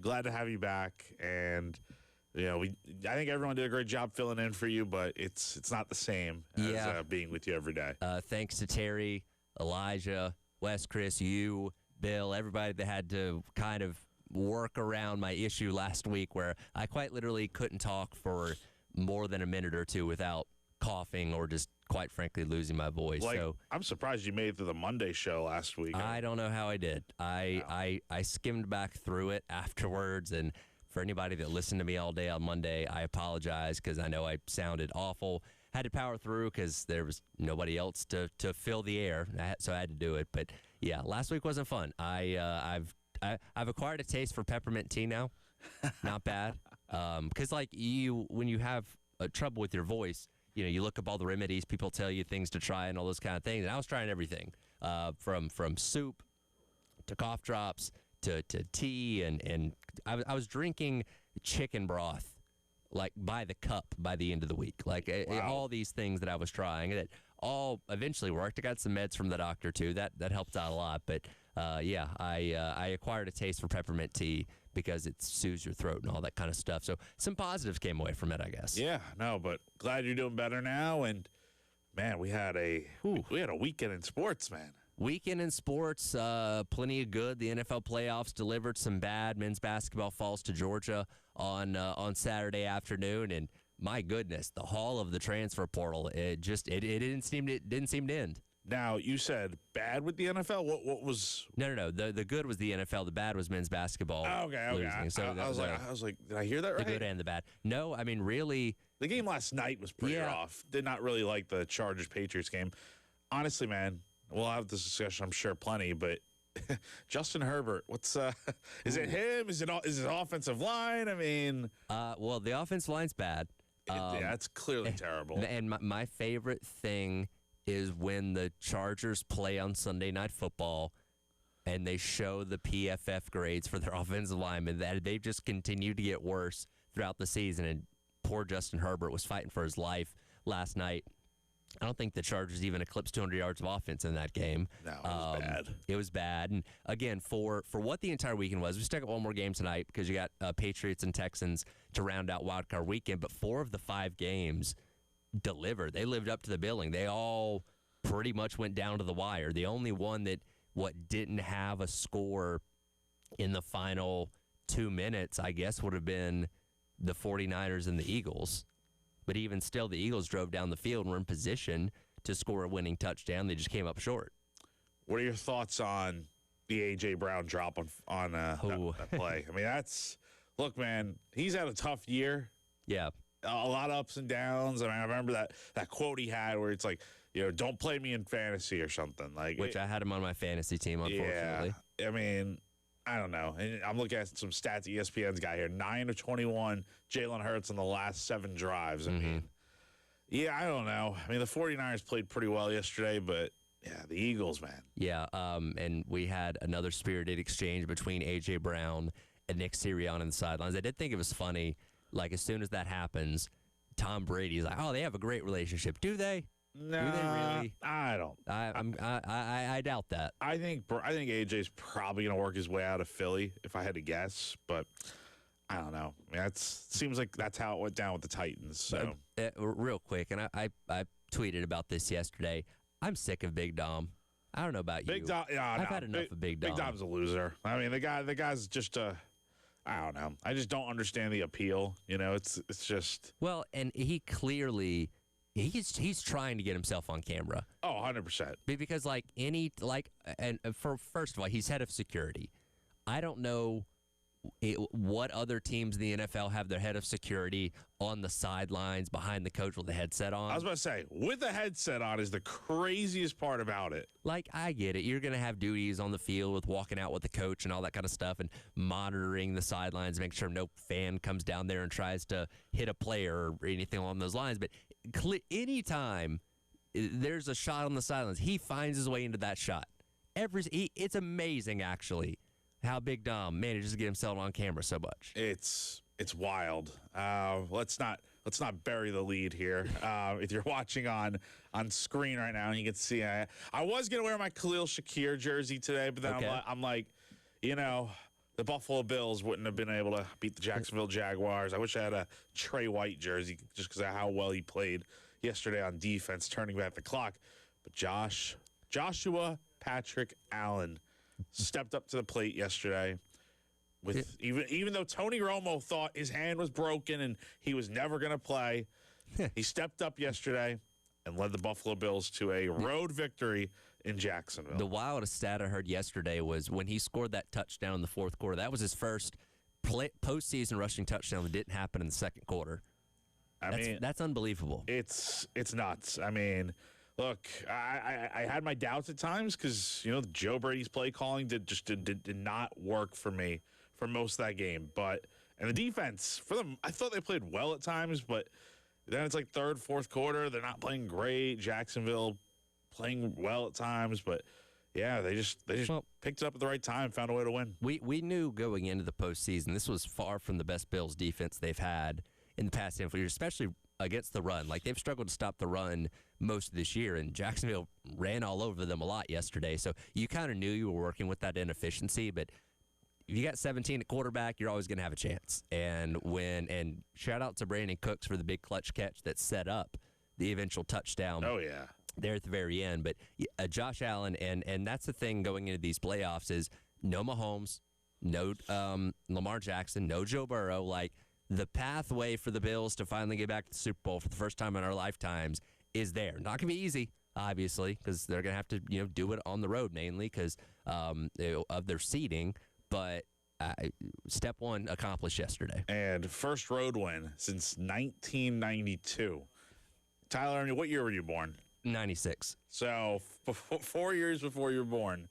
glad to have you back. And I think everyone did a great job filling in for you, but it's not the same as being with you every day. Thanks to Terry, Elijah, Wes, Chris, you, Bill, everybody that had to kind of work around my issue last week where I quite literally couldn't talk for more than a minute or two without coughing or just quite frankly losing my voice. So I'm surprised you made it through the Monday show last week. I don't know how I did. I skimmed back through it afterwards, and for anybody that listened to me all day on Monday, I apologize because I know I sounded awful. Had to power through because there was nobody else to fill the air, so I had to do it. But yeah, last week wasn't fun. I've acquired a taste for peppermint tea now. Not bad. Because when you have trouble with your voice, you look up all the remedies, people tell you things to try and all those kind of things. And I was trying everything from soup to cough drops to tea. And I was drinking chicken broth like by the cup by the end of the week. All these things that I was trying that all eventually worked. I got some meds from the doctor too. That helped out a lot. But I acquired a taste for peppermint tea because it soothes your throat and all that kind of stuff. So some positives came away from it, I guess. Yeah, no, but glad you're doing better now. And man, we had a weekend in sports, man. Weekend in sports, plenty of good. The NFL playoffs delivered some bad. Men's basketball falls to Georgia on Saturday afternoon, and my goodness, the haul of the transfer portal it didn't seem to end. Now, you said bad with the NFL? What was... No. The good was the NFL. The bad was men's basketball. Okay. Losing. So I was like, did I hear that right? The good and the bad. No, I mean, really... The game last night was pretty rough. Did not really like the Chargers-Patriots game. Honestly, man, we'll have this discussion, I'm sure, plenty, but Justin Herbert, what's... is it him? Is it his offensive line? I mean... well, the offensive line's bad. It's clearly terrible. And my favorite thing is when the Chargers play on Sunday Night Football and they show the PFF grades for their offensive linemen, that they've just continued to get worse throughout the season. And poor Justin Herbert was fighting for his life last night. I don't think the Chargers even eclipsed 200 yards of offense in that game. No, it was bad. It was bad. And again, for what the entire weekend was, we still got one more game tonight because you got Patriots and Texans to round out Wild Card Weekend. But 4 of the 5 games delivered. They lived up to the billing. They all pretty much went down to the wire. The only one that didn't have a score in the final 2 minutes, I guess, would have been the 49ers and the Eagles. But even still, the Eagles drove down the field and were in position to score a winning touchdown. They just came up short. What are your thoughts on the A.J. Brown drop on that play? I mean, look, man, he's had a tough year. Yeah. A lot of ups and downs. I mean, I remember that quote he had where it's like, don't play me in fantasy or something. Which I had him on my fantasy team, unfortunately. Yeah. I mean, I don't know. And I'm looking at some stats ESPN's got here. 9 of 21, Jalen Hurts in the last 7 drives. I mean, I don't know. I mean, the 49ers played pretty well yesterday, but yeah, the Eagles, man. Yeah, and we had another spirited exchange between A.J. Brown and Nick Sirianni on the sidelines. I did think it was funny. Like, as soon as that happens, Tom Brady's like, oh, they have a great relationship. Do they? No, do they really? I don't. I doubt that. I think AJ's probably going to work his way out of Philly, if I had to guess. But I don't know. I mean, seems like that's how it went down with the Titans. So real quick, and I tweeted about this yesterday. I'm sick of Big Dom. I don't know about you. Big Dom. I've had enough of Big Dom. Big Dom's a loser. I mean, the guy's just a. I don't know. I just don't understand the appeal. It's just. Well, and he clearly he's trying to get himself on camera. Oh, 100%. Because first of all, he's head of security. I don't know what other teams in the NFL have their head of security on the sidelines behind the coach with the headset on. I was about to say, with the headset on is the craziest part about it. Like, I get it. You're going to have duties on the field with walking out with the coach and all that kind of stuff and monitoring the sidelines, make sure no fan comes down there and tries to hit a player or anything along those lines. But anytime there's a shot on the sidelines, he finds his way into that shot. It's amazing, actually, how Big Dom manages to get himself on camera so much. It's wild. Let's not bury the lead here. If you're watching on screen right now, you can see I was gonna wear my Khalil Shakir jersey today, but then okay. I'm like, the Buffalo Bills wouldn't have been able to beat the Jacksonville Jaguars. I wish I had a Trey White jersey just because of how well he played yesterday on defense, turning back the clock. But Joshua Patrick Allen stepped up to the plate yesterday. With even though Tony Romo thought his hand was broken and he was never going to play, he stepped up yesterday and led the Buffalo Bills to a road victory in Jacksonville. The wildest stat I heard yesterday was when he scored that touchdown in the fourth quarter. That was his first postseason rushing touchdown that didn't happen in the second quarter. That's unbelievable. It's nuts. I mean, look, I had my doubts at times because Joe Brady's play calling did not work for me for most of that game. And the defense for them, I thought they played well at times, but then it's like third, fourth quarter, they're not playing great. Jacksonville playing well at times, but yeah, they just picked it up at the right time, found a way to win. We knew going into the postseason this was far from the best Bills defense they've had in the past handful of years, especially against the run. Like, they've struggled to stop the run most of this year, and Jacksonville ran all over them a lot yesterday. So you kind of knew you were working with that inefficiency, but if you got 17 at quarterback, you're always going to have a chance. And shout out to Brandon Cooks for the big clutch catch that set up the eventual touchdown. Oh, yeah. There at the very end. But Josh Allen, and that's the thing going into these playoffs is no Mahomes, no Lamar Jackson, no Joe Burrow. Like, the pathway for the Bills to finally get back to the Super Bowl for the first time in our lifetimes is there. Not going to be easy, obviously, because they're going to have to do it on the road mainly because of their seeding. But step one accomplished yesterday. And first road win since 1992. Tyler, what year were you born? 96. So 4 years before you were born,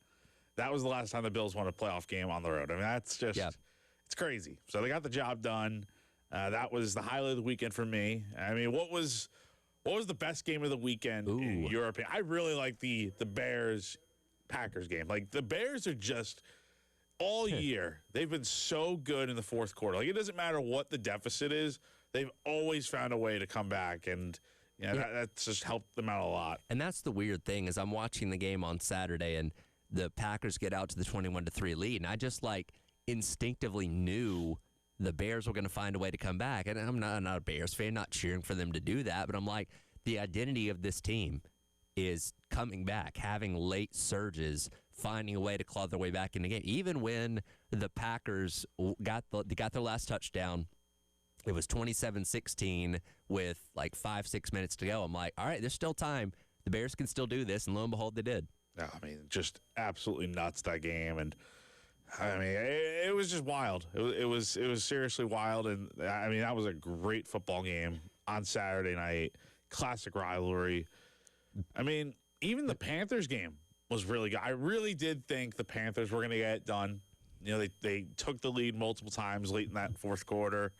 that was the last time the Bills won a playoff game on the road. I mean, that's just it's crazy. So they got the job done. That was the highlight of the weekend for me. I mean, what was the best game of the weekend in your opinion? I really like the Bears-Packers game. Like, the Bears are just all year, they've been so good in the fourth quarter. Like, it doesn't matter what the deficit is, they've always found a way to come back, and that's just helped them out a lot. And that's the weird thing is I'm watching the game on Saturday, and the Packers get out to the 21-3 lead, and I just instinctively knew the Bears were going to find a way to come back. And I'm not a Bears fan, not cheering for them to do that, but I'm like, the identity of this team is coming back, having late surges, finding a way to claw their way back in the game. Even when the Packers got their last touchdown, it was 27-16 with 5-6 minutes to go. I'm like, all right, there's still time. The Bears can still do this, and lo and behold, they did. I mean, just absolutely nuts, that game. And I mean, it was just wild. It was seriously wild. And I mean, that was a great football game on Saturday night. Classic rivalry. I mean, even the Panthers game was really good. I really did think the Panthers were going to get it done. They took the lead multiple times late in that fourth quarter,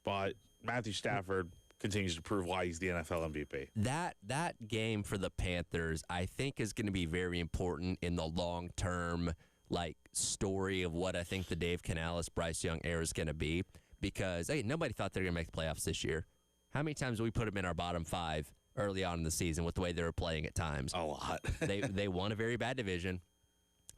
but Matthew Stafford continues to prove why he's the NFL MVP. That game for the Panthers, I think, is going to be very important in the long-term story of what I think the Dave Canales, Bryce Young era is going to be, because nobody thought they were going to make the playoffs this year. How many times did we put them in our bottom five early on in the season with the way they were playing at times? A lot. They won a very bad division,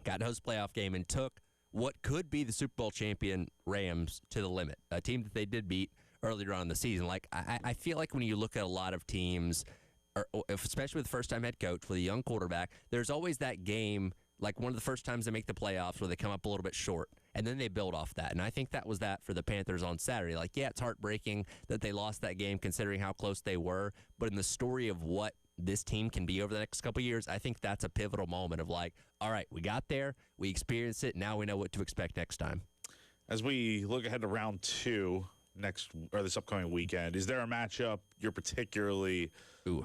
got to host a playoff game, and took what could be the Super Bowl champion Rams to the limit, a team that they did beat earlier on in the season. I feel like when you look at a lot of teams, especially with the first-time head coach, with a young quarterback, there's always that game, one of the first times they make the playoffs where they come up a little bit short, and then they build off that. And I think that was that for the Panthers on Saturday. It's heartbreaking that they lost that game considering how close they were, but in the story of what this team can be over the next couple of years, I think that's a pivotal moment of all right, we got there, we experienced it, now we know what to expect next time. As we look ahead to round two this upcoming weekend, is there a matchup you're particularly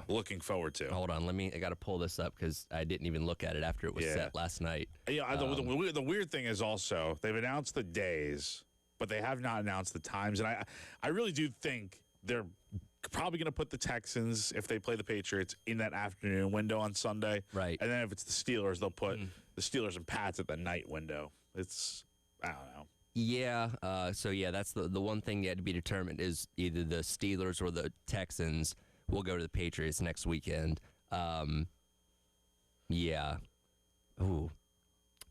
looking forward to? Hold on, I got to pull this up because I didn't even look at it after it was set last night. Yeah, the weird thing is also they've announced the days, but they have not announced the times, and I really do think they're probably going to put the Texans, if they play the Patriots, in that afternoon window on Sunday. Right. And then if it's the Steelers, they'll put the Steelers and Pats at the night window. I don't know. Yeah. That's the one thing yet to be determined is either the Steelers or the Texans will go to the Patriots next weekend. Yeah. Ooh.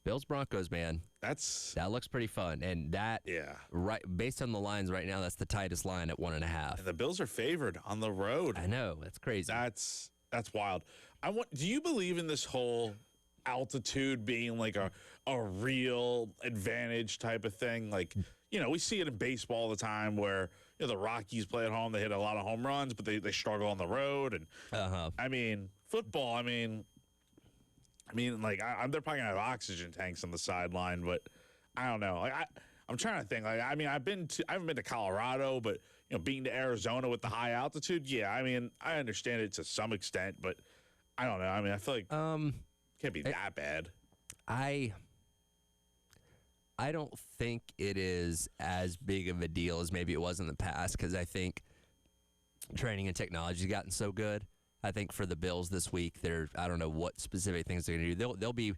Bills Broncos, man. That looks pretty fun. And that, right, based on the lines right now, that's the tightest line at 1.5. And the Bills are favored on the road. I know. That's crazy. That's wild. Do you believe in this whole altitude being like a real advantage type of thing? Like, we see it in baseball all the time where the Rockies play at home, they hit a lot of home runs, but they struggle on the road. And I mean, football, like they're probably gonna have oxygen tanks on the sideline, but I don't know. Like I'm trying to think. Like I haven't been to Colorado, but being to Arizona with the high altitude, I understand it to some extent, but I don't know. I feel like it can't be that bad. I don't think it is as big of a deal as maybe it was in the past, because I think training and technology has gotten so good. I think for the Bills this week, I don't know what specific things they're going to do. There'll be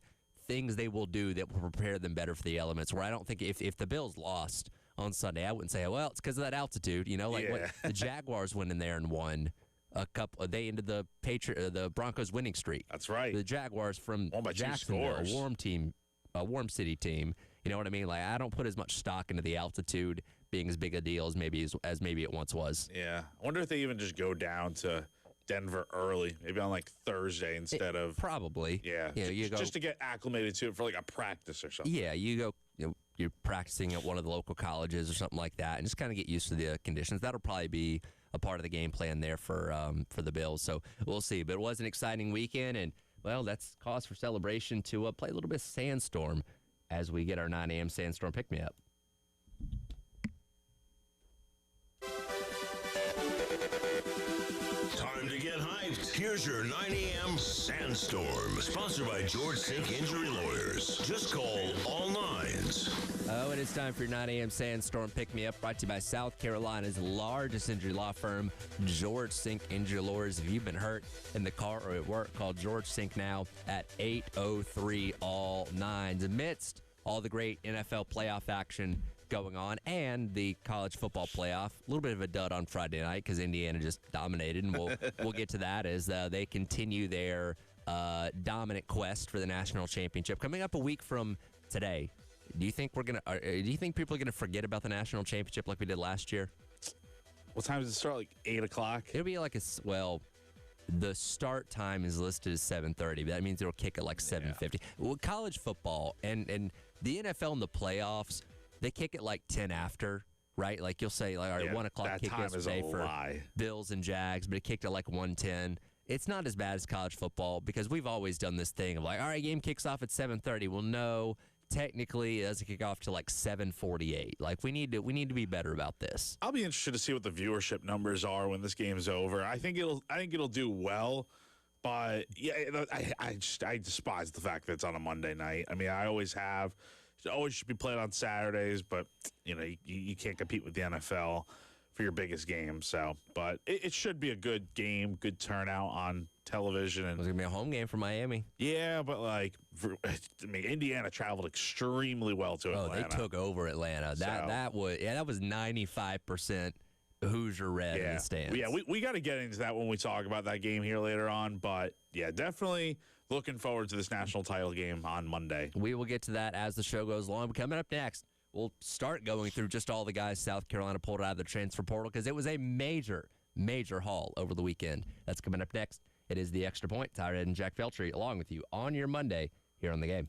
things they will do that will prepare them better for the elements, where I don't think if the Bills lost on Sunday, I wouldn't say, well, it's because of that altitude. What the Jaguars went in there and won a couple. They ended the Broncos winning streak. That's right. The Jaguars from Jacksonville, a warm city team. You know what I mean? Like, I don't put as much stock into the altitude being as big a deal as maybe it once was. Yeah. I wonder if they even just go down to Denver early, maybe on like Thursday instead of probably. Yeah. You go, just to get acclimated to it for like a practice or something. Yeah, you go. You're practicing at one of the local colleges or something like that, and just kind of get used to the conditions. That'll probably be a part of the game plan there for the Bills. So we'll see. But it was an exciting weekend, and well, that's cause for celebration to play a little bit of Sandstorm as we get our 9 a.m. Sandstorm pick me up. Time to get hyped. Here's your 9 a.m. Sandstorm, sponsored by George Sink Injury Lawyers. Just call all nines. Oh, and it's time for your 9 a.m. Sandstorm Pick Me Up, brought to you by South Carolina's largest injury law firm, George Sink Injury Lawyers. If you've been hurt in the car or at work, call George Sink now at 803 all nines. Amidst all the great NFL playoff action going on and the college football playoff, a little bit of a dud on Friday night because Indiana just dominated, and we'll get to that as they continue their dominant quest for the national championship. Coming up a week from today, do you think do you think people are gonna forget about the national championship like we did last year? What time does it start? Like 8 o'clock? It'll be like the start time is listed as 7:30, but that means it'll kick at like 7:50. Well, college football and the NFL in the playoffs, they kick it like 10 after, right? Like you'll say, like, all right, 1 o'clock kick yesterday for Bills and Jags, but it kicked at like 1:10. It's not as bad as college football because we've always done this thing of like, all right, game kicks off at 7:30. Well, no, technically it doesn't kick off till like 7:48. Like we need to be better about this. I'll be interested to see what the viewership numbers are when this game's over. I think it'll do well, but yeah, I despise the fact that it's on a Monday night. I mean, I always have. It always should be played on Saturdays, but you can't compete with the NFL for your biggest game. So, but it should be a good game, good turnout on television. And it's gonna be a home game for Miami. Yeah, but Indiana traveled extremely well to Atlanta. Oh, they took over Atlanta. That was 95% Hoosier red in the stands. Yeah, we got to get into that when we talk about that game here later on. But yeah, definitely looking forward to this national title game on Monday. We will get to that as the show goes along. But coming up next, we'll start going through just all the guys South Carolina pulled out of the transfer portal because it was a major, major haul over the weekend. That's coming up next. It is The Extra Point. Tyler Ed and Jack Feltry along with you on your Monday here on The Game.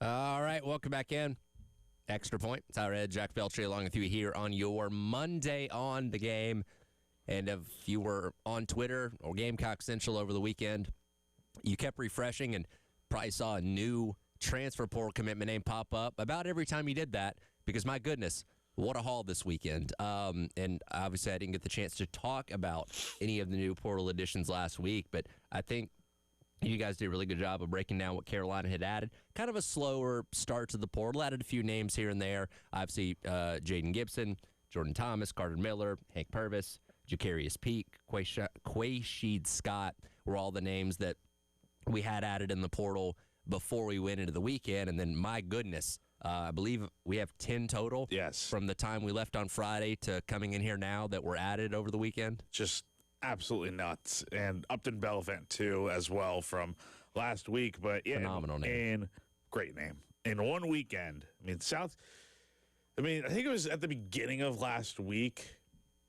All right, welcome back in. Extra Point. Tyler Ed, Jack Belcher along with you here on your Monday on the Game. And if you were on Twitter or Gamecock Central over the weekend, you kept refreshing and probably saw a new transfer portal commitment name pop up about every time you did that because, my goodness, what a haul this weekend. And obviously I didn't get the chance to talk about any of the new portal additions last week, but I think you guys did a really good job of breaking down what Carolina had added. Kind of a slower start to the portal. Added a few names here and there. Obviously, Jaden Gibson, Jordan Thomas, Carter Miller, Hank Purvis, Jacarius Peak, Quaysheed Scott were all the names that we had added in the portal before we went into the weekend. And then, my goodness, I believe we have 10 total. Yes. From the time we left on Friday to coming in here now that were added over the weekend. Just absolutely nuts. And Upton Belvent, too, as well from last week. But yeah, Phenomenal name. And great name. In one weekend, I think it was at the beginning of last week.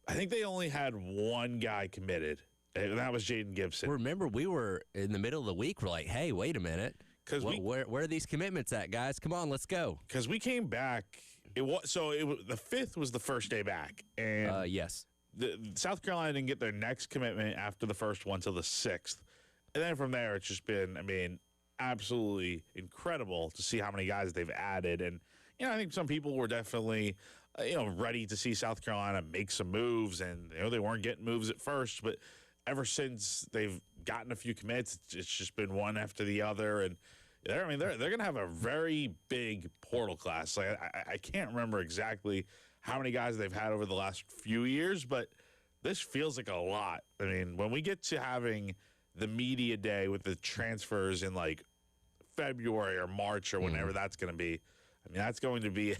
I think they only had one guy committed, and that was Jaden Gibson. Remember, we were in the middle of the week. We're like, hey, wait a minute. Where are these commitments at, guys? Come on, let's go. Because we came back. The 5th was the first day back. And yes. South Carolina didn't get their next commitment after the first one till the 6th. And then from there, it's just been, absolutely incredible to see how many guys they've added. And, I think some people were definitely, ready to see South Carolina make some moves. And, they weren't getting moves at first. But ever since they've gotten a few commits, it's just been one after the other. And they're going to have a very big portal class. Like I can't remember exactly how many guys they've had over the last few years, but this feels like a lot. When we get to having the media day with the transfers in like February or March or whenever that's going to be, that's going to be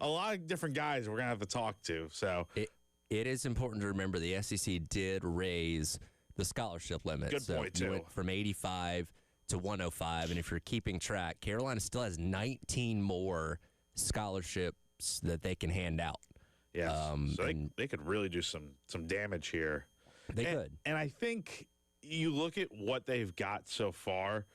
a lot of different guys we're going to have to talk to. So it is important to remember the SEC did raise the scholarship limit. Good point, too. You went from 85 to 105, and if you're keeping track, Carolina still has 19 more scholarships that they can hand out. Yeah, so they could really do some damage here. They could. And I think you look at what they've got so far.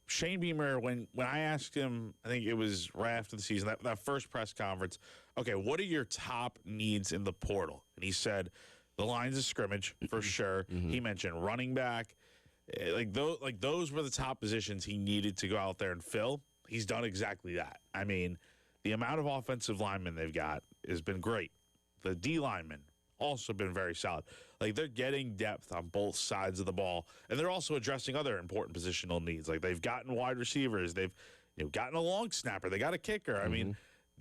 Shane Beamer, when I asked him, I think it was right after the season, that first press conference, okay, what are your top needs in the portal? And he said the lines of scrimmage for sure. Mm-hmm. He mentioned running back. Those were the top positions he needed to go out there and fill. He's done exactly that. The amount of offensive linemen they've got has been great. The D linemen also been very solid. They're getting depth on both sides of the ball, and they're also addressing other important positional needs. They've gotten wide receivers. They've gotten a long snapper. They got a kicker.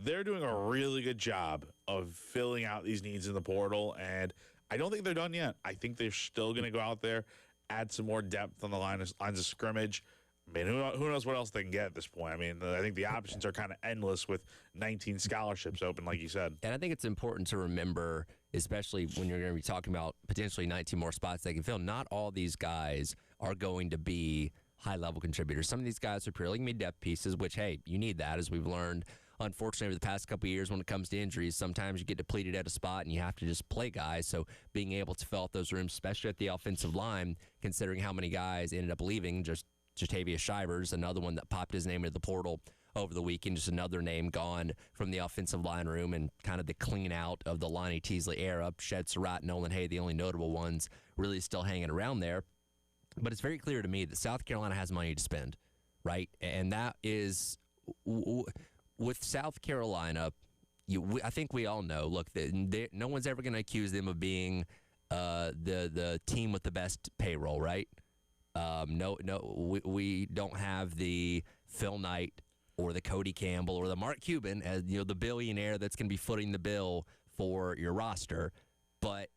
They're doing a really good job of filling out these needs in the portal, and I don't think they're done yet. I think they're still going to go out there, add some more depth on the lines of scrimmage. Who knows what else they can get at this point? I think the options are kind of endless with 19 scholarships open, like you said. And I think it's important to remember, especially when you're going to be talking about potentially 19 more spots they can fill, not all these guys are going to be high-level contributors. Some of these guys are purely mid-depth pieces, which, hey, you need that, as we've learned. Unfortunately, over the past couple of years, when it comes to injuries, sometimes you get depleted at a spot and you have to just play guys. So being able to fill out those rooms, especially at the offensive line, considering how many guys ended up leaving, just Jatavius Shivers, another one that popped his name into the portal over the weekend, just another name gone from the offensive line room, and kind of the clean out of the Lonnie Teasley era. Shed Surratt, Nolan Hay, the only notable ones really still hanging around there. But it's very clear to me that South Carolina has money to spend, right? And that is, with South Carolina, I think we all know, look, no one's ever going to accuse them of being the team with the best payroll, right? We don't have the Phil Knight or the Cody Campbell or the Mark Cuban as the billionaire that's going to be footing the bill for your roster, but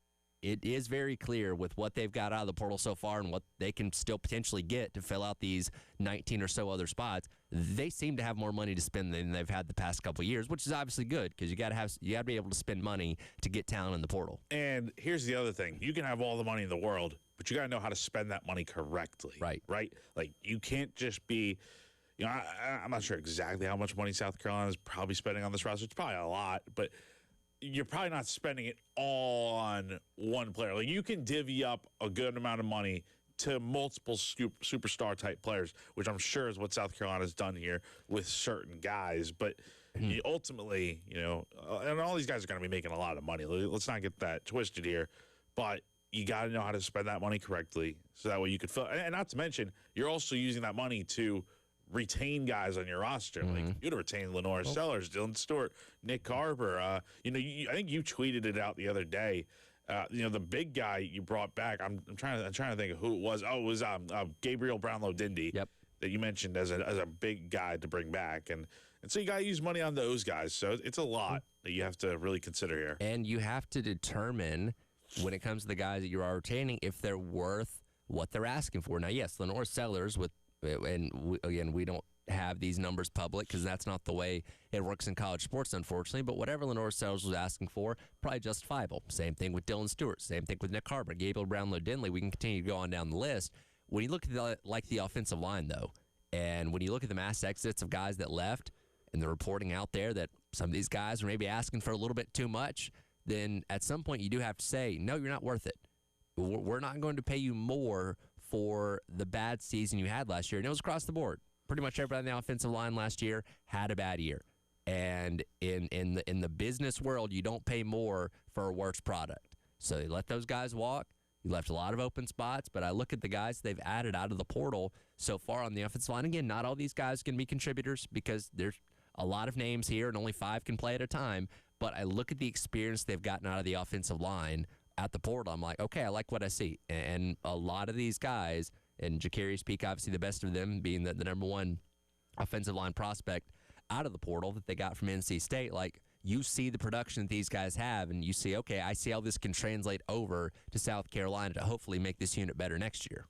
it is very clear with what they've got out of the portal so far and what they can still potentially get to fill out these 19 or so other spots. They seem to have more money to spend than they've had the past couple of years, which is obviously good because you got to be able to spend money to get talent in the portal. And here's the other thing: you can have all the money in the world, but you got to know how to spend that money correctly. Right. You can't just be. I'm not sure exactly how much money South Carolina is probably spending on this roster. It's probably a lot, but you're probably not spending it all on one player. You can divvy up a good amount of money to multiple superstar type players, which I'm sure is what South Carolina's done here with certain guys. But ultimately, and all these guys are going to be making a lot of money. Let's not get that twisted here. But you got to know how to spend that money correctly so that way you could fill. And not to mention, you're also using that money to retain guys on your roster. Like you'd retain Lenore Sellers, Dylan Stewart, Nick Carver. I think you tweeted it out the other day. The big guy you brought back. I'm trying to think of who it was. Oh, it was Gabriel Brownlow-Dindy. Yep. That you mentioned as a big guy to bring back, and so you got to use money on those guys. So it's a lot that you have to really consider here. And you have to determine when it comes to the guys that you are retaining if they're worth what they're asking for. Now, yes, Lenore Sellers we don't have these numbers public because that's not the way it works in college sports, unfortunately. But whatever Lenore Sellers was asking for, probably justifiable. Same thing with Dylan Stewart. Same thing with Nick Carver, Gabriel Brownlow-Dinley. We can continue to go on down the list. When you look at the offensive line, though, and when you look at the mass exits of guys that left, and the reporting out there that some of these guys are maybe asking for a little bit too much, then at some point you do have to say, no, you're not worth it. We're not going to pay you more for the bad season you had last year. And it was across the board. Pretty much everybody on the offensive line last year had a bad year. And in the business world, you don't pay more for a worse product. So you let those guys walk. You left a lot of open spots, but I look at the guys they've added out of the portal so far on the offensive line. Again, not all these guys can be contributors because there's a lot of names here and only 5 can play at a time. But I look at the experience they've gotten out of the offensive line at the portal. I'm like, okay, I like what I see. And a lot of these guys, and Ja'Carrius Peak, obviously the best of them, being the number one offensive line prospect out of the portal that they got from NC State, like, you see the production that these guys have, and you see, okay, I see how this can translate over to South Carolina to hopefully make this unit better next year.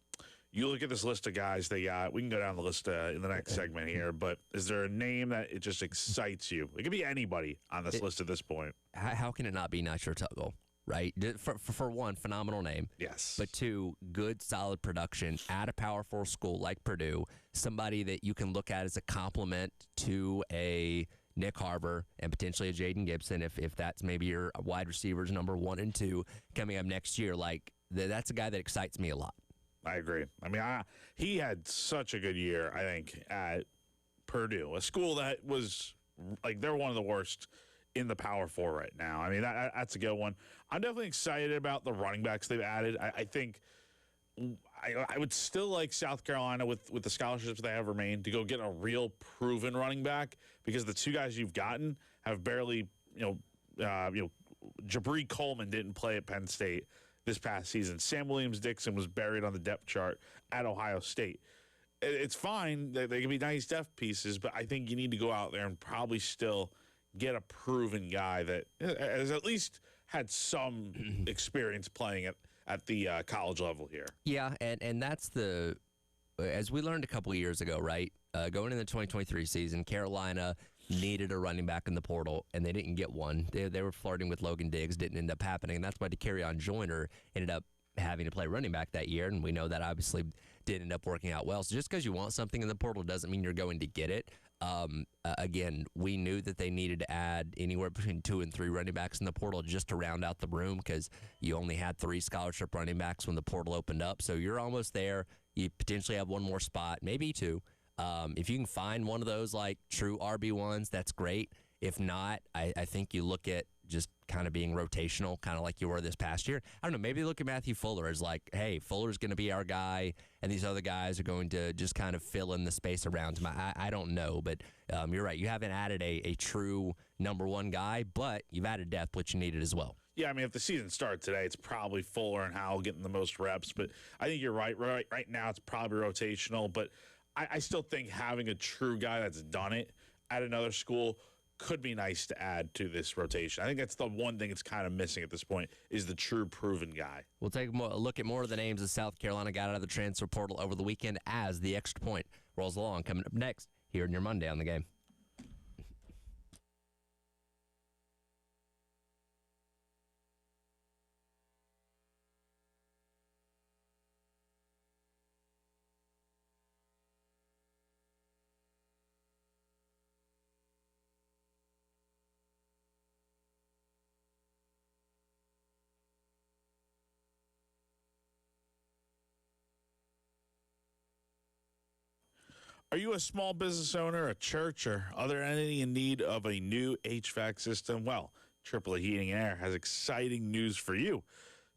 You look at this list of guys they got. We can go down the list in the next segment here, but is there a name that it just excites you? It could be anybody on this list at this point. How can it not be Nitro Tuggle, right? For one, phenomenal name. Yes. But 2, good, solid production at a Power 4 school like Purdue, somebody that you can look at as a compliment to a Nick Carver and potentially a Jaden Gibson if that's maybe your wide receivers number 1 and 2 coming up next year. Like, that's a guy that excites me a lot. I agree. I mean, he had such a good year, I think, at Purdue, a school that was, like, they're one of the worst in the Power 4 right now. I mean, that's a good one. I'm definitely excited about the running backs they've added. I think I would still like South Carolina with the scholarships they have remained to go get a real proven running back because the 2 guys you've gotten have barely, Jabri Coleman didn't play at Penn State this past season. Sam Williams-Dixon was buried on the depth chart at Ohio State. It's fine. They can be nice depth pieces, but I think you need to go out there and probably still get a proven guy that has at least had some experience playing at the college level here. Yeah, and that's as we learned a couple of years ago, right? Going into the 2023 season, Carolina needed a running back in the portal, and they didn't get one. They were flirting with Logan Diggs, didn't end up happening, and that's why DeCarrion Joyner ended up having to play running back that year, and we know that obviously did end up working out well. So just because you want something in the portal doesn't mean you're going to get it. Again, we knew that they needed to add anywhere between 2 and 3 running backs in the portal just to round out the room because you only had 3 scholarship running backs when the portal opened up. So you're almost there. You potentially have one more spot, maybe 2. If you can find one of those like true RB1s, that's great. If not, I think you look at just kind of being rotational, kind of like you were this past year. I don't know, maybe look at Matthew Fuller as like, hey, Fuller's going to be our guy, and these other guys are going to just kind of fill in the space around him. I don't know, but you're right. You haven't added a true number 1 guy, but you've added depth, which you needed as well. Yeah, I mean, if the season started today, it's probably Fuller and Howell getting the most reps, but I think you're right. Right now, it's probably rotational, but I still think having a true guy that's done it at another school could be nice to add to this rotation. I think that's the one thing it's kind of missing at this point is the true proven guy. We'll take a look at more of the names that South Carolina got out of the transfer portal over the weekend as the Extra Point rolls along. Coming up next here in your Monday on the Game. Are you a small business owner, a church, or other entity in need of a new HVAC system? Well, AAA Heating and Air has exciting news for you.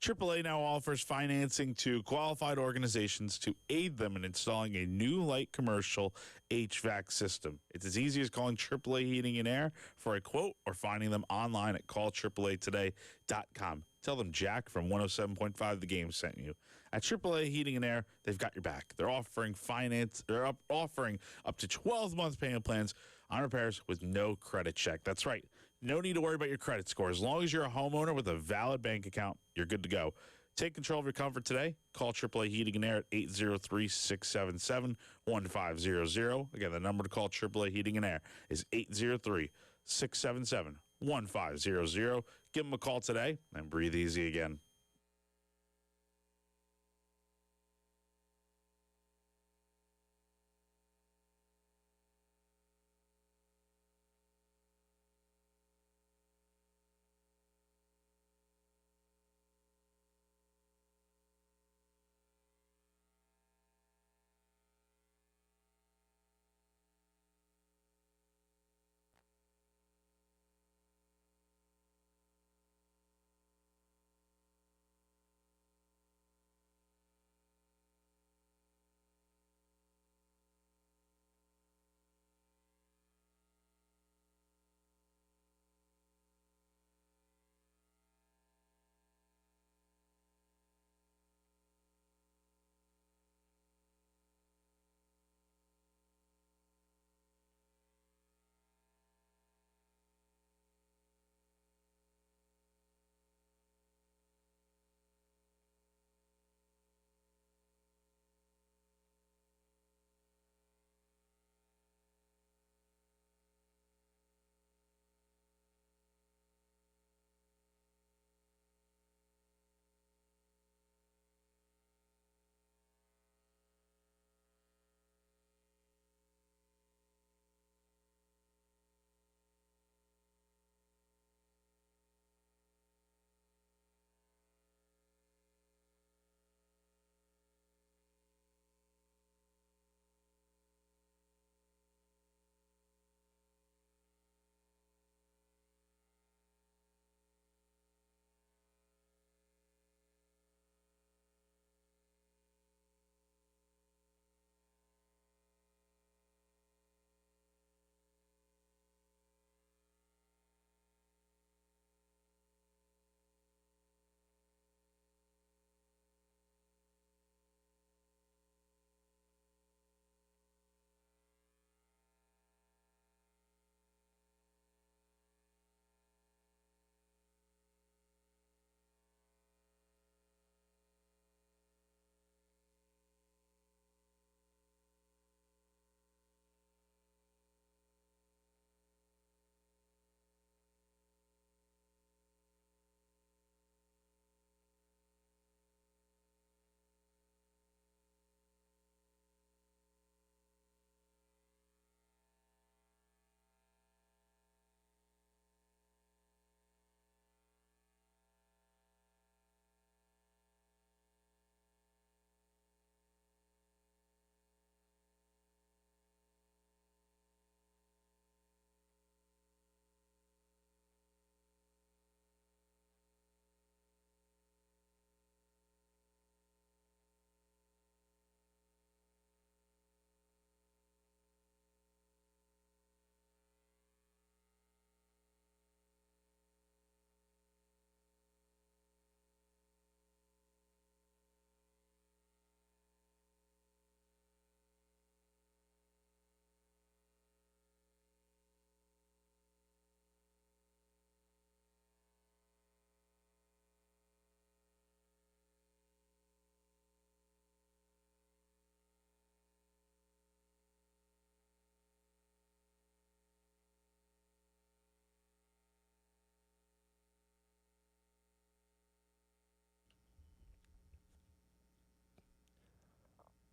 AAA now offers financing to qualified organizations to aid them in installing a new light commercial HVAC system. It's as easy as calling AAA Heating and Air for a quote or finding them online at callAAAtoday.com. Tell them Jack from 107.5 The Game sent you. At AAA Heating and Air, they've got your back. They're offering offering up to 12-month payment plans on repairs with no credit check. That's right. No need to worry about your credit score. As long as you're a homeowner with a valid bank account, you're good to go. Take control of your comfort today. Call AAA Heating and Air at 803-677-1500. Again, the number to call AAA Heating and Air is 803-677-1500. Give them a call today and breathe easy again.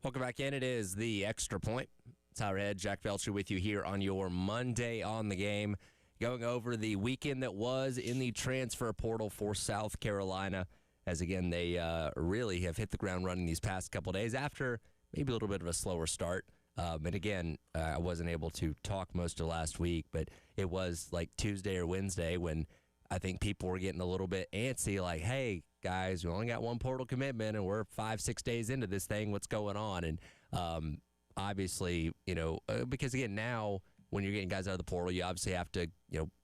Welcome back in. It is the Extra Point. Tyler Head, Jack Belcher with you here on your Monday on the Game. Going over the weekend that was in the transfer portal for South Carolina. As again, they really have hit the ground running these past couple days after maybe a little bit of a slower start. And again, I wasn't able to talk most of last week, but it was like Tuesday or Wednesday when I think people were getting a little bit antsy, like, hey, guys, we only got one portal commitment and we're 5-6 days into this thing. What's going on? And obviously, because again, now when you're getting guys out of the portal, you obviously have to,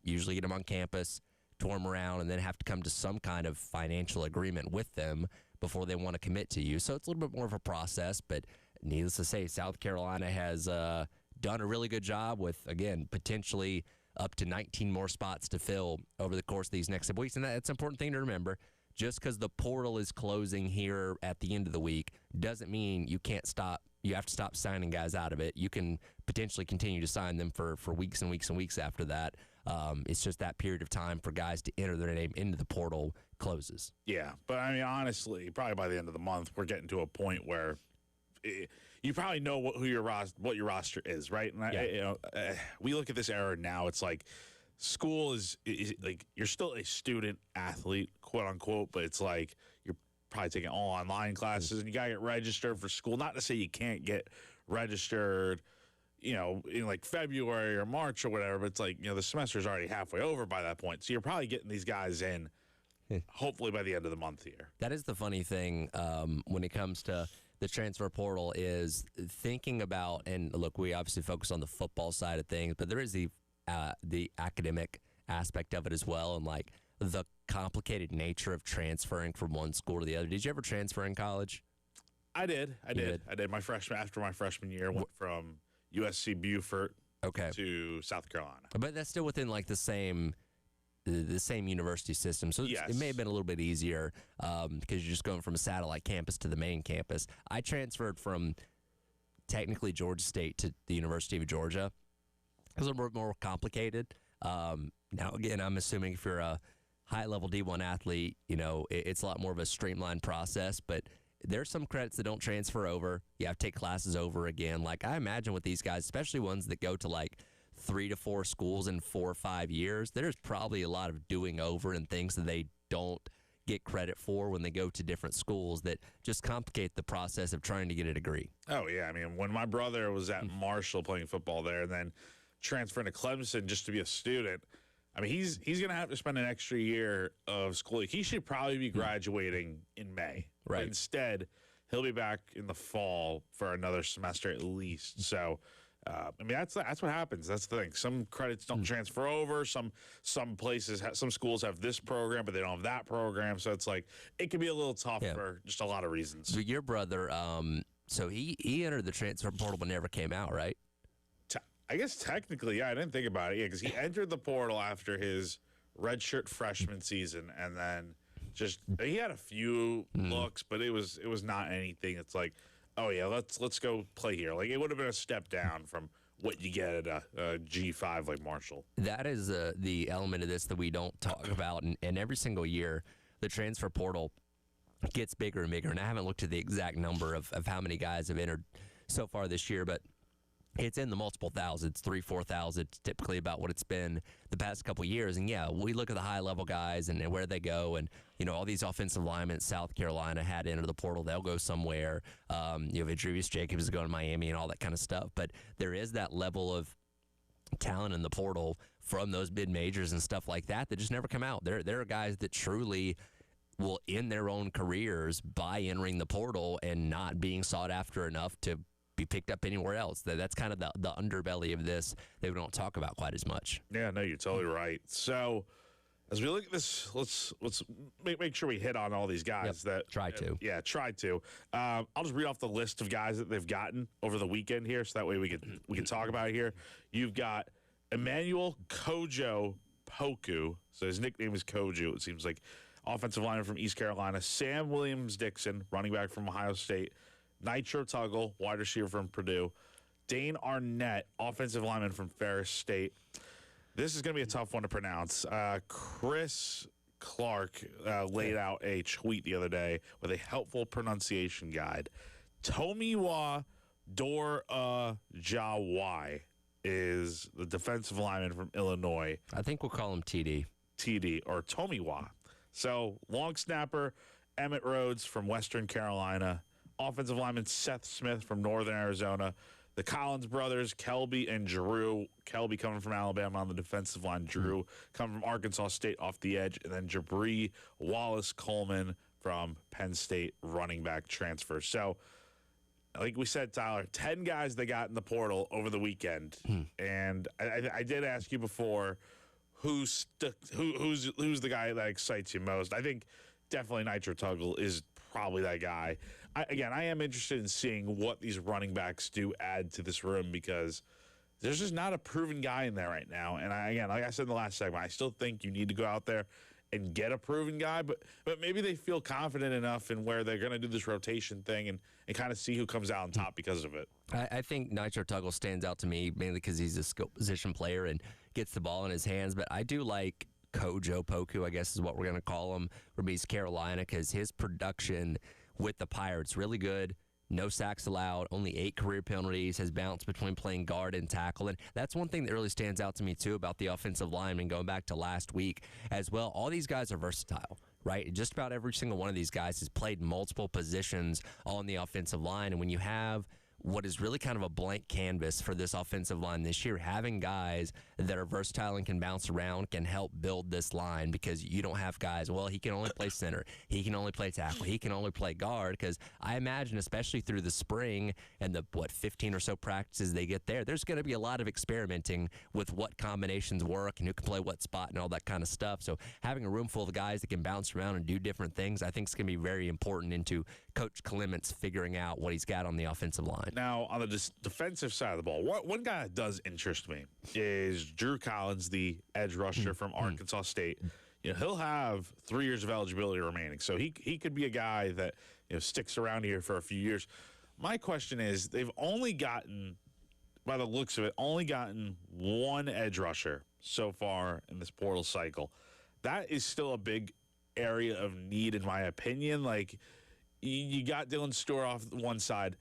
usually get them on campus, tour them around, and then have to come to some kind of financial agreement with them before they want to commit to you. So it's a little bit more of a process, but needless to say, South Carolina has done a really good job with, again, potentially up to 19 more spots to fill over the course of these next couple weeks. And that's an important thing to remember. Just because the portal is closing here at the end of the week doesn't mean you can't stop. You have to stop signing guys out of it. You can potentially continue to sign them for weeks and weeks and weeks after that. It's just that period of time for guys to enter their name into the portal closes. Yeah, but I mean, honestly, probably by the end of the month, we're getting to a point where you probably know what your roster is, right? And we look at this era now. It's like school is like you're still a student athlete, quote unquote, but it's like you're probably taking all online classes, and you gotta get registered for school. Not to say you can't get registered, in like February or March or whatever, but it's like the semester's already halfway over by that point. So you're probably getting these guys in, hopefully by the end of the month here. That is the funny thing when it comes to the transfer portal is thinking about, and look, we obviously focus on the football side of things, but there is the academic aspect of it as well, and like the complicated nature of transferring from one school to the other. Did you ever transfer in college? I did. I did. After my freshman year, went from USC Beaufort to South Carolina. But that's still within like the same university system. So yes. It may have been a little bit easier because you're just going from a satellite campus to the main campus. I transferred from technically Georgia State to the University of Georgia. It was a little bit more complicated. Now, again, I'm assuming if you're a high-level D1 athlete, it's a lot more of a streamlined process, but there's some credits that don't transfer over. You have to take classes over again. Like, I imagine with these guys, especially ones that go to, like, 3 to 4 schools in 4 or 5 years, there's probably a lot of doing over and things that they don't get credit for when they go to different schools that just complicate the process of trying to get a degree. Oh, yeah. I mean, when my brother was at Marshall playing football there and then transferring to Clemson just to be a student, I mean, he's going to have to spend an extra year of school. He should probably be graduating in May. Right. But instead, he'll be back in the fall for another semester at least. So, I mean, that's what happens. That's the thing. Some credits don't transfer over. Some places, some schools have this program, but they don't have that program. So it's like it can be a little tough for just a lot of reasons. So your brother, so he entered the transfer portal but never came out, right? I guess technically, yeah, I didn't think about it. Yeah, because he entered the portal after his redshirt freshman season, and then he had a few looks, but it was not anything. It's like, oh yeah, let's go play here. Like it would have been a step down from what you get at a G5 like Marshall. That is the element of this that we don't talk about, and every single year the transfer portal gets bigger and bigger. And I haven't looked at the exact number of how many guys have entered so far this year, but it's in the multiple thousands, 3,000-4,000, typically about what it's been the past couple of years. And yeah, we look at the high-level guys and where they go, and all these offensive linemen South Carolina had into the portal, they'll go somewhere. Adrius Jacobs is going to Miami and all that kind of stuff. But there is that level of talent in the portal from those mid-majors and stuff like that just never come out. There are guys that truly will end their own careers by entering the portal and not being sought after enough to be picked up anywhere else. That's kind of the underbelly of this that we don't talk about quite as much. Yeah, no, you're totally right. So as we look at this, let's make sure we hit on all these guys try to. I'll just read off the list of guys that they've gotten over the weekend here, so that way we can talk about it here. You've got Emmanuel Kojo Poku, so his nickname is Koju. It seems like offensive lineman from East Carolina. Sam Williams-Dixon, running back from Ohio State. Nitro Tuggle, wide receiver from Purdue. Dane Arnett, offensive lineman from Ferris State. This is going to be a tough one to pronounce. Chris Clark laid out a tweet the other day with a helpful pronunciation guide. Tomiwa Dor-Jawai is the defensive lineman from Illinois. I think we'll call him TD. TD, or Tomiwa. So, long snapper, Emmett Rhodes from Western Carolina. Offensive lineman Seth Smith from Northern Arizona. the Collins brothers, Kelby and Drew. Kelby coming from Alabama on the defensive line. Drew coming from Arkansas State off the edge. And then Jabri Wallace-Coleman from Penn State, running back transfer. So, like we said, Tyler, 10 guys they got in the portal over the weekend. And I did ask you before, who's the guy that excites you most? I think definitely Nitro Tuggle is probably that guy. I am interested in seeing what these running backs do add to this room, because there's just not a proven guy in there right now. And like I said in the last segment, I still think you need to go out there and get a proven guy, but maybe they feel confident enough in where they're going to do this rotation thing and kind of see who comes out on top because of it. I think Nitro Tuggle stands out to me mainly because he's a skill position player and gets the ball in his hands, but I do like Kojo Poku, I guess is what we're going to call him, from East Carolina, because his production with the Pirates really good. No sacks allowed, only 8 career penalties, has bounced between playing guard and tackle. And that's one thing that really stands out to me, too, about the offensive linemen going back to last week as well. All these guys are versatile, right? Just about every single one of these guys has played multiple positions on the offensive line. And when you have what is really kind of a blank canvas for this offensive line this year, having guys that are versatile and can bounce around can help build this line, because you don't have guys, well, he can only play center, he can only play tackle, he can only play guard, because I imagine, especially through the spring and the, 15 or so practices they get there's going to be a lot of experimenting with what combinations work and who can play what spot and all that kind of stuff. So having a room full of guys that can bounce around and do different things, I think is going to be very important into Coach Clements figuring out what he's got on the offensive line. Now, on the defensive side of the ball, one guy that does interest me is Drew Collins, the edge rusher from Arkansas State. He'll have 3 years of eligibility remaining, so he could be a guy that sticks around here for a few years. My question is, they've only gotten, by the looks of it, one edge rusher so far in this portal cycle. That is still a big area of need, in my opinion. Like, you got Dylan Stewart off one side.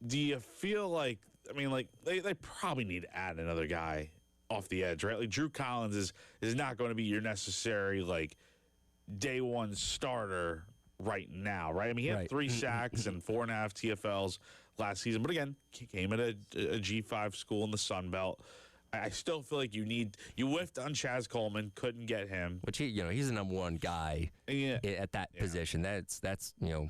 Do you feel like, they probably need to add another guy off the edge, right? Like, Drew Collins is not going to be your necessary, day one starter right now, right? He had 3 sacks and 4.5 TFLs last season, but again, he came at a G5 school in the Sun Belt. I still feel like you whiffed on Chaz Coleman, couldn't get him. Which he's the number one guy at that position. That's going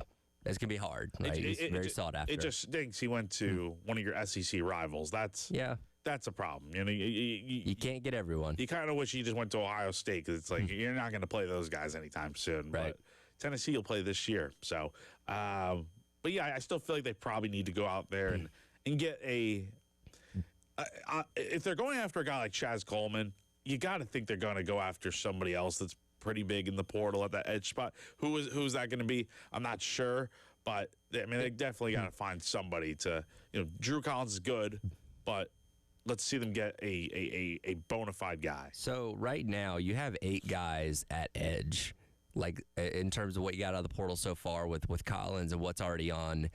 to be hard. Right? He's very sought after. It just stinks he went to one of your SEC rivals. That's a problem. You can't get everyone. You kind of wish he just went to Ohio State, because it's like you're not going to play those guys anytime soon. Right. But Tennessee will play this year. So, but yeah, I still feel like they probably need to go out there and get if they're going after a guy like Chaz Coleman, you got to think they're going to go after somebody else that's pretty big in the portal at that edge spot. Who's that going to be? I'm not sure, but they definitely got to find somebody to. Drew Collins is good, but let's see them get a bona fide guy. So right now you have 8 guys at edge, like in terms of what you got out of the portal so far with Collins and what's already on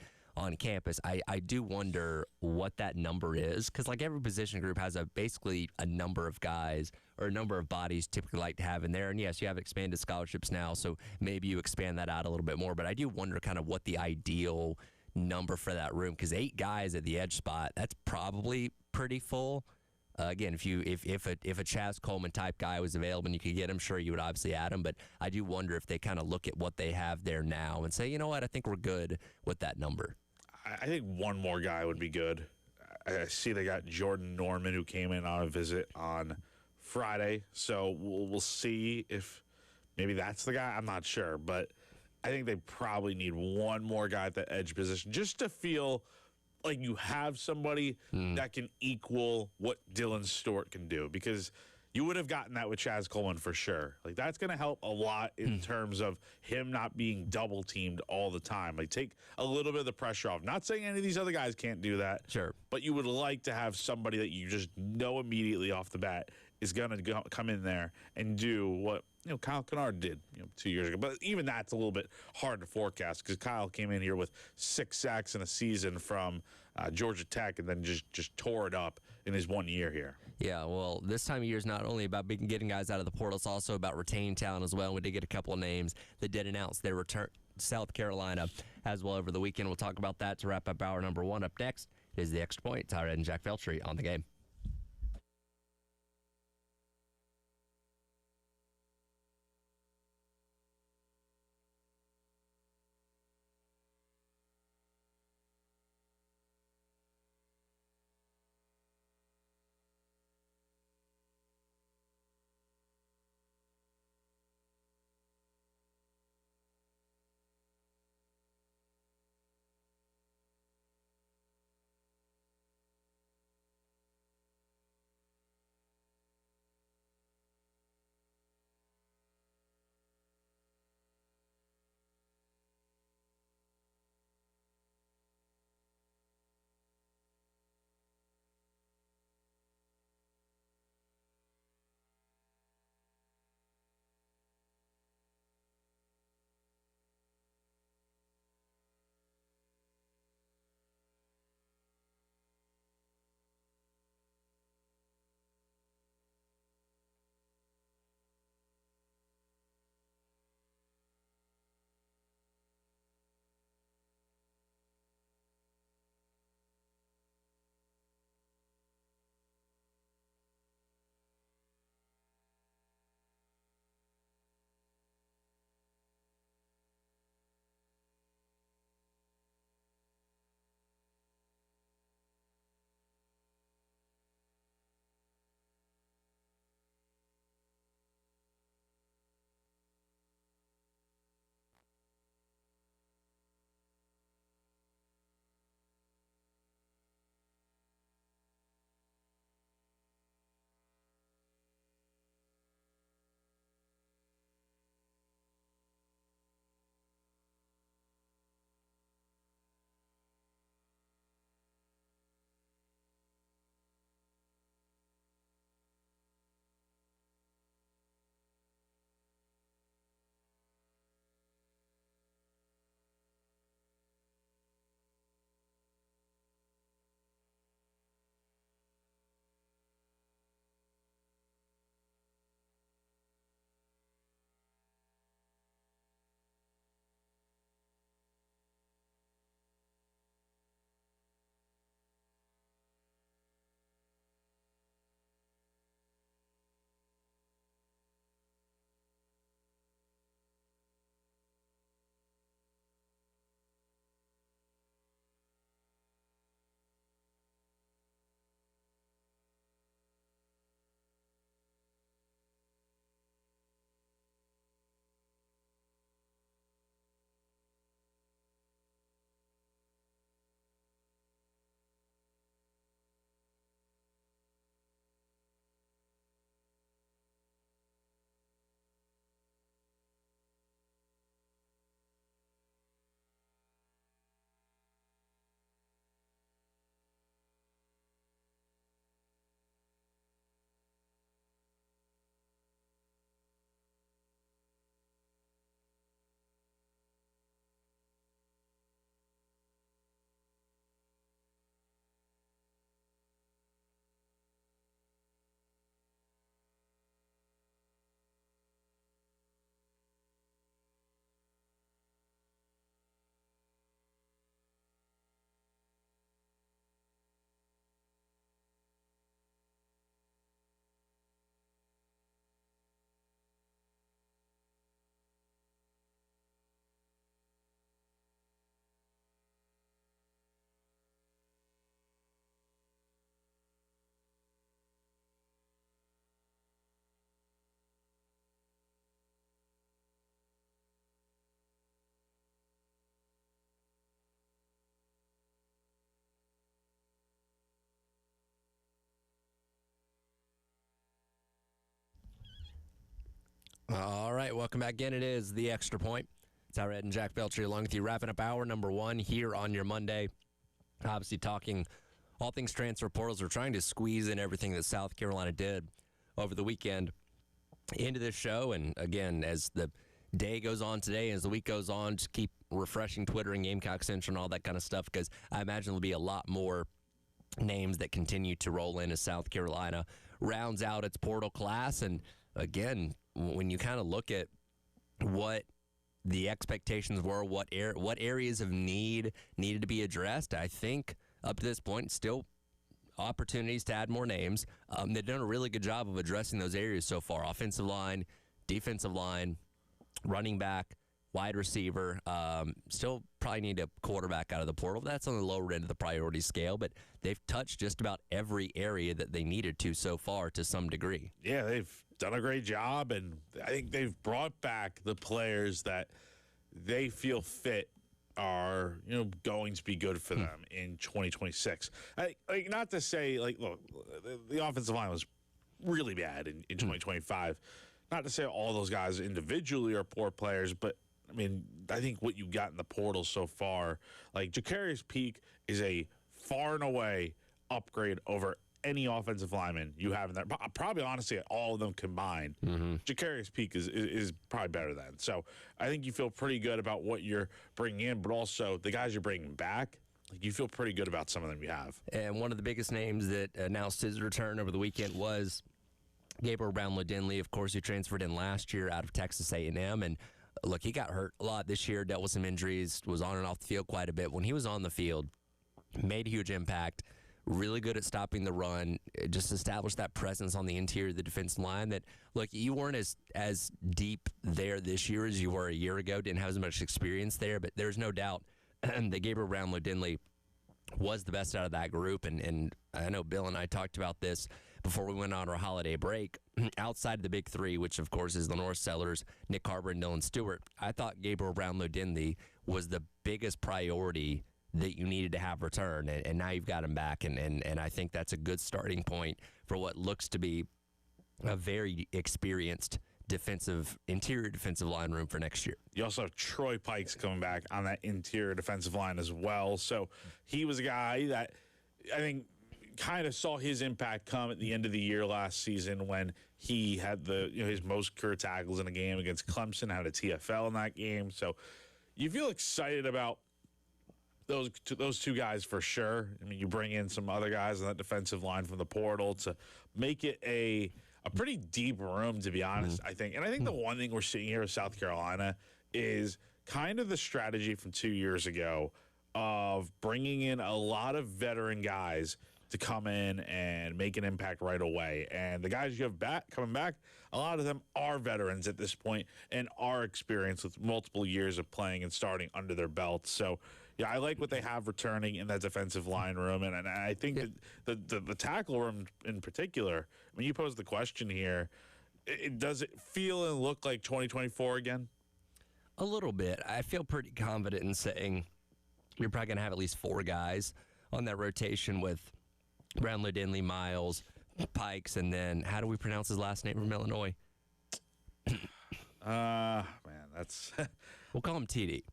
campus. I do wonder what that number is, because every position group has basically a number of guys or a number of bodies typically like to have in there. And yes, you have expanded scholarships now, so maybe you expand that out a little bit more. But I do wonder kind of what the ideal number for that room, because 8 guys at the edge spot, that's probably pretty full. Again, if a Chaz Coleman type guy was available and you could get him, sure, you would obviously add him. But I do wonder if they kind of look at what they have there now and say, you know what, I think we're good with that number. I think one more guy would be good. I see they got Jordan Norman, who came in on a visit on Friday. So we'll see if maybe that's the guy. I'm not sure. But I think they probably need one more guy at the edge position just to feel like you have somebody that can equal what Dylan Stewart can do, because you would have gotten that with Chaz Coleman for sure. That's going to help a lot in terms of him not being double teamed all the time. Take a little bit of the pressure off. Not saying any of these other guys can't do that. Sure. But you would like to have somebody that you just know immediately off the bat is going to come in there and do what Kyle Kennard did 2 years ago. But even that's a little bit hard to forecast, because Kyle came in here with 6 sacks in a season from Georgia Tech and then just tore it up in his 1 year here. Yeah, well, this time of year is not only about getting guys out of the portal, it's also about retaining talent as well. We did get a couple of names that did announce their return to South Carolina as well over the weekend. We'll talk about that to wrap up hour number 1. Up next, It is the Extra Point. Tyrod and Jack Feltry on the game. All right, welcome back again. It is the Extra Point. Tyrod and Jack Feltry along with you, wrapping up hour number 1 here on your Monday. Obviously talking all things transfer portals. We're trying to squeeze in everything that South Carolina did over the weekend into this show. And again, as the day goes on today, as the week goes on, just keep refreshing Twitter and Gamecock Central and all that kind of stuff, because I imagine there'll be a lot more names that continue to roll in as South Carolina rounds out its portal class. And again, when you kind of look at what the expectations were, what areas of needed to be addressed, I think up to this point, still opportunities to add more names. They've done a really good job of addressing those areas so far. Offensive line, defensive line, running back, wide receiver. Still probably need a quarterback out of the portal. That's on the lower end of the priority scale, but they've touched just about every area that they needed to so far to some degree. Yeah, they've done a great job, and I think they've brought back the players that they feel fit are going to be good for them in 2026. Not to say look, the offensive line was really bad in 2025. Not to say all those guys individually are poor players, but I mean, I think what you got in the portal so far, like Jacarius Peak is a far and away upgrade over any offensive lineman you have in there. Probably, honestly, all of them combined. Jacarius Peak is probably better than. So I think you feel pretty good about what you're bringing in, but also the guys you're bringing back, you feel pretty good about some of them you have. And one of the biggest names that announced his return over the weekend was Gabriel Brownlow-Denley. Of course, he transferred in last year out of Texas A&M, and look, he got hurt a lot this year, dealt with some injuries, was on and off the field quite a bit. When he was on the field, made a huge impact, really good at stopping the run, just established that presence on the interior of the defensive line that, look, you weren't as deep there this year as you were a year ago, didn't have as much experience there, but there's no doubt that Gabriel Brownlow-Denley was the best out of that group, and I know Bill and I talked about this before we went on our holiday break. Outside of the big three, which of course is Lenore Sellers, Nick Carver, and Dylan Stewart, I thought Gabriel Brownlow-Denley was the biggest priority that you needed to have return, and now you've got him back, and I think that's a good starting point for what looks to be a very experienced interior defensive line room for next year. You also have Troy Pikes coming back on that interior defensive line as well. So he was a guy that I think kind of saw his impact come at the end of the year last season when he had his most career tackles in a game against Clemson, had a TFL in that game. So you feel excited about those two guys for sure. I mean, you bring in some other guys on that defensive line from the portal to make it a pretty deep room, to be honest, I think. And I think the one thing we're seeing here with South Carolina is kind of the strategy from 2 years ago of bringing in a lot of veteran guys to come in and make an impact right away. And the guys you have coming back, a lot of them are veterans at this point and are experienced with multiple years of playing and starting under their belts. So, yeah, I like what they have returning in that defensive line room. And I think that the tackle room in particular, when you pose the question here, does it feel and look like 2024 again? A little bit. I feel pretty confident in saying you're probably going to have at least 4 guys on that rotation with Brownlow-Denley, Miles, Pikes, and then how do we pronounce his last name from Illinois? Man, that's we'll call him TD.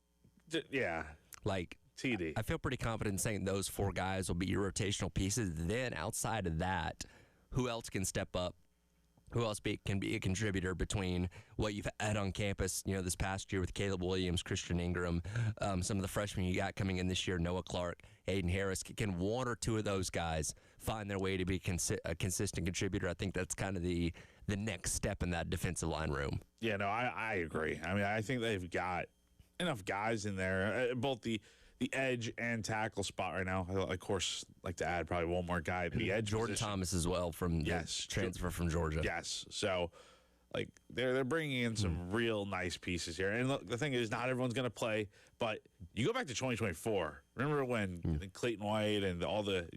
Yeah, like TD. I feel pretty confident in saying those 4 guys will be your rotational pieces. Then outside of that, who else can step up? Who else can be a contributor between what you've had on campus, this past year with Caleb Williams, Christian Ingram, some of the freshmen you got coming in this year, Noah Clark, Aiden Harris. Can 1 or 2 of those guys find their way to be a consistent contributor? I think that's kind of the next step in that defensive line room. Yeah, no, I agree. I mean, I think they've got enough guys in there, both the edge and tackle spot right now. I, of course, like to add probably one more guy. The edge Jordan position. Thomas as well from transfer from Georgia. Yes. So, like, they're bringing in some real nice pieces here. And look, the thing is, not everyone's going to play, but you go back to 2024. Remember when Clayton White and all the,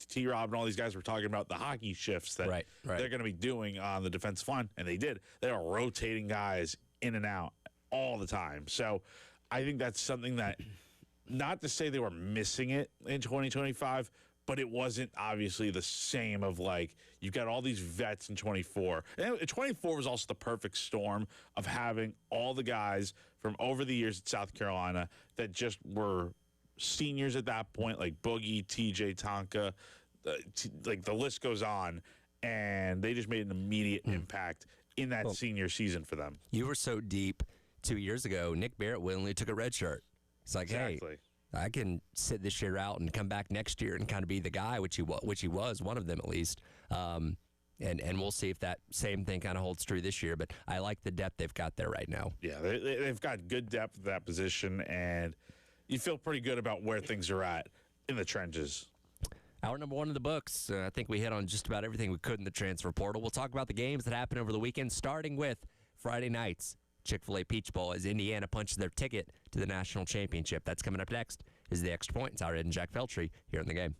T-Rob and all these guys were talking about the hockey shifts that they're going to be doing on the defensive line, and they did. They are rotating guys in and out all the time. So I think that's something that, not to say they were missing it in 2025, but it wasn't obviously the same of like, you've got all these vets in 24. And 24 was also the perfect storm of having all the guys from over the years at South Carolina that just were seniors at that point, like Boogie, TJ Tonka, like the list goes on, and they just made an immediate impact in that senior season for them. You were so deep 2 years ago, Nick Barrett willingly took a red shirt. It's like, hey, I can sit this year out and come back next year and kind of be the guy, which he was, one of them at least. And we'll see if that same thing kind of holds true this year. But I like the depth they've got there right now. Yeah, they've got good depth at that position, and you feel pretty good about where things are at in the trenches. Hour number one in the books. I think we hit on just about everything we could in the transfer portal. We'll talk about the games that happened over the weekend, starting with Friday night's Chick-fil-A Peach Bowl as Indiana punches their ticket to the national championship. That's coming up next. Is the Extra Point. Tyler Ed and Jack Feltry here in the game.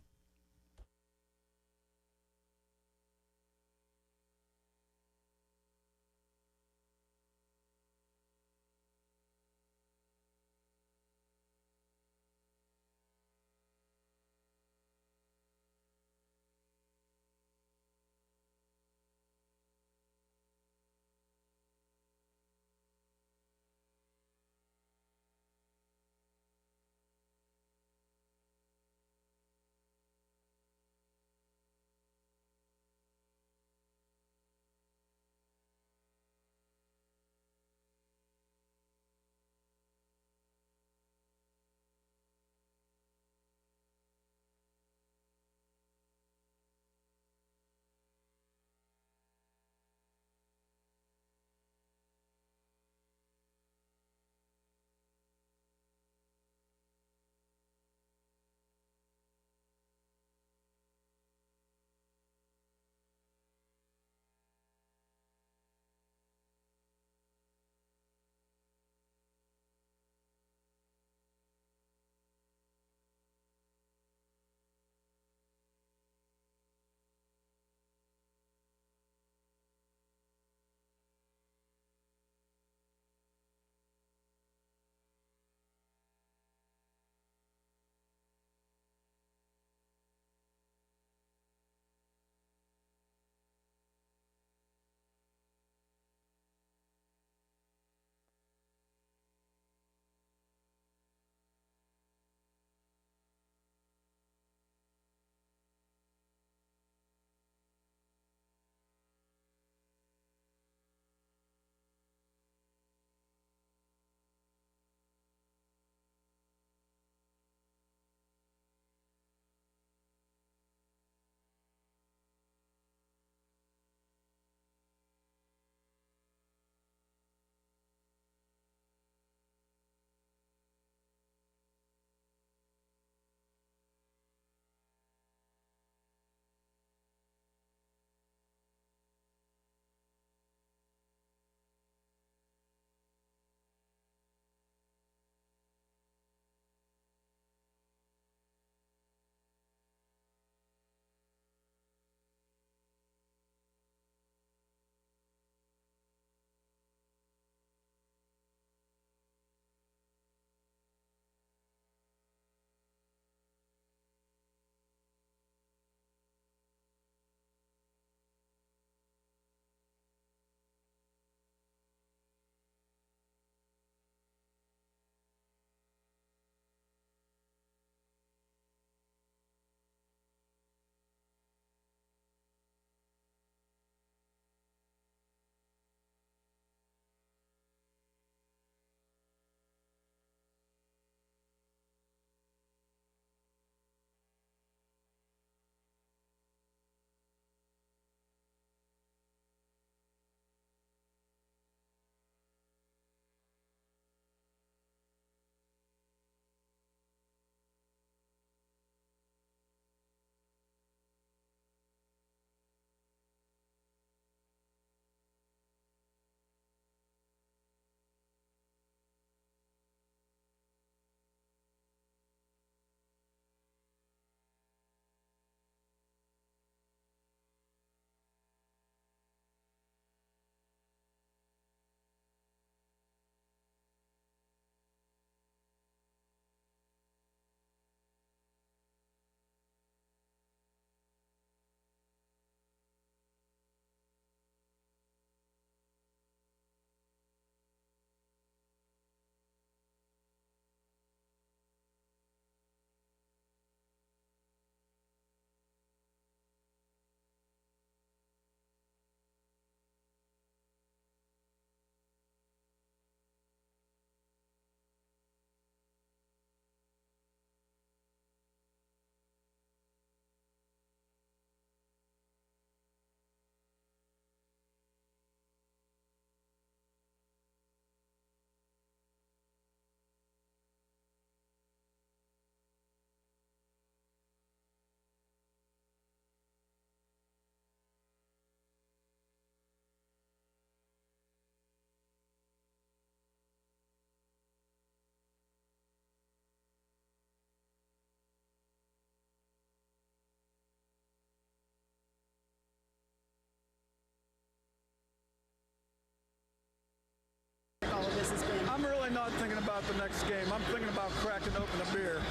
about the next game. I'm thinking about cracking open a beer.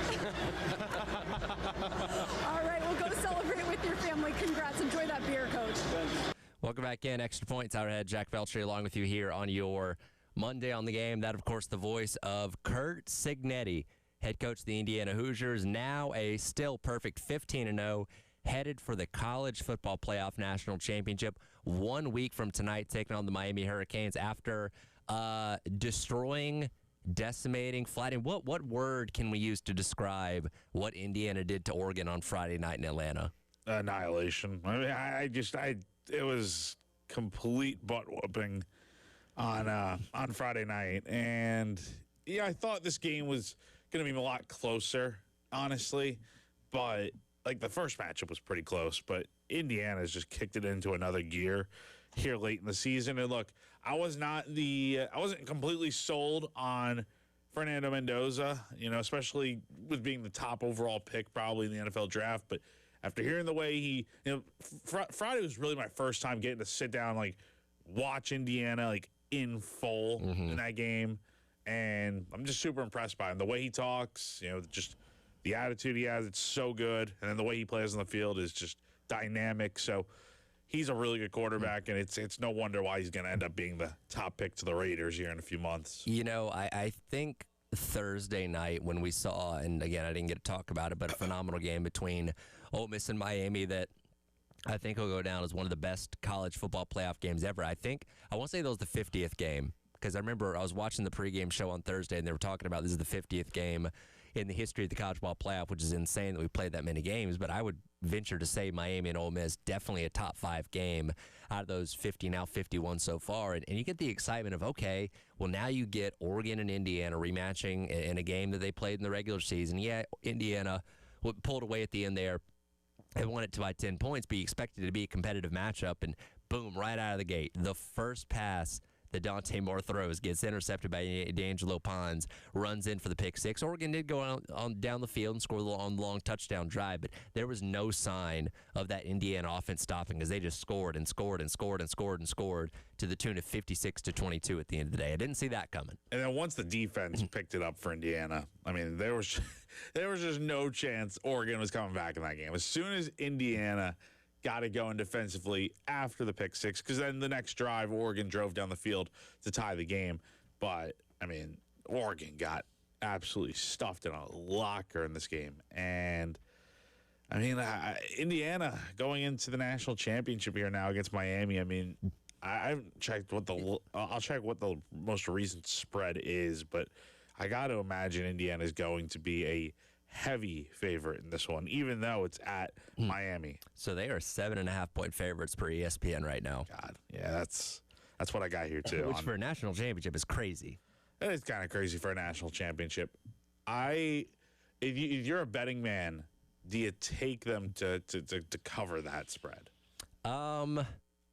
All right, well, go celebrate with your family. Congrats. Enjoy that beer, Coach. Thanks. Welcome back in. Extra Points. Our head Jack Veltri along with you here on your Monday on the Game. That, of course, the voice of Curt Cignetti, head coach of the Indiana Hoosiers, now a still perfect 15-0, headed for the College Football Playoff National Championship 1 week from tonight, taking on the Miami Hurricanes after destroying, decimating, flattening. What word can we use to describe what Indiana did to Oregon on Friday night in Atlanta? Annihilation. I mean, it was complete butt whooping on Friday night, and yeah, I thought this game was going to be a lot closer, honestly, but like the first matchup was pretty close, but Indiana's just kicked it into another gear here late in the season. And look, I wasn't completely sold on Fernando Mendoza, especially with being the top overall pick probably in the NFL draft, but after hearing the way he, Friday was really my first time getting to sit down, like, watch Indiana, like, in full in that game. And I'm just super impressed by him. The way he talks, just the attitude he has, it's so good. And then the way he plays on the field is just dynamic. So he's a really good quarterback, and it's no wonder why he's going to end up being the top pick to the Raiders here in a few months. I think Thursday night when we saw, and again, I didn't get to talk about it, but a phenomenal game between Ole Miss and Miami that I think will go down as one of the best college football playoff games ever. I want to say that was the 50th game, because I remember I was watching the pregame show on Thursday, and they were talking about this is the 50th game in the history of the college ball playoff, which is insane that we played that many games. But I would venture to say Miami and Ole Miss, definitely a top 5 game out of those 50, now 51 so far. And you get the excitement of, okay, well, now you get Oregon and Indiana rematching in a game that they played in the regular season. Yeah, Indiana pulled away at the end there and won it by 10 points, but you expected it to be a competitive matchup. And boom, right out of the gate, the first pass that Dante Moore throws gets intercepted by D'Angelo Pons, runs in for the pick six. Oregon did go on down the field and score on the long touchdown drive, but there was no sign of that Indiana offense stopping because they just scored and scored and scored and scored and scored to the tune of 56-22 at the end of the day. I didn't see that coming. And then once the defense picked it up for Indiana, I mean, there was just no chance Oregon was coming back in that game. As soon as Indiana got it going defensively after the pick six, because then the next drive, Oregon drove down the field to tie the game. But, I mean, Oregon got absolutely stuffed in a locker in this game. And, I mean, Indiana going into the national championship here now against Miami, I mean, I haven't checked I'll check what the most recent spread is, but I got to imagine Indiana is going to be a heavy favorite in this one, even though it's at Miami. So they are 7.5-point favorites per ESPN right now. God, yeah, that's what I got here too. Which for a national championship is crazy. It is kind of crazy for a national championship. If you're a betting man, do you take them to cover that spread? I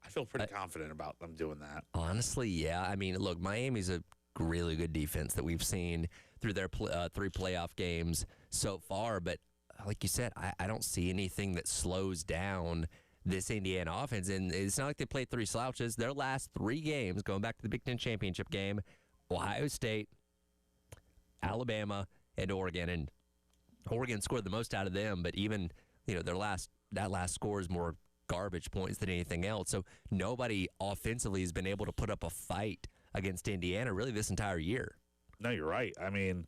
feel pretty confident about them doing that. Honestly, yeah. I mean, look, Miami's a really good defense that we've seen through their 3 playoff games so far. But like you said, I don't see anything that slows down this Indiana offense. And it's not like they played 3 slouches. Their last 3 games, going back to the Big Ten championship game, Ohio State, Alabama, and Oregon. And Oregon scored the most out of them, but even that last score is more garbage points than anything else. So nobody offensively has been able to put up a fight against Indiana really this entire year. No, you're right. I mean,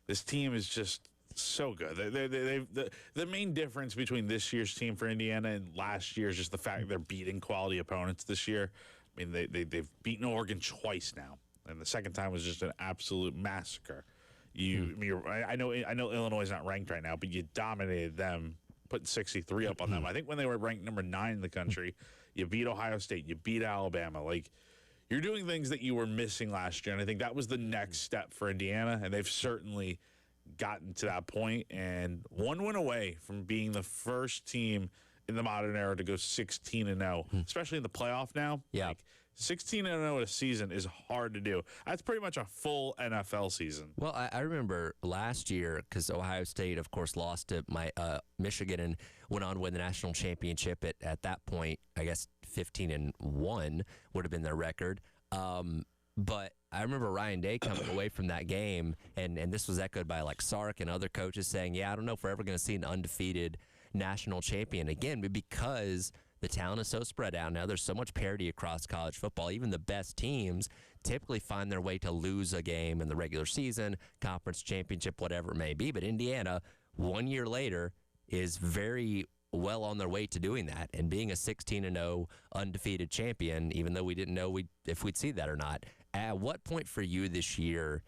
this team is just so good. The main difference between this year's team for Indiana and last year is just the fact they're beating quality opponents this year. I mean, they've beaten Oregon twice now, and the second time was just an absolute massacre. I know Illinois is not ranked right now, but you dominated them, putting 63 up on them. I think when they were ranked number 9 in the country, you beat Ohio State, you beat Alabama. Like, you're doing things that you were missing last year, and I think that was the next step for Indiana, and they've certainly gotten to that point, and one win away from being the first team in the modern era to go 16-0, especially in the playoff now. Yeah. Like, 16-0 a season is hard to do. That's pretty much a full NFL season. Well, I remember last year, because Ohio State, of course, lost to Michigan and went on to win the national championship. At that point, I guess 15-1 would have been their record. But I remember Ryan Day coming away from that game, and this was echoed by like Sark and other coaches saying, yeah, I don't know if we're ever going to see an undefeated national champion again, but because the talent is so spread out now, there's so much parity across college football. Even the best teams typically find their way to lose a game in the regular season, conference championship, whatever it may be. But Indiana, 1 year later, is very well on their way to doing that and being a 16-0 undefeated champion, even though we didn't know if we'd see that or not. At what point for you this year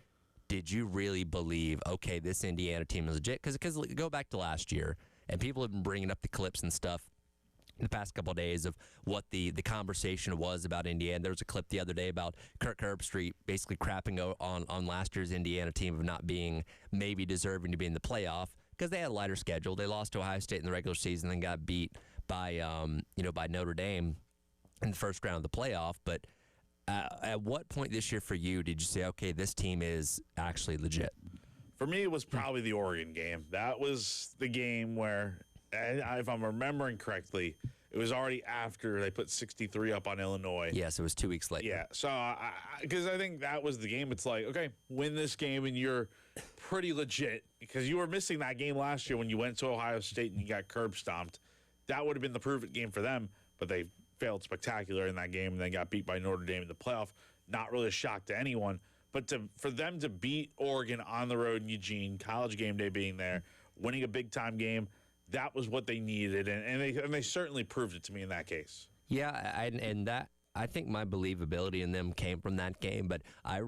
did you really believe, okay, this Indiana team is legit? Because go back to last year, and people have been bringing up the clips and stuff in the past couple of days of what the conversation was about Indiana. There was a clip the other day about Kirk Herbstreit basically crapping on last year's Indiana team of not being maybe deserving to be in the playoff because they had a lighter schedule. They lost to Ohio State in the regular season, then got beat by by Notre Dame in the first round of the playoff. But at what point this year for you did you say, okay, this team is actually legit? For me, it was probably the Oregon game. That was the game where, if I'm remembering correctly, it was already after they put 63 up on Illinois. Yes, it was 2 weeks later. Yeah, so because I think that was the game. It's like, okay, win this game and you're pretty legit because you were missing that game last year when you went to Ohio State and you got curb stomped. That would have been the prove-it game for them, but they failed spectacular in that game and then got beat by Notre Dame in the playoff. Not really a shock to anyone, but for them to beat Oregon on the road in Eugene, College Game Day being there, winning a big-time game, that was what they needed, and they certainly proved it to me in that case. Yeah, I think my believability in them came from that game, but I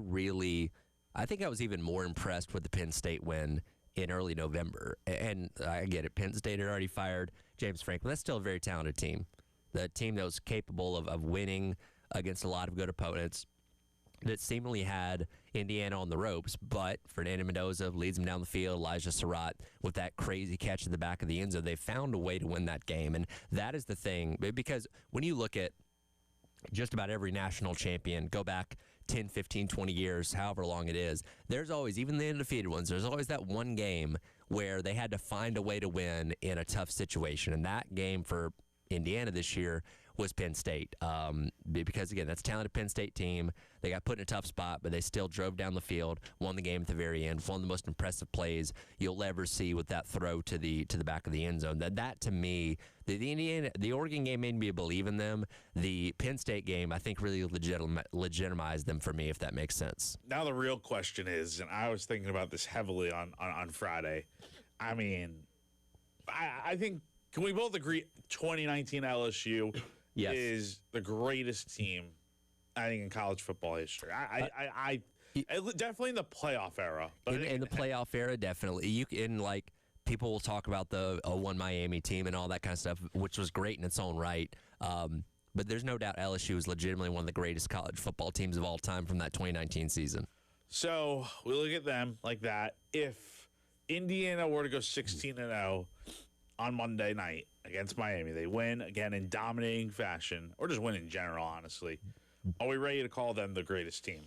think I was even more impressed with the Penn State win in early November. And I get it, Penn State had already fired James Franklin. That's still a very talented team. The team that was capable of winning against a lot of good opponents, that seemingly had Indiana on the ropes, but Fernando Mendoza leads them down the field. Elijah Surratt with that crazy catch in the back of the end zone. They found a way to win that game, and that is the thing. Because when you look at just about every national champion, go back 10, 15, 20 years, however long it is, there's always, even the undefeated ones, there's always that one game where they had to find a way to win in a tough situation, and that game for Indiana this year was Penn State. Because, again, that's a talented Penn State team. They got put in a tough spot, but they still drove down the field, won the game at the very end, one of the most impressive plays you'll ever see with that throw to the back of the end zone. That to me, the Oregon game made me believe in them. The Penn State game, I think, really legitimized them for me, if that makes sense. Now the real question is, and I was thinking about this heavily on Friday, I mean, I think, can we both agree 2019 LSU yes. is the greatest team, I think, in college football history. I definitely in the playoff era. But in the playoff era, definitely. People will talk about the 01 Miami team and all that kind of stuff, which was great in its own right. But there's no doubt LSU is legitimately one of the greatest college football teams of all time from that 2019 season. So we look at them like that. If Indiana were to go 16-0 on Monday night against Miami, they win again in dominating fashion, or just win in general, honestly. Are we ready to call them the greatest team?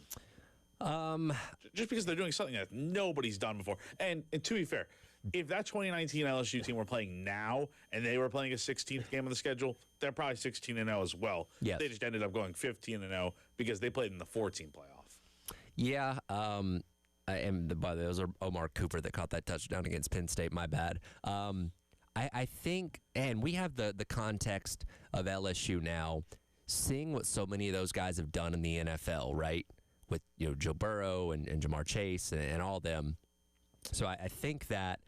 Just because they're doing something that nobody's done before. And to be fair, if that 2019 LSU team were playing now and they were playing a 16th game of the schedule, they're probably 16-0 as well. Yes. They just ended up going 15-0 because they played in the 14 playoff. Yeah. And by the way, it was Omar Cooper that caught that touchdown against Penn State. My bad. I think, and we have the context of LSU now, seeing what so many of those guys have done in the NFL, right? With Joe Burrow and Jamar Chase and all them. So I think that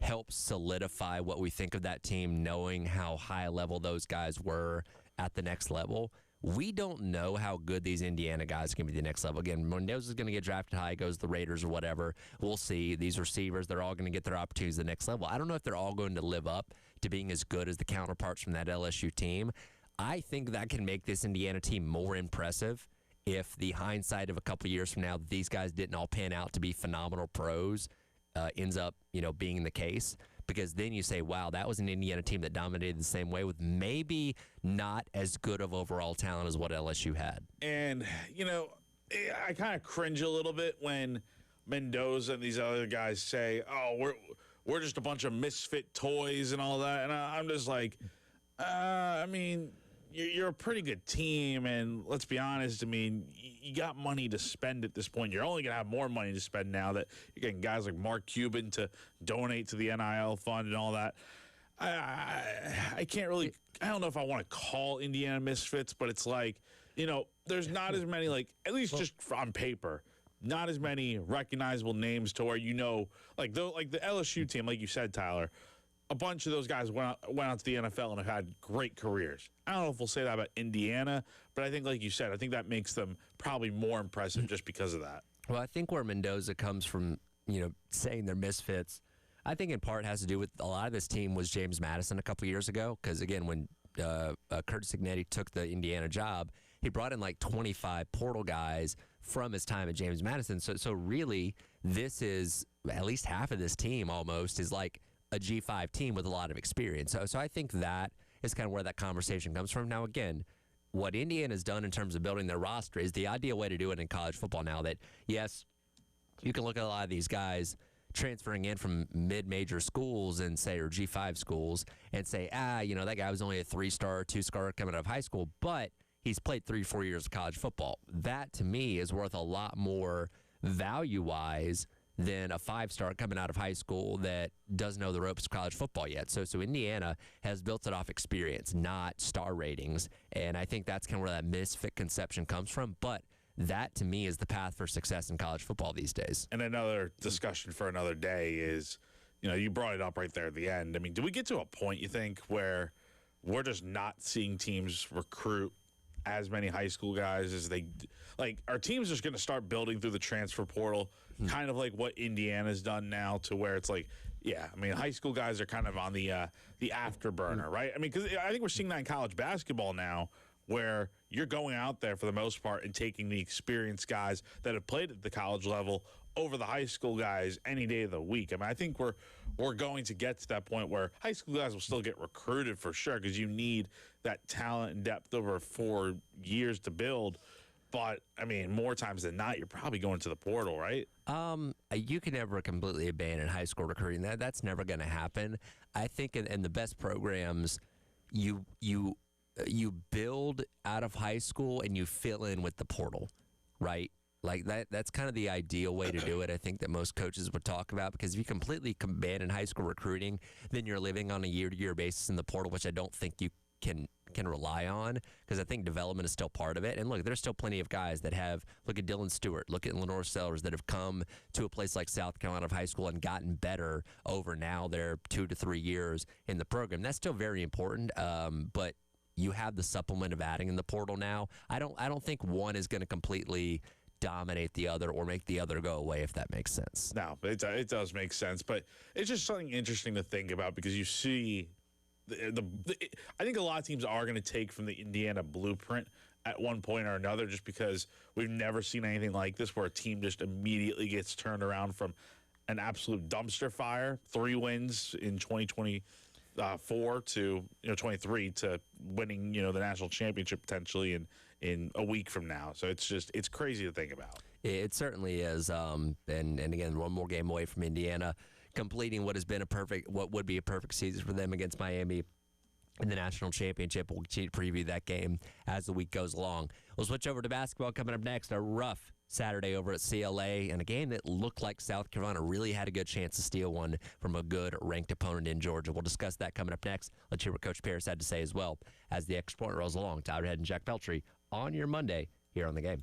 helps solidify what we think of that team, knowing how high level those guys were at the next level. We don't know how good these Indiana guys can be at the next level. Again, Mendoza is going to get drafted high, goes to the Raiders or whatever. We'll see. These receivers, they're all going to get their opportunities at the next level. I don't know if they're all going to live up to being as good as the counterparts from that LSU team. I think that can make this Indiana team more impressive if the hindsight of a couple of years from now, these guys didn't all pan out to be phenomenal pros, ends up, being the case. Because then you say, wow, that was an Indiana team that dominated the same way with maybe not as good of overall talent as what LSU had. And, I kind of cringe a little bit when Mendoza and these other guys say, oh, we're just a bunch of misfit toys and all that. And I'm just like, you're a pretty good team, and let's be honest. I mean, you got money to spend at this point. You're only going to have more money to spend now that you're getting guys like Mark Cuban to donate to the NIL fund and all that. I can't really. I don't know if I want to call Indiana misfits, but it's like, there's not as many, like, at least just on paper, not as many recognizable names to where like the LSU team, like you said, Tyler. A bunch of those guys went out to the NFL and have had great careers. I don't know if we'll say that about Indiana, but I think, like you said, I think that makes them probably more impressive just because of that. Well, I think where Mendoza comes from, saying they're misfits, I think in part has to do with a lot of this team was James Madison a couple years ago. Because, again, when Curtis Signetti took the Indiana job, he brought in like 25 portal guys from his time at James Madison. So really, this is at least half of this team almost is like a G5 team with a lot of experience. So I think that is kind of where that conversation comes from. Now, again, what Indiana's done in terms of building their roster is the ideal way to do it in college football now that, yes, you can look at a lot of these guys transferring in from mid-major schools and say, or G5 schools, and say, that guy was only a 3-star, 2-star coming out of high school, but he's played 3-4 years of college football. That, to me, is worth a lot more value-wise than a 5-star coming out of high school that doesn't know the ropes of college football yet. So Indiana has built it off experience, not star ratings, and I think that's kind of where that misfit conception comes from. But that, to me, is the path for success in college football these days. And another discussion for another day is, you brought it up right there at the end. I mean, do we get to a point, you think, where we're just not seeing teams recruit as many high school guys as they like? Are teams just going to start building through the transfer portal, kind of like what Indiana's done now, to where it's like, high school guys are kind of on the afterburner, right? I mean, because I think we're seeing that in college basketball now, where you're going out there for the most part and taking the experienced guys that have played at the college level over the high school guys any day of the week. I mean, I think we're going to get to that point where high school guys will still get recruited for sure, because you need that talent and depth over 4 years to build. But, I mean, more times than not, you're probably going to the portal, right? You can never completely abandon high school recruiting. That's never going to happen. I think in the best programs, you build out of high school and you fill in with the portal, right? Like that's kind of the ideal way to do it. I think that most coaches would talk about, because if you completely abandon high school recruiting, then you're living on a year-to-year basis in the portal, which I don't think you can rely on, because I think development is still part of it. And look, there's still plenty of guys that have, look at Dylan Stewart, look at Lenore Sellers, that have come to a place like South Carolina of high school and gotten better over now their 2 to 3 years in the program. That's still very important, but you have the supplement of adding in the portal now. I don't think one is going to completely dominate the other or make the other go away, if that makes sense. No, it does make sense, but it's just something interesting to think about, because you see I think a lot of teams are going to take from the Indiana blueprint at one point or another, just because we've never seen anything like this, where a team just immediately gets turned around from an absolute dumpster fire, 3 wins in 2024 to 23 to winning the national championship potentially in a week from now. So it's crazy to think about. It certainly is. And again, one more game away from Indiana completing what would be a perfect season for them against Miami in the national championship. We'll continue to preview that game as the week goes along. We'll switch over to basketball coming up next. A rough Saturday over at CLA, and a game that looked like South Carolina really had a good chance to steal one from a good ranked opponent in Georgia. We'll discuss that coming up next. Let's hear what Coach Paris had to say as well as the extra point rolls along. Tyler Head and Jack Peltry on your Monday here on The Game.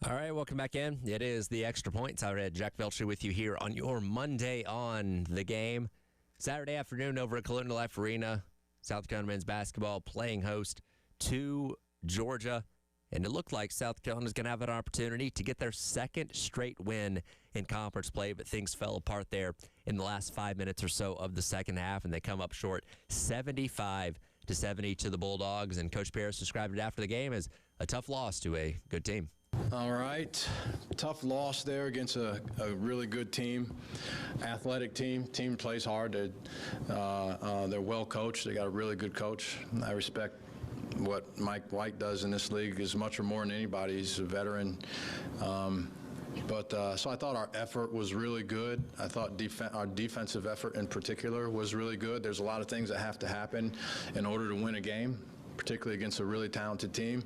All right, welcome back in. It is the Extra Point. Tyler Head, Jack Velcher with you here on your Monday on the game. Saturday afternoon over at Colonial Life Arena, South Carolina men's basketball playing host to Georgia. And it looked like South Carolina is going to have an opportunity to get their second straight win in conference play, but things fell apart there in the last 5 minutes or so of the second half, and they come up short 75-70 to the Bulldogs. And Coach Paris described it after the game as a tough loss to a good team. All right. Tough loss there against a really good team, athletic team. Team plays hard. They're well coached. They got a really good coach. I respect what Mike White does in this league as much or more than anybody. He's a veteran. So I thought our effort was really good. I thought our defensive effort in particular was really good. There's a lot of things that have to happen in order to win a game, particularly against a really talented team.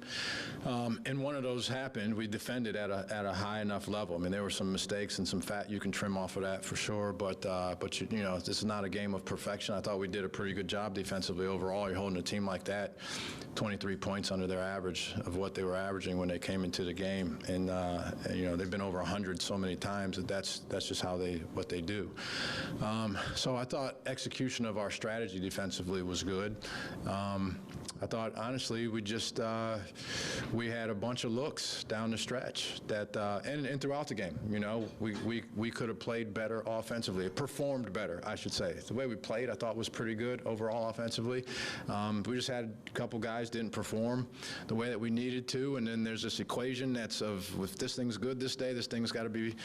And one of those happened. We defended at a high enough level. I mean, there were some mistakes and some fat you can trim off of that for sure. But you know, this is not a game of perfection. I thought we did a pretty good job defensively overall. You're holding a team like that, 23 points under their average of what they were averaging when they came into the game. And you know, they've been over 100 so many times that that's just what they do. So I thought execution of our strategy defensively was good. I thought, honestly, we had a bunch of looks down the stretch that, and throughout the game, you know, we could have played better offensively, performed better, I should say. The way we played, I thought, was pretty good overall offensively. We just had a couple guys didn't perform the way that we needed to, and then there's this equation that's of, if this thing's good this day, this thing's got to be,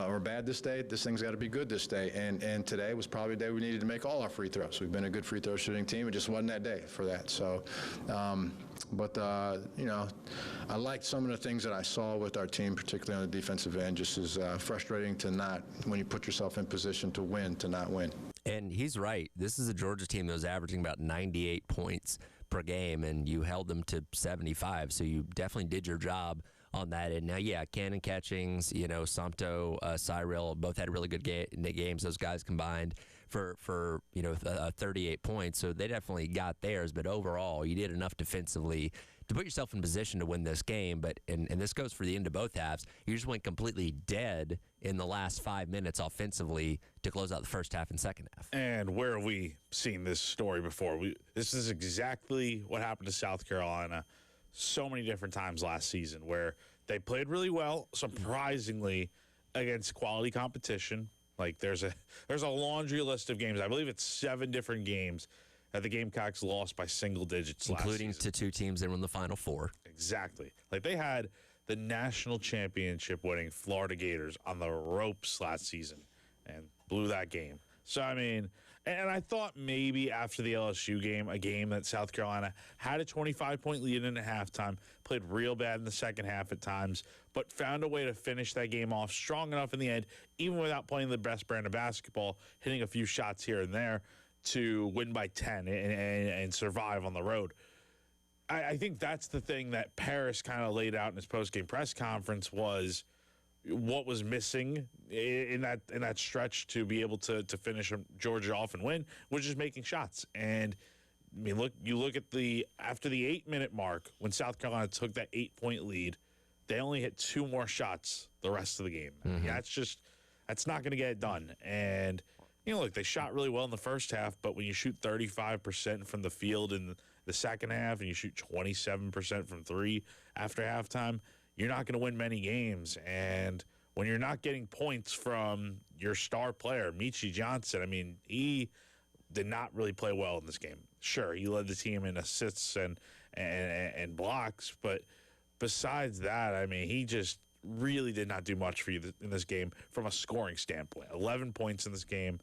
or bad this day, this thing's got to be good this day. And today was probably a day we needed to make all our free throws. We've been a good free throw shooting team. It just wasn't that day for that. So. You know, I liked some of the things that I saw with our team, particularly on the defensive end. Just as frustrating to not, when you put yourself in position to win, to not win. And he's right. This is a Georgia team that was averaging about 98 points per game, and you held them to 75. So you definitely did your job on that. And now, yeah, Cannon Catchings, you know, Somto, Cyril, both had really good games. Those guys combined for 38 points. So they definitely got theirs. But overall, you did enough defensively to put yourself in position to win this game. But and this goes for the end of both halves. You just went completely dead in the last 5 minutes offensively to close out the first half and second half. And where have we seen this story before? This is exactly what happened to South Carolina so many different times last season, where they played really well, surprisingly, against quality competition. Like there's a laundry list of games. I believe it's 7 different games that the Gamecocks lost by single digits last season. Including to 2 teams that were in the Final Four. Exactly. Like they had the national championship winning Florida Gators on the ropes last season and blew that game. So, I mean, and I thought maybe after the LSU game, a game that South Carolina had a 25-point lead in at halftime, played real bad in the second half at times, but found a way to finish that game off strong enough in the end, even without playing the best brand of basketball, hitting a few shots here and there to win by 10 and survive on the road. I think that's the thing that Paris kind of laid out in his post-game press conference was what was missing in that stretch to be able to finish Georgia off and win, was just making shots. And I mean, you look at after the 8-minute mark when South Carolina took that 8-point lead, they only hit 2 more shots the rest of the game. Mm-hmm. That's not going to get it done. And you know, look, they shot really well in the first half, but when you shoot 35% from the field in the second half and you shoot 27% from 3 after halftime, you're not going to win many games. And when you're not getting points from your star player, Michi Johnson, I mean, he did not really play well in this game. Sure, he led the team in assists and blocks, but besides that, I mean, he just really did not do much for you in this game from a scoring standpoint. 11 points in this game,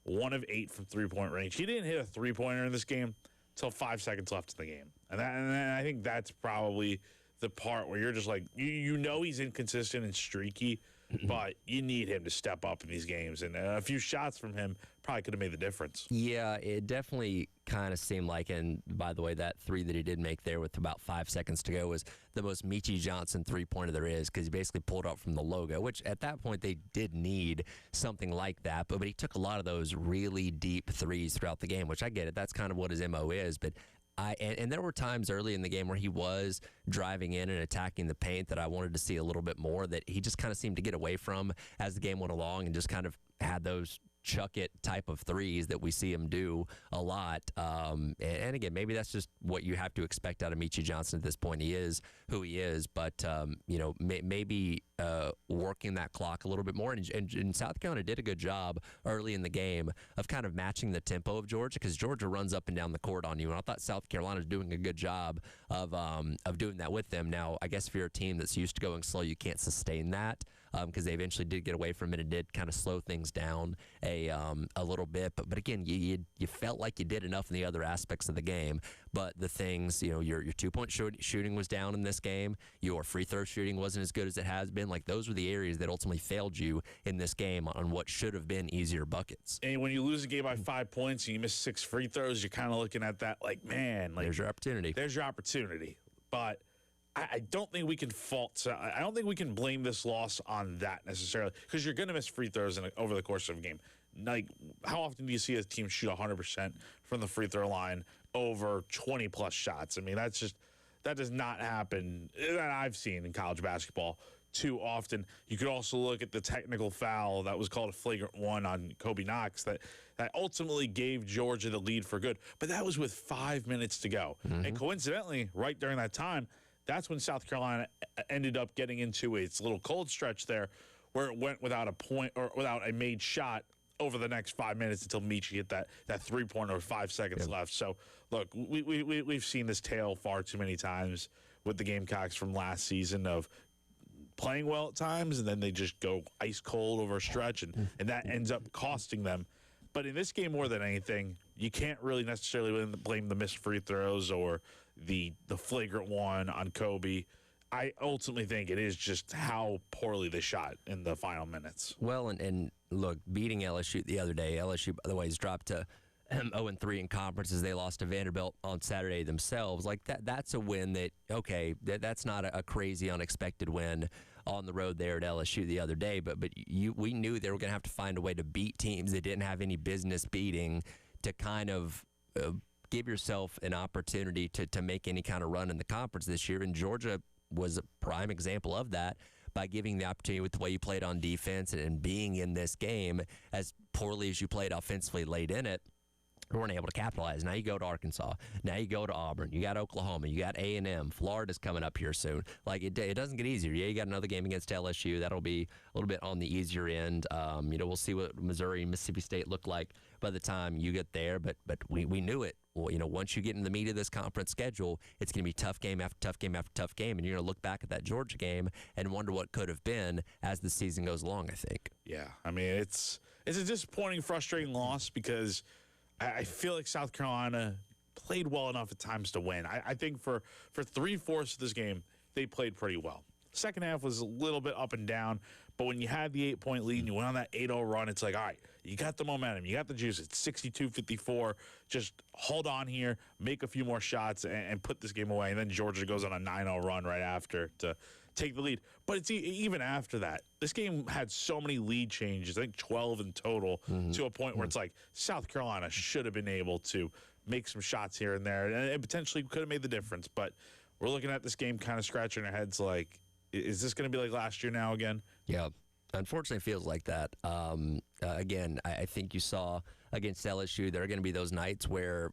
1 of 8 from three-point range. He didn't hit a three-pointer in this game until 5 seconds left in the game. And I think that's probably the part where you're just like, you know he's inconsistent and streaky, but you need him to step up in these games. And a few shots from him probably could have made the difference. Yeah, it definitely kind of seemed like, and by the way, that 3 that he did make there with about 5 seconds to go was the most Michi Johnson three-pointer there is, because he basically pulled up from the logo, which at that point they did need something like that. But he took a lot of those really deep threes throughout the game, which I get it. That's kind of what his MO is. But And there were times early in the game where he was driving in and attacking the paint that I wanted to see a little bit more, that he just kind of seemed to get away from as the game went along, and just kind of had those chuck it type of threes that we see him do a lot. And again, maybe that's just what you have to expect out of Meechie Johnson at this point. He is who he is, but maybe working that clock a little bit more. And South Carolina did a good job early in the game of kind of matching the tempo of Georgia, because Georgia runs up and down the court on you. And I thought South Carolina was doing a good job of doing that with them. Now, I guess if you're a team that's used to going slow, you can't sustain that, because they eventually did get away from it and did kind of slow things down a little bit. But again, you felt like you did enough in the other aspects of the game. But the things, your 2-point shooting was down in this game. Your free throw shooting wasn't as good as it has been. Like, those were the areas that ultimately failed you in this game on what should have been easier buckets. And when you lose a game by 5 points and you miss 6 free throws, you're kind of looking at that like, man, like, there's your opportunity. There's your opportunity. But I don't think we can I don't think we can blame this loss on that necessarily, because you're going to miss free throws over the course of a game. Like, how often do you see a team shoot 100% from the free throw line over 20-plus shots? I mean, that does not happen that I've seen in college basketball too often. You could also look at the technical foul that was called a flagrant one on Kobe Knox that ultimately gave Georgia the lead for good. But that was with 5 minutes to go. Mm-hmm. And coincidentally, right during that time, that's when South Carolina ended up getting into its little cold stretch there, where it went without a point or without a made shot over the next 5 minutes until Meechie hit that 3-pointer with 5 seconds left. So, look, we've seen this tale far too many times with the Gamecocks from last season of playing well at times, and then they just go ice cold over a stretch, and that ends up costing them. But in this game, more than anything, you can't really necessarily blame the missed free throws or the flagrant one on Kobe. I ultimately think it is just how poorly they shot in the final minutes. Well, and look, beating LSU the other day, LSU, by the way, has dropped to 0-3 in conferences. They lost to Vanderbilt on Saturday themselves. Like, that's a win that, okay, that's not a crazy, unexpected win on the road there at LSU the other day, but we knew they were going to have to find a way to beat teams they didn't have any business beating to kind of give yourself an opportunity to make any kind of run in the conference this year. And Georgia was a prime example of that by giving the opportunity with the way you played on defense and being in this game as poorly as you played offensively late in it. We weren't able to capitalize. Now you go to Arkansas. Now you go to Auburn. You got Oklahoma. You got A&M. Florida's coming up here soon. Like, it doesn't get easier. Yeah, you got another game against LSU. That'll be a little bit on the easier end. We'll see what Missouri and Mississippi State look like by the time you get there. But we knew it. Well, once you get in the meat of this conference schedule, it's going to be tough game after tough game after tough game, and you're going to look back at that Georgia game and wonder what could have been as the season goes along, I think. Yeah, I mean, it's a disappointing, frustrating loss because I feel like South Carolina played well enough at times to win. I think for 3/4 of this game, they played pretty well. Second half was a little bit up and down, but when you had the 8-point lead and you went on that 8-0 run, it's like, all right, you got the momentum, you got the juice. It's 62-54. Just hold on here, make a few more shots, and put this game away. And then Georgia goes on a 9-0 run right after to take the lead. But it's even after that, this game had so many lead changes, I think 12 in total, to a point where it's like South Carolina should have been able to make some shots here and there, and it potentially could have made the difference. But we're looking at this game kind of scratching our heads like, is this going to be like last year now again? Yeah, unfortunately, it feels like that. Again, I think you saw against LSU, there are going to be those nights where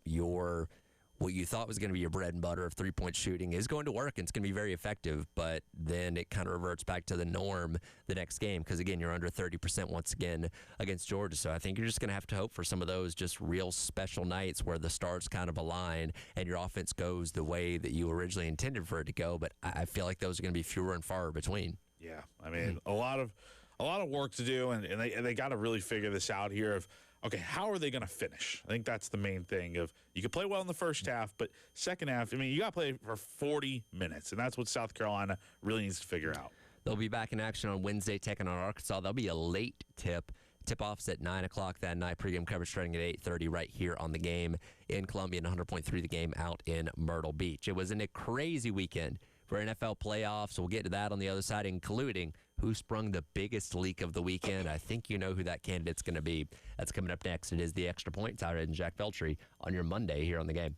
what you thought was going to be your bread and butter of three-point shooting is going to work, and it's going to be very effective, but then it kind of reverts back to the norm the next game because, again, you're under 30% once again against Georgia. So I think you're just going to have to hope for some of those just real special nights where the stars kind of align and your offense goes the way that you originally intended for it to go, but I feel like those are going to be fewer and far between. Yeah, I mean, a lot of work to do, and they got to really figure this out here of, okay, how are they going to finish? I think that's the main thing of you can play well in the first half, but second half, I mean, you got to play for 40 minutes, and that's what South Carolina really needs to figure out. They'll be back in action on Wednesday, taking on Arkansas. There'll be a late tip. Tip-off's at 9 o'clock that night. Pregame coverage starting at 8:30 right here on The Game in Columbia, and 100.3 The Game out in Myrtle Beach. It was a crazy weekend for NFL playoffs. We'll get to that on the other side, including who sprung the biggest leak of the weekend. I think you know who that candidate's going to be. That's coming up next. It is The Extra Point. Tyler and Jack Feltry on your Monday here on The Game.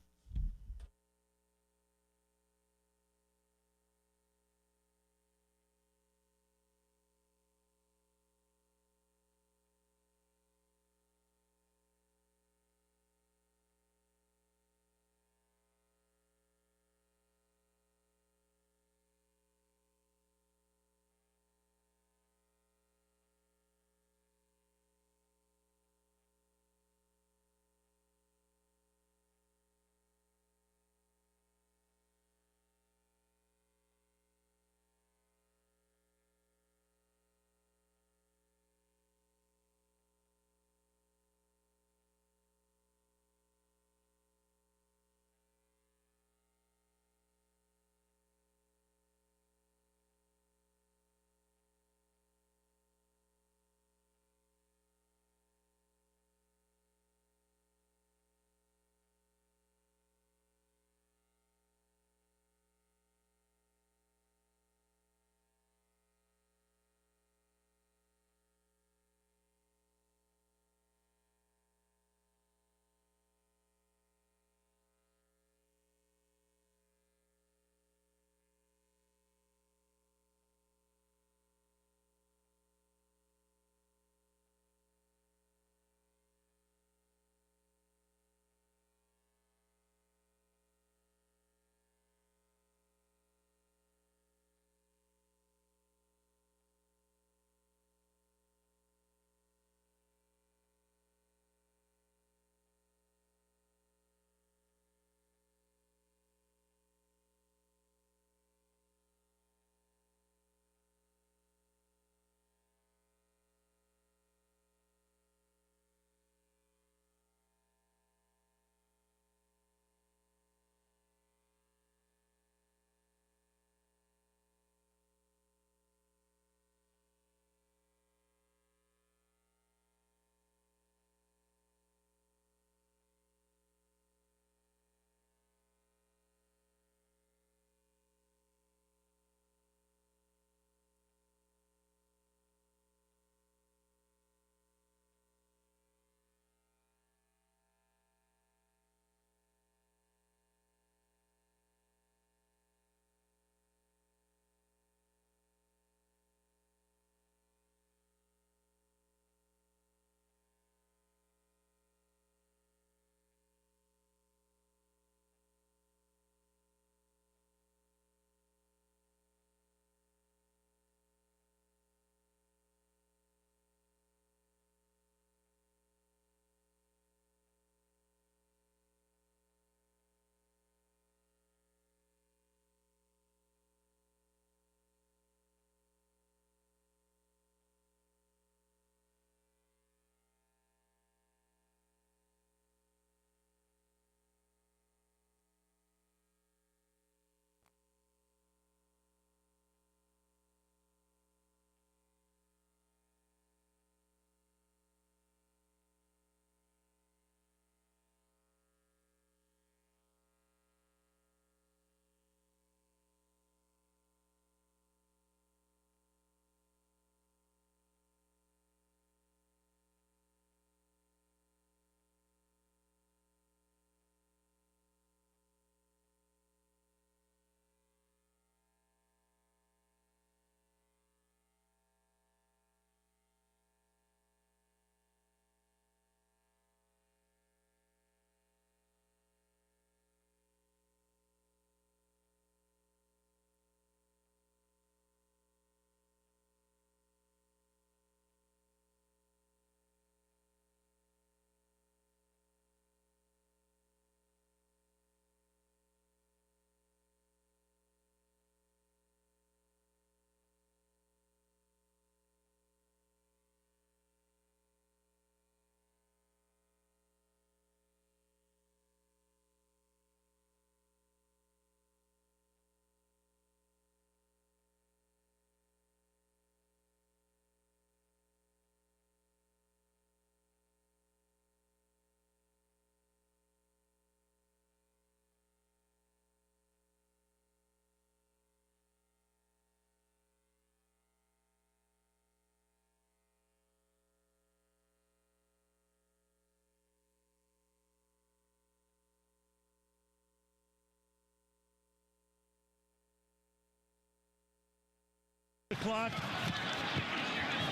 clock.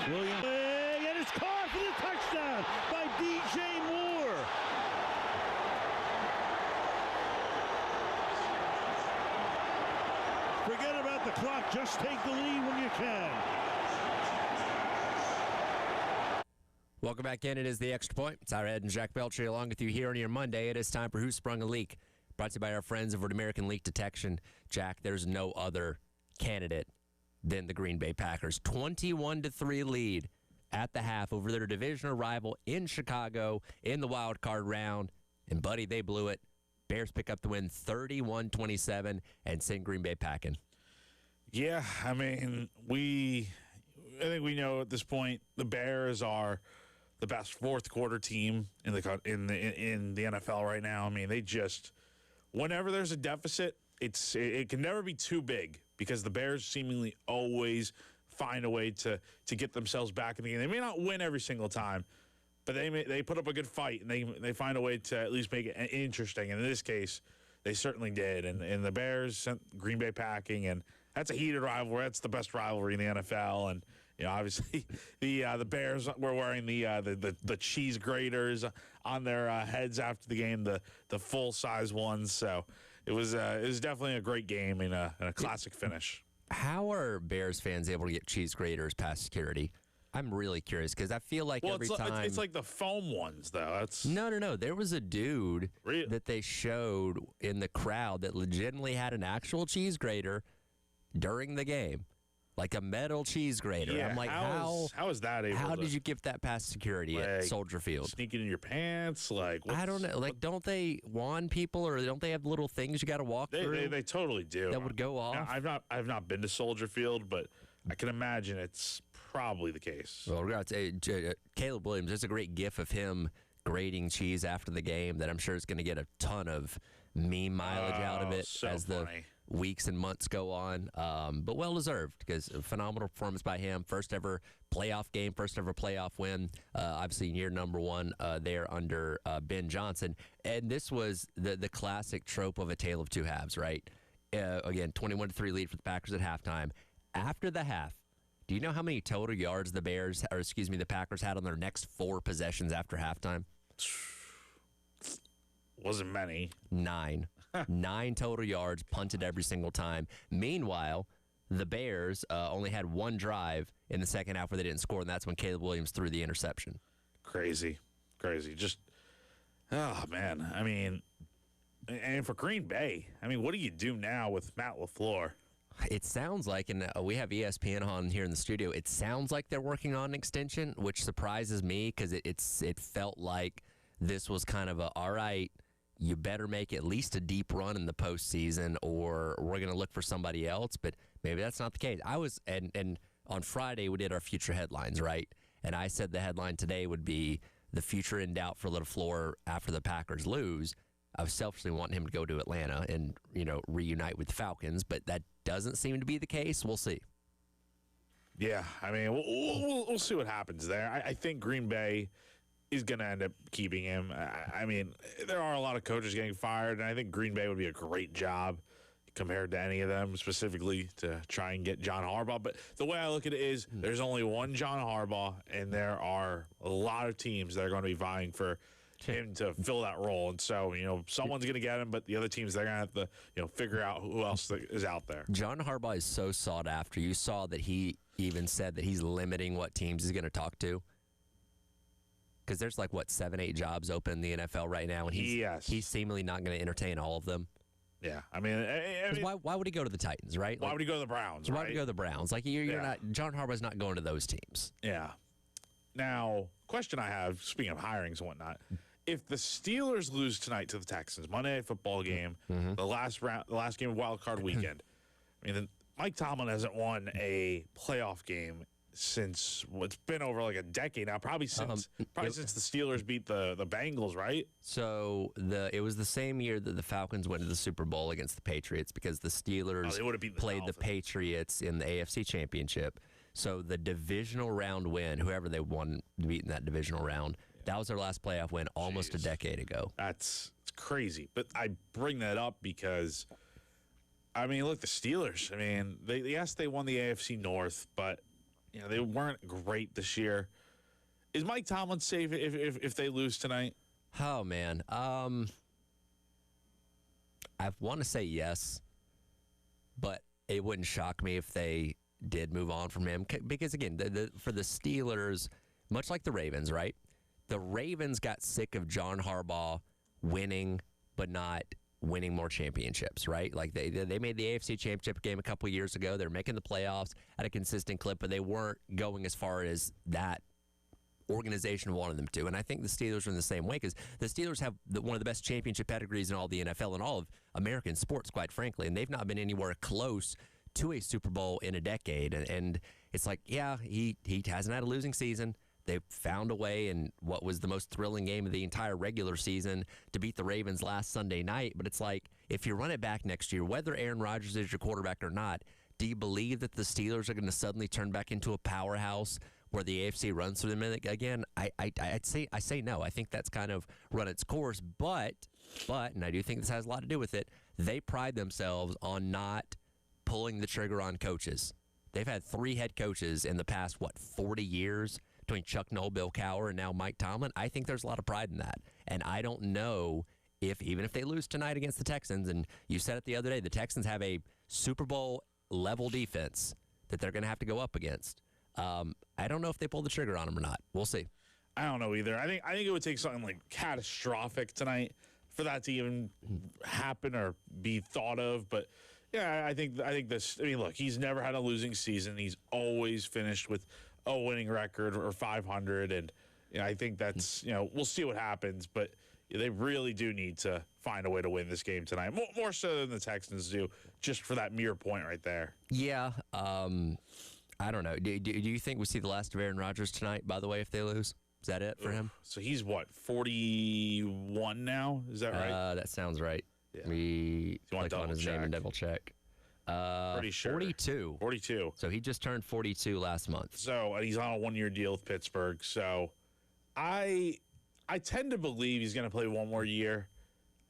Williams, and it's caught for the touchdown by DJ Moore. Forget about the clock. Just take the lead when you can. Welcome back in. It is the Extra Point. It's Tyler Head and Jack Belcher along with you here on your Monday. It is time for Who Sprung a Leak, brought to you by our friends over at American Leak Detection. Jack, there's no other candidate than the Green Bay Packers. 21-3 lead at the half over their divisional rival in Chicago in the wild card round. And, buddy, they blew it. Bears pick up the win 31-27 and send Green Bay packing. Yeah, I mean, I think we know at this point the Bears are the best fourth quarter team in the NFL right now. I mean, they just, whenever there's a deficit, it can never be too big because the Bears seemingly always find a way to get themselves back in the game. They may not win every single time, but they put up a good fight and they find a way to at least make it interesting. And in this case, they certainly did. And the Bears sent Green Bay packing, and that's a heated rivalry. That's the best rivalry in the NFL. And obviously, the Bears were wearing the cheese graters on their heads after the game, the full size ones. So it was definitely a great game and a classic finish. How are Bears fans able to get cheese graters past security? I'm really curious because I feel like every time it's like the foam ones though. That's no. There was a dude that they showed in the crowd that legitimately had an actual cheese grater during the game. Like a metal cheese grater. Yeah, I'm like, how is that able How to, did you get that past security at Soldier Field? Sneak it in your pants? I don't know. Like, don't they wand people, or don't they have little things you got to walk through? They totally do. That would go off. Now, I've not been to Soldier Field, but I can imagine it's probably the case. Well, Caleb Williams, there's a great gif of him grating cheese after the game that I'm sure is going to get a ton of meme mileage out of it as the weeks and months go on. But well-deserved because a phenomenal performance by him. First ever playoff game, first ever playoff win. Obviously, year number one there under Ben Johnson. And this was the classic trope of a tale of two halves, right? Again, 21-3 lead for the Packers at halftime. After the half, do you know how many total yards the Packers had on their next 4 possessions after halftime? Wasn't many. 9. 9 total yards, punted every single time. Meanwhile, the Bears only had 1 drive in the second half where they didn't score, and that's when Caleb Williams threw the interception. Crazy. Just, oh, man. I mean, and for Green Bay, I mean, what do you do now with Matt LaFleur? It sounds like, and we have ESPN on here in the studio, it sounds like they're working on an extension, which surprises me because it felt like this was kind of all right, you better make at least a deep run in the postseason or we're going to look for somebody else. But maybe that's not the case. And on Friday we did our future headlines, right? And I said the headline today would be the future in doubt for LaFleur after the Packers lose. I was selfishly wanting him to go to Atlanta and, reunite with the Falcons, but that doesn't seem to be the case. We'll see. Yeah, I mean, we'll see what happens there. I think Green Bay is going to end up keeping him. I mean, there are a lot of coaches getting fired, and I think Green Bay would be a great job compared to any of them, specifically to try and get John Harbaugh. But the way I look at it is there's only one John Harbaugh, and there are a lot of teams that are going to be vying for him to fill that role. And so, someone's going to get him, but the other teams, they're going to have to, figure out who else is out there. John Harbaugh is so sought after. You saw that he even said that he's limiting what teams he's going to talk to. Because there's 7, 8 jobs open in the NFL right now, and he's seemingly not going to entertain all of them. Yeah, I mean, why would he go to the Titans, right? Why would he go to the Browns? Why would he go to the Browns? You're not. John Harbaugh's not going to those teams. Yeah. Now, question I have, speaking of hirings and whatnot, if the Steelers lose tonight to the Texans, Monday Night Football game, the last game of Wild Card Weekend, I mean, Mike Tomlin hasn't won a playoff game since it's been over a decade now, probably since the Steelers beat the Bengals, right? So it was the same year that the Falcons went to the Super Bowl against the Patriots because the Steelers played the Patriots in the AFC Championship. So the divisional round win, whoever they won beat in that divisional round, that was their last playoff win almost a decade ago. It's crazy. But I bring that up because I mean, look, the Steelers. I mean, yes, they won the AFC North, but they weren't great this year. Is Mike Tomlin safe if they lose tonight? Oh man, I want to say yes, but it wouldn't shock me if they did move on from him because again, for the Steelers, much like the Ravens, right? The Ravens got sick of John Harbaugh winning, but not winning more championships, right? Like they made the AFC Championship game a couple of years ago. They're making the playoffs at a consistent clip, but they weren't going as far as that organization wanted them to. And I think the Steelers are in the same way because the Steelers have one of the best championship pedigrees in all the NFL and all of American sports, quite frankly, and they've not been anywhere close to a Super Bowl in a decade. And it's like, yeah, he hasn't had a losing season. They found a way in what was the most thrilling game of the entire regular season to beat the Ravens last Sunday night. But it's like, if you run it back next year, whether Aaron Rodgers is your quarterback or not, do you believe that the Steelers are going to suddenly turn back into a powerhouse where the AFC runs through them again? I'd say no. I think that's kind of run its course. But, and I do think this has a lot to do with it, they pride themselves on not pulling the trigger on coaches. They've had 3 head coaches in the past, 40 years? Between Chuck Noll, Bill Cowher, and now Mike Tomlin. I think there's a lot of pride in that. And I don't know if, even if they lose tonight against the Texans, and you said it the other day, the Texans have a Super Bowl level defense that they're going to have to go up against. I don't know if they pull the trigger on them or not. We'll see. I don't know either. I think it would take something like catastrophic tonight for that to even happen or be thought of. But yeah, I think this. I mean, look, he's never had a losing season. He's always finished with a winning record or 500, and I think that's we'll see what happens, but they really do need to find a way to win this game tonight, more so than the Texans do, just for that mere point right there. Yeah, I don't know. Do you think we see the last of Aaron Rodgers tonight? By the way, if they lose, is that it for him? So he's 41 now? Is that right? That sounds right. Yeah. We click on his name and double check. Pretty sure. 42. 42. So he just turned 42 last month. So he's on a 1-year deal with Pittsburgh. So I tend to believe he's going to play one more year.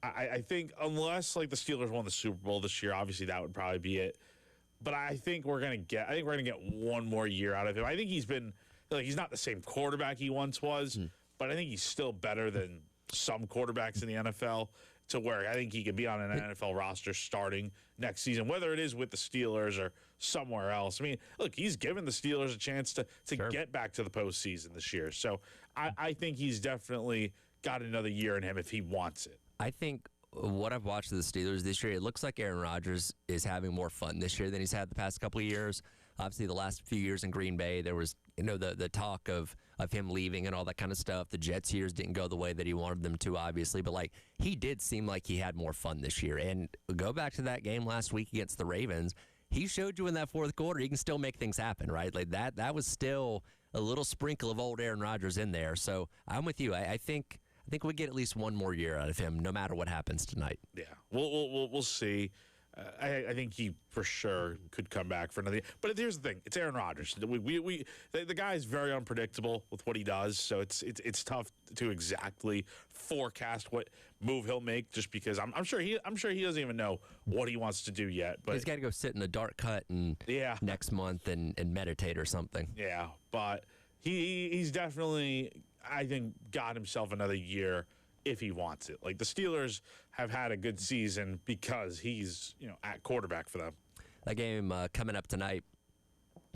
I think unless like the Steelers won the Super Bowl this year, obviously that would probably be it. But I think we're going to get one more year out of him. I think he's not the same quarterback he once was, but I think he's still better than some quarterbacks in the NFL. To where I think he could be on an NFL roster starting next season, whether it is with the Steelers or somewhere else. I mean, look, he's given the Steelers a chance to get back to the postseason this year. So I think he's definitely got another year in him if he wants it. I think what I've watched of the Steelers this year, it looks like Aaron Rodgers is having more fun this year than he's had the past couple of years. Obviously, the last few years in Green Bay, there was the talk of him leaving and all that kind of stuff. The Jets years didn't go the way that he wanted them to, obviously, but like he did seem like he had more fun this year. And go back to that game last week against the Ravens. He showed you in that fourth quarter he can still make things happen, right? Like that was still a little sprinkle of old Aaron Rodgers in there. So I'm with you. I think we get at least one more year out of him, no matter what happens tonight. Yeah, we'll see. I think he for sure could come back for another year. But here's the thing: it's Aaron Rodgers. The guy is very unpredictable with what he does, so it's tough to exactly forecast what move he'll make. Just because I'm sure he doesn't even know what he wants to do yet. But he's got to go sit in the dark cut and next month and meditate or something. Yeah, but he's definitely, I think, got himself another year if he wants it. Like the Steelers have had a good season because he's at quarterback for them. That game coming up tonight,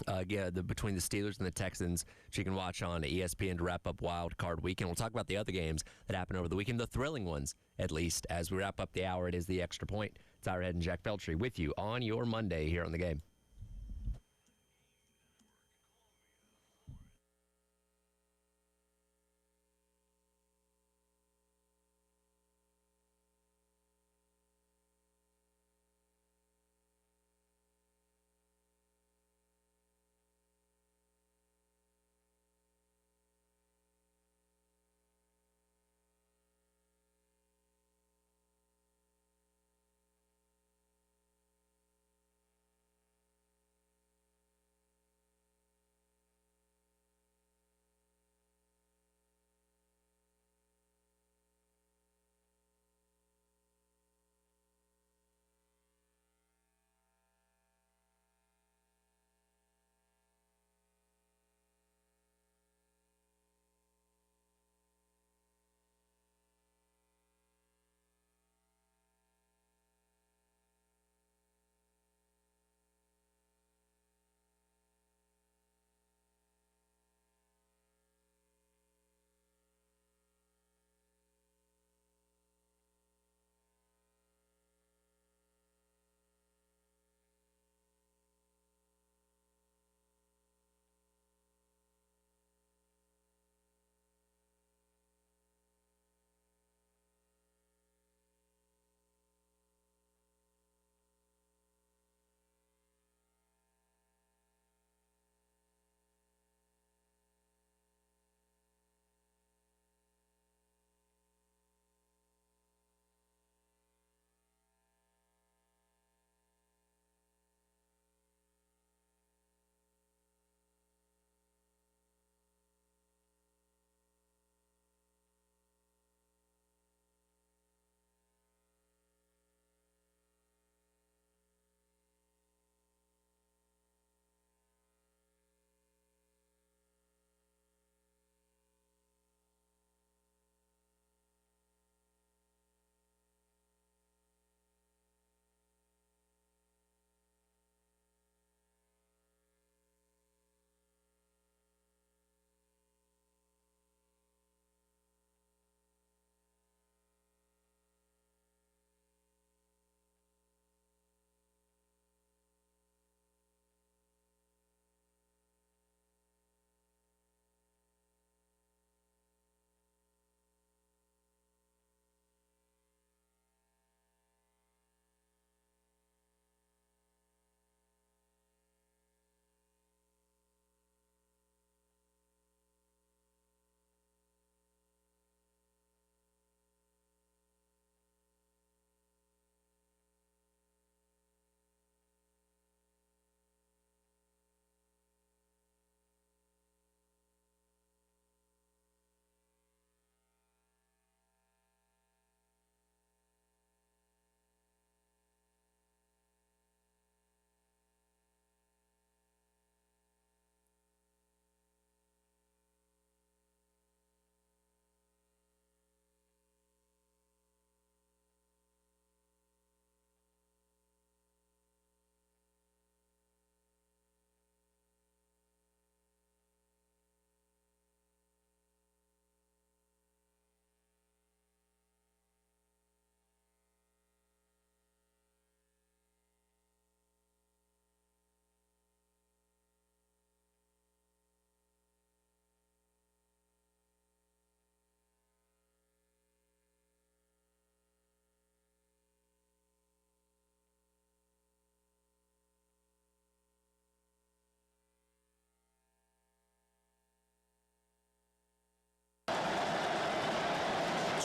between the Steelers and the Texans, which you can watch on ESPN to wrap up Wild Card Weekend. We'll talk about the other games that happened over the weekend, the thrilling ones at least. As we wrap up the hour, it is the Extra Point. Tyler Head and Jack Feltry with you on your Monday here on The Game.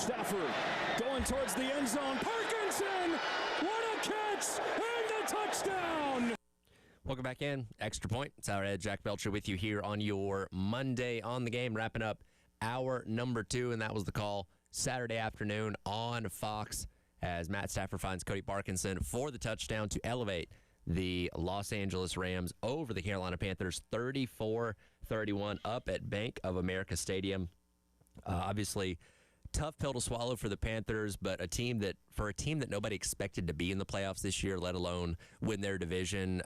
Stafford going towards the end zone. Parkinson, what a catch, and a touchdown! Welcome back in. Extra Point. It's our Ed, Jack Belcher with you here on your Monday on the Game, wrapping up hour number 2, and that was the call Saturday afternoon on Fox as Matt Stafford finds Cody Parkinson for the touchdown to elevate the Los Angeles Rams over the Carolina Panthers 34-31 up at Bank of America Stadium. Obviously, tough pill to swallow for the Panthers, but a team that nobody expected to be in the playoffs this year, let alone win their division,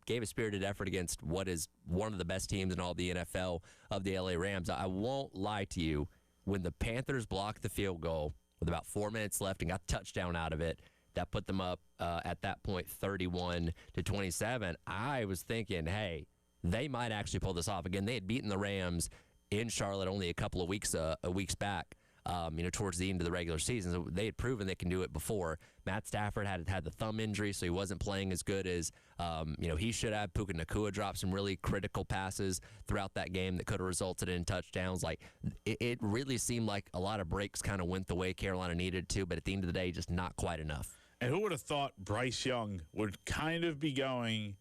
gave a spirited effort against what is one of the best teams in all the NFL of the LA Rams. I won't lie to you, when the Panthers blocked the field goal with about 4 minutes left and got the touchdown out of it, that put them up at that point 31-27. I was thinking, hey, they might actually pull this off. Again, they had beaten the Rams in Charlotte only a couple of weeks back, towards the end of the regular season. So they had proven they can do it before. Matt Stafford had the thumb injury, so he wasn't playing as good as he should have. Puka Nacua dropped some really critical passes throughout that game that could have resulted in touchdowns. Like it really seemed like a lot of breaks kind of went the way Carolina needed to, but at the end of the day, just not quite enough. And who would have thought Bryce Young would kind of be going,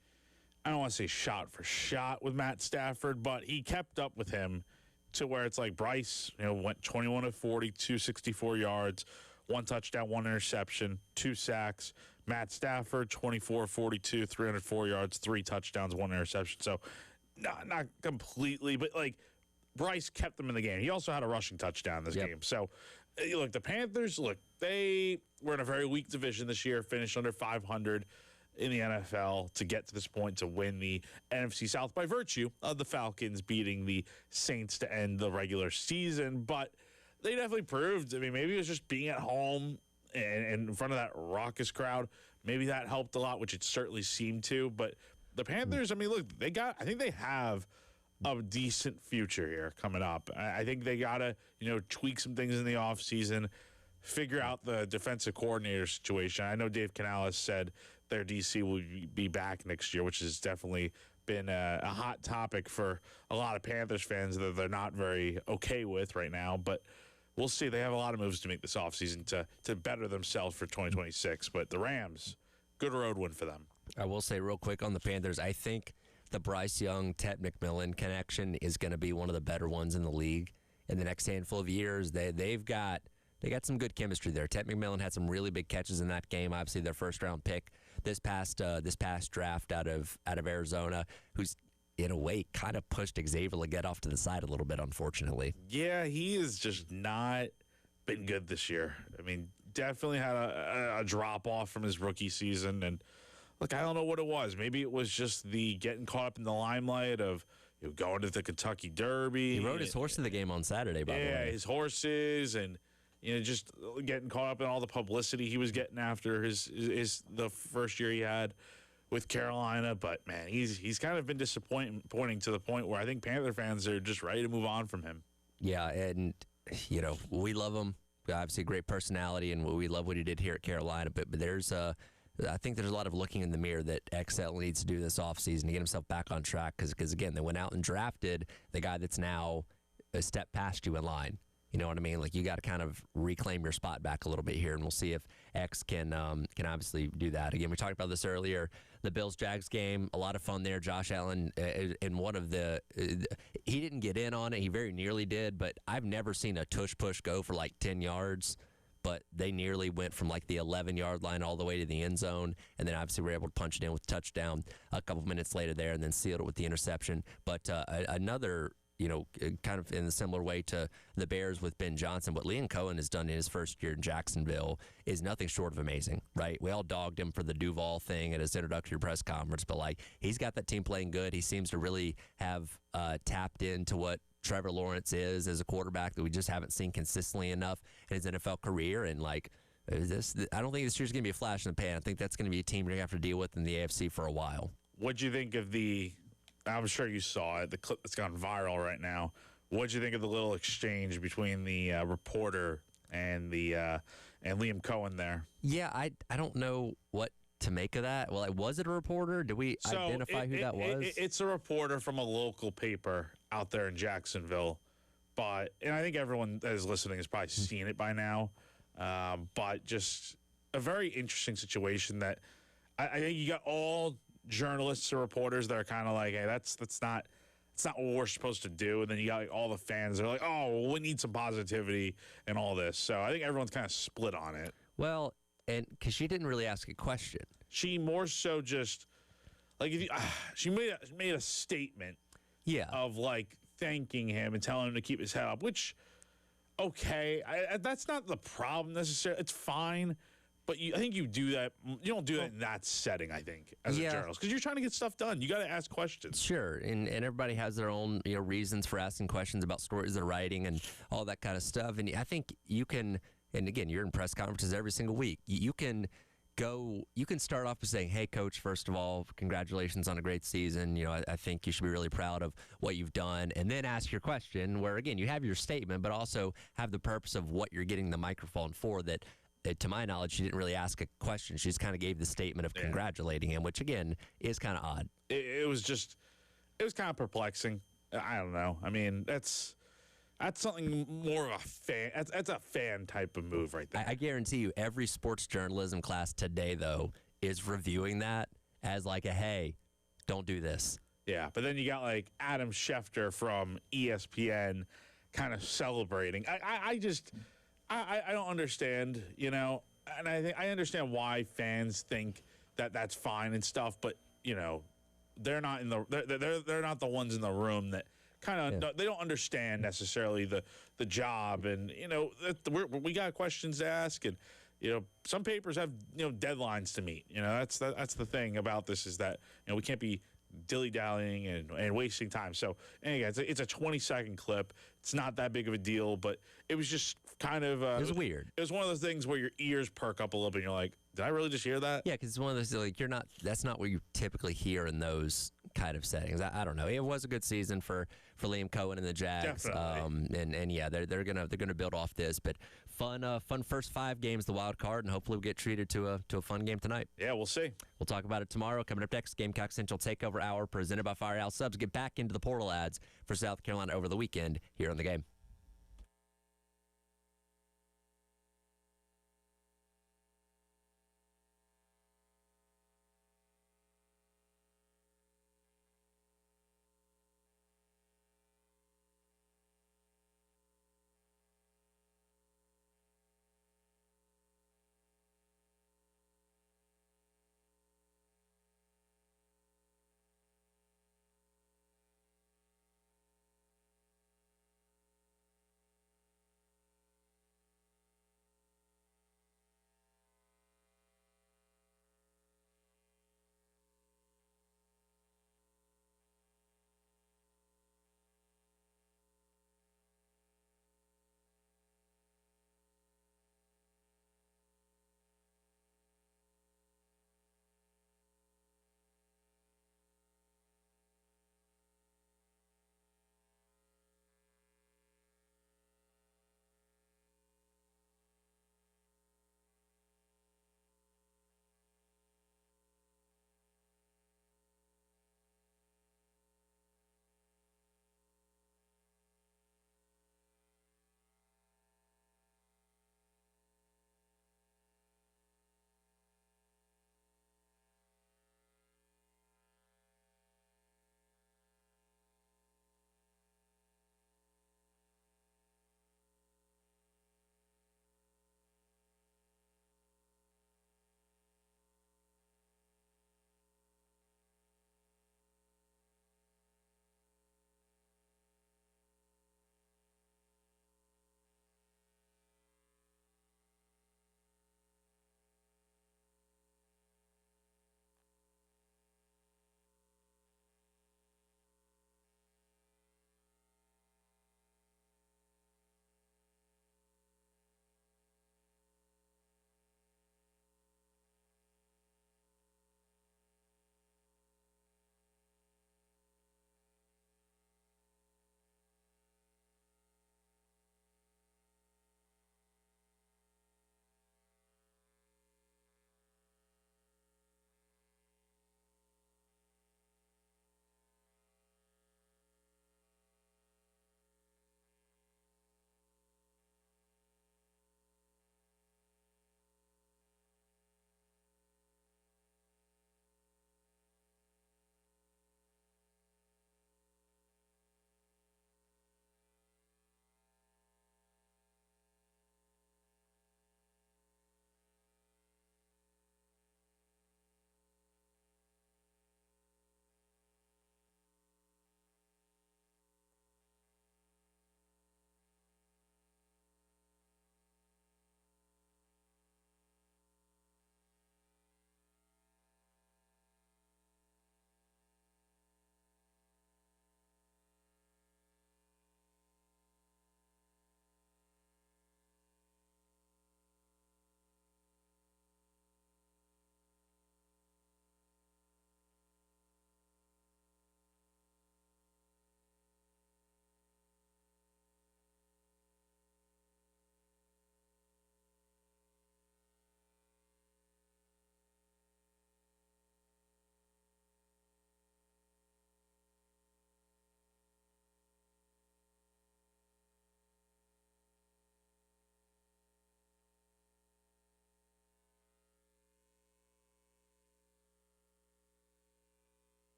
I don't want to say shot for shot with Matt Stafford, but he kept up with him to where it's like Bryce, went 21 of 40, 264 yards, 1 touchdown, 1 interception, 2 sacks. Matt Stafford, 24 of 42, 304 yards, 3 touchdowns, 1 interception. So not completely, but like Bryce kept them in the game. He also had a rushing touchdown this game. So look, the Panthers, they were in a very weak division this year, finished under 500 in the NFL to get to this point to win the NFC South by virtue of the Falcons beating the Saints to end the regular season. But they definitely proved, maybe it was just being at home and in front of that raucous crowd. Maybe that helped a lot, which it certainly seemed to. But the Panthers, look, I think they have a decent future here coming up. I think they got to, tweak some things in the offseason, figure out the defensive coordinator situation. I know Dave Canales said their DC will be back next year, which has definitely been a hot topic for a lot of Panthers fans that they're not very okay with right now. But we'll see. They have a lot of moves to make this offseason to better themselves for 2026. But the Rams, good road win for them. I will say real quick on the Panthers, I think the Bryce Young, Ted McMillan connection is going to be one of the better ones in the league in the next handful of years. They got some good chemistry there. Ted McMillan had some really big catches in that game. Obviously, their first-round pick this past draft out of Arizona, who's in a way kind of pushed Xavier Legette off to the side a little bit, unfortunately. Yeah, he has just not been good this year. Definitely had a drop-off from his rookie season. And, look, I don't know what it was. Maybe it was just the getting caught up in the limelight of going to the Kentucky Derby. He rode his horse to the game on Saturday, by the way. Yeah, his horses and just getting caught up in all the publicity he was getting after the first year he had with Carolina. But, man, he's kind of been disappointing to the point where I think Panther fans are just ready to move on from him. Yeah, and, we love him. Obviously, a great personality, and we love what he did here at Carolina. But I think there's a lot of looking in the mirror that XL needs to do this offseason to get himself back on track because, again, they went out and drafted the guy that's now a step past you in line. You know what I mean? Like, you got to kind of reclaim your spot back a little bit here, and we'll see if X can obviously do that. Again, we talked about this earlier. The Bills-Jags game, a lot of fun there. Josh Allen, in one of he didn't get in on it. He very nearly did, but I've never seen a tush-push go for like 10 yards. But they nearly went from like the 11-yard line all the way to the end zone, and then obviously were able to punch it in with a touchdown a couple minutes later there, and then sealed it with the interception. But another, kind of in a similar way to the Bears with Ben Johnson, what Liam Cohen has done in his first year in Jacksonville is nothing short of amazing, right? We all dogged him for the Duval thing at his introductory press conference, but like he's got that team playing good. He seems to really have tapped into what Trevor Lawrence is as a quarterback that we just haven't seen consistently enough in his NFL career. And I don't think this year's going to be a flash in the pan. I think that's going to be a team you're going to have to deal with in the AFC for a while. What'd you think of I'm sure you saw it, the clip that's gone viral right now. What'd you think of the little exchange between the reporter and Liam Cohen there? Yeah, I don't know what to make of that. Well, was it a reporter? Did we identify who that was? It's a reporter from a local paper out there in Jacksonville and I think everyone that is listening has probably seen it by now. But just a very interesting situation that I think you got all journalists or reporters that are kind of like, hey, that's not what we're supposed to do. And then you got like, all the fans that are like, oh, well, we need some positivity and all this. So I think everyone's kind of split on it. Well, and because she didn't really ask a question. She more so just like she made a statement of like thanking him and telling him to keep his head up, which okay, that's not the problem necessarily. It's fine, but I think you do that. You don't do that in that setting. I think as a journalist, because you're trying to get stuff done. You got to ask questions. Sure, and everybody has their own reasons for asking questions about stories they're writing and all that kind of stuff. And I think you can. And again, you're in press conferences every single week. You can start off by saying, hey, coach, first of all, congratulations on a great season. I think you should be really proud of what you've done. And then ask your question where, again, you have your statement, but also have the purpose of what you're getting the microphone for. That to my knowledge, she didn't really ask a question. She just kind of gave the statement of congratulating him, which, again, is kind of odd. It was kind of perplexing. I don't know. I mean, that's something more of a fan. That's a fan type of move right there. I guarantee you, every sports journalism class today, though, is reviewing that as like a, hey, don't do this. Yeah, but then you got like Adam Schefter from ESPN kind of celebrating. I don't understand, and I understand why fans think that that's fine and stuff, but they're not they're not the ones in the room that kind of they don't understand necessarily the job, and we got questions to ask, and some papers have deadlines to meet. That's the thing about this, is that we can't be dilly-dallying and wasting time. So, and again, it's a 20-second clip. It's not that big of a deal, but it was just kind of it was weird. It was one of those things where your ears perk up a little bit and you're like, did I really just hear that? Yeah, because it's one of those, like, that's not what you typically hear in those kind of settings. I don't know. It was a good season for Liam Cohen and the Jags. Definitely. And yeah, they're gonna build off this, but fun first 5 games, the wild card, and hopefully we'll get treated to a fun game tonight. Yeah, we'll see. We'll talk about it tomorrow. Coming up next, Gamecock Central Takeover Hour presented by Firehouse Subs. Get back into the portal ads for South Carolina over the weekend here on The Game.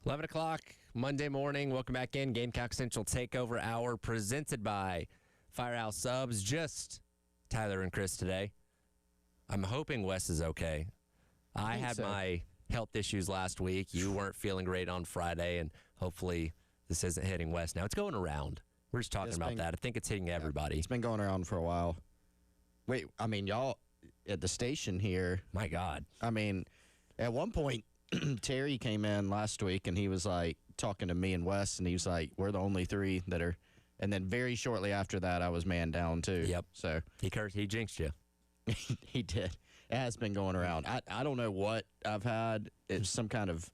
11 o'clock, Monday morning. Welcome back in. Gamecock Central Takeover Hour presented by Firehouse Subs. Just Tyler and Chris today. I'm hoping Wes is okay. I had my health issues last week. You weren't feeling great on Friday, and hopefully this isn't hitting Wes now. It's going around. We're just talking about that. I think it's hitting everybody. It's been going around for a while. Wait, I mean, y'all at the station here. My God. I mean, at one point, Terry came in last week, and he was like talking to me and Wes, and he was like, we're the only three that are. And then very shortly after that, I was man down too. Yep. So he jinxed you. he did. It has been going around. I don't know what I've had. It's some kind of.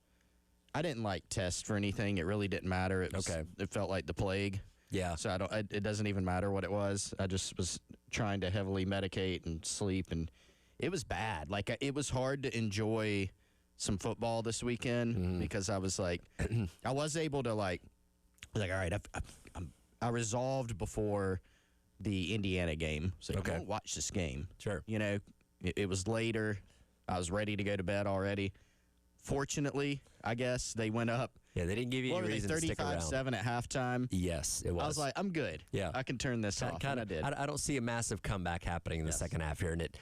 I didn't like test for anything. It really didn't matter. It was, Okay. It felt like the plague. Yeah. So it doesn't even matter what it was. I just was trying to heavily medicate and sleep, and it was bad. Like it was hard to enjoy some football this weekend because I was like, I was able to like, all right, I resolved before the Indiana game. So Okay. I won't watch this game. Sure. You know, it was later. I was ready to go to bed already. Fortunately, I guess they went up. Yeah, they didn't give you What any were they, reason to stick around. 35-7 at halftime? Yes, it was. I was like, I'm good. Yeah. I can turn this off. Kind and of. I did. I don't see a massive comeback happening in the second half here, and it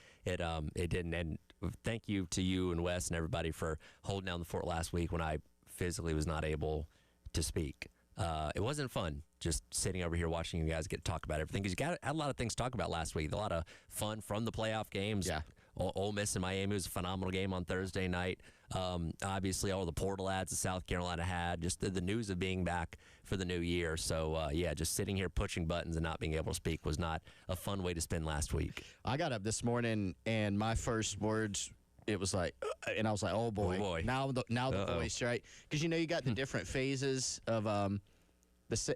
didn't. And thank you to you and Wes and everybody for holding down the fort last week when I physically was not able to speak. It wasn't fun just sitting over here watching you guys get to talk about everything because had a lot of things to talk about last week. A lot of fun from the playoff games. Yeah. Ole Miss and Miami was a phenomenal game on Thursday night. Obviously, all the portal ads that South Carolina had, just the news of being back for the new year. So, just sitting here pushing buttons and not being able to speak was not a fun way to spend last week. I got up this morning, and my first words, it was like, and I was like, oh, boy. Oh, boy. Now the voice, right? Because, you got the different phases of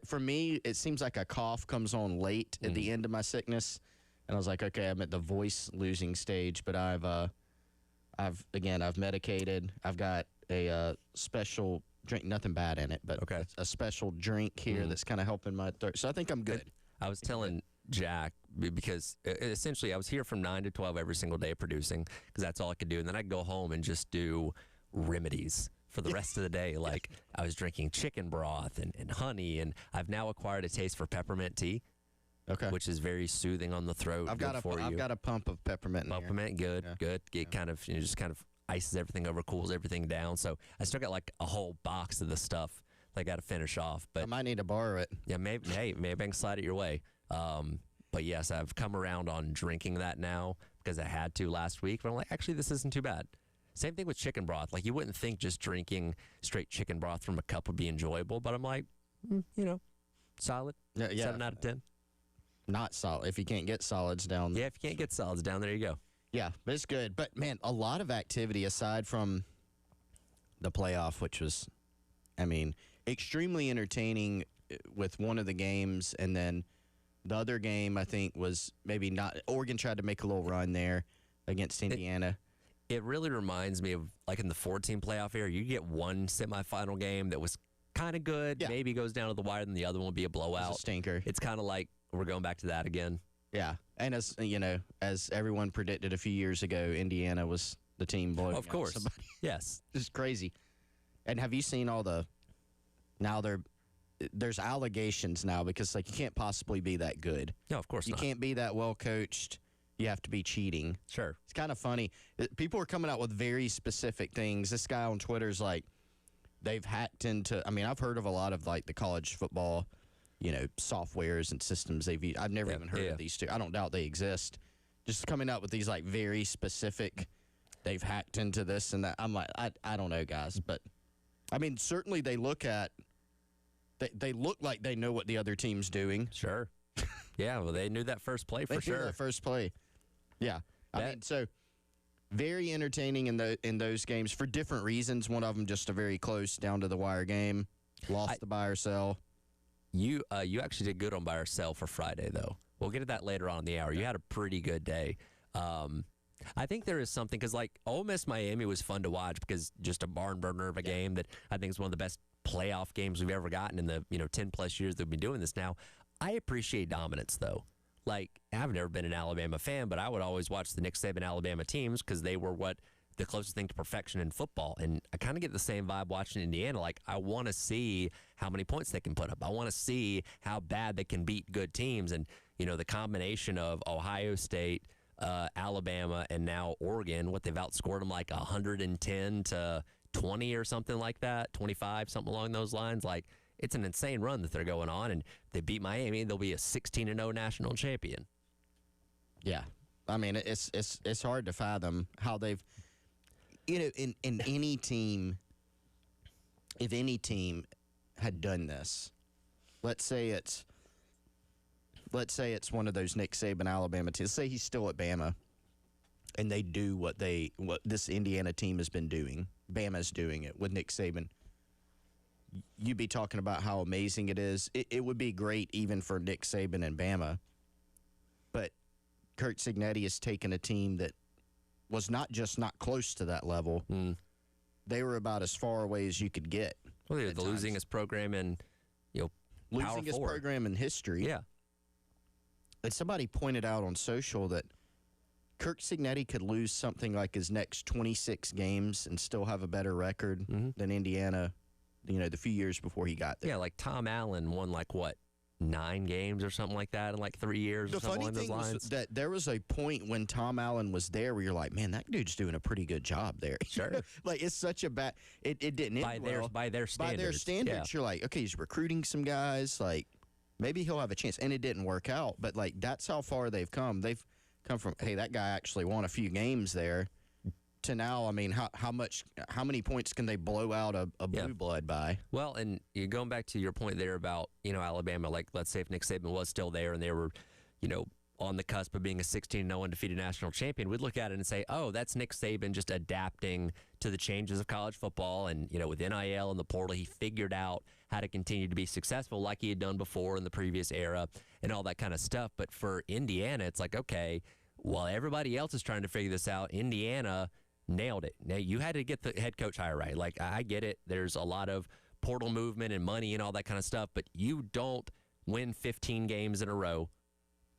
for me, it seems like a cough comes on late at the end of my sickness. And I was like, okay, I'm at the voice losing stage, but I've medicated. I've got a special drink, nothing bad in it, but Okay. a special drink here that's kind of helping my throat. So I think I'm good. I was telling Jack because essentially I was here from 9 to 12 every single day producing because that's all I could do. And then I'd go home and just do remedies for the rest of the day. Like I was drinking chicken broth and honey, and I've now acquired a taste for peppermint tea. Okay. Which is very soothing on the throat. I've got a pump of peppermint in here. Peppermint, good, Yeah. good. It kind of just kind of ices everything over, cools everything down. So I still got like a whole box of the stuff that I got to finish off. I But might need to borrow it. yeah, maybe I can slide it your way. But yes, I've come around on drinking that now because I had to last week. But I'm like, actually, this isn't too bad. Same thing with chicken broth. Like you wouldn't think just drinking straight chicken broth from a cup would be enjoyable, but I'm like, solid. Yeah. 7 out of 10. Not solid. If you can't get solids down. Yeah, if you can't get solids down, there you go. Yeah, but it's good. But, man, a lot of activity aside from the playoff, which was, extremely entertaining with one of the games. And then the other game, I think, was maybe not. Oregon tried to make a little run there against Indiana. It really reminds me of, like, in the 4-team playoff era, you get one semifinal game that was kind of good, Yeah. maybe goes down to the wire, then the other one will be a It blowout. was a stinker. It's kind of like we're going back to that again. Yeah. And as everyone predicted a few years ago, Indiana was the team blowing Of out course. somebody. Yes. It's crazy. And have you seen all the now there's allegations now because like you can't possibly be that good. No, of course You not. can't be that well coached. You have to be cheating. Sure. It's kind of funny. People are coming out with very specific things. This guy on Twitter's like they've hacked into I've heard of a lot of like the college football, softwares and systems they've used. I've never even heard of these two. I don't doubt they exist. Just coming out with these like very specific they've hacked into this and that. I'm like I don't know, guys, but certainly they look like they know what the other team's doing. Sure. Yeah, well, they knew that first play for They sure. knew that first play. Yeah. So very entertaining in those games for different reasons. One of them just a very close down to the wire game. Lost the buy or sell. You actually did good on buy or sell for Friday, though. We'll get to that later on in the hour. You had a pretty good day. I think there is something because, like, Ole Miss Miami was fun to watch because just a barn burner of a game that I think is one of the best playoff games we've ever gotten in the 10+ years that we've been doing this now. I appreciate dominance, though. Like, I've never been an Alabama fan, but I would always watch the Nick Saban Alabama teams because they were what the closest thing to perfection in football. And I kind of get the same vibe watching Indiana. Like, I want to see how many points they can put up. I want to see how bad they can beat good teams. And, you know, the combination of Ohio State, Alabama, and now Oregon, what they've outscored them like 110 to 20 or something like that, 25, something along those lines. Like, it's an insane run that they're going on. And if they beat Miami, they'll be a 16-0 national champion. Yeah. I mean, it's hard to fathom how they've, you know, in any team, if any team had done this, let's say it's one of those Nick Saban Alabama teams. Say he's still at Bama, and they do what this Indiana team has been doing. Bama's doing it with Nick Saban. You'd be talking about how amazing it is. It would be great even for Nick Saban and Bama, but Curt Cignetti has taken a team that was not close to that level. They were about as far away as you could get. Well, they're the losingest program in, Power losingest Four. program in history. Yeah. And somebody pointed out on social that Curt Cignetti could lose something like his next 26 games and still have a better record than Indiana, the few years before he got there. Yeah, like Tom Allen won 9 games or something like that in 3 years The or something funny along those thing was lines. that there was a point when Tom Allen was there where you're like, man, that dude's doing a pretty good job there. Sure. It's such a bad – it didn't end well. By their standards. By their standards, you're like, okay, he's recruiting some guys. Maybe he'll have a chance. And it didn't work out. But, that's how far they've come. They've come from, hey, that guy actually won a few games there, to now, I mean, how many points can they blow out a blue blood by? Well, and you're going back to your point there about, Alabama, let's say if Nick Saban was still there and they were, on the cusp of being a 16-0 undefeated national champion, we'd look at it and say, oh, that's Nick Saban just adapting to the changes of college football. And, with NIL and the portal, he figured out how to continue to be successful like he had done before in the previous era and all that kind of stuff. But for Indiana, it's like, okay, while everybody else is trying to figure this out, Indiana nailed it. Now, you had to get the head coach hire right. I get it. There's a lot of portal movement and money and all that kind of stuff, but you don't win 15 games in a row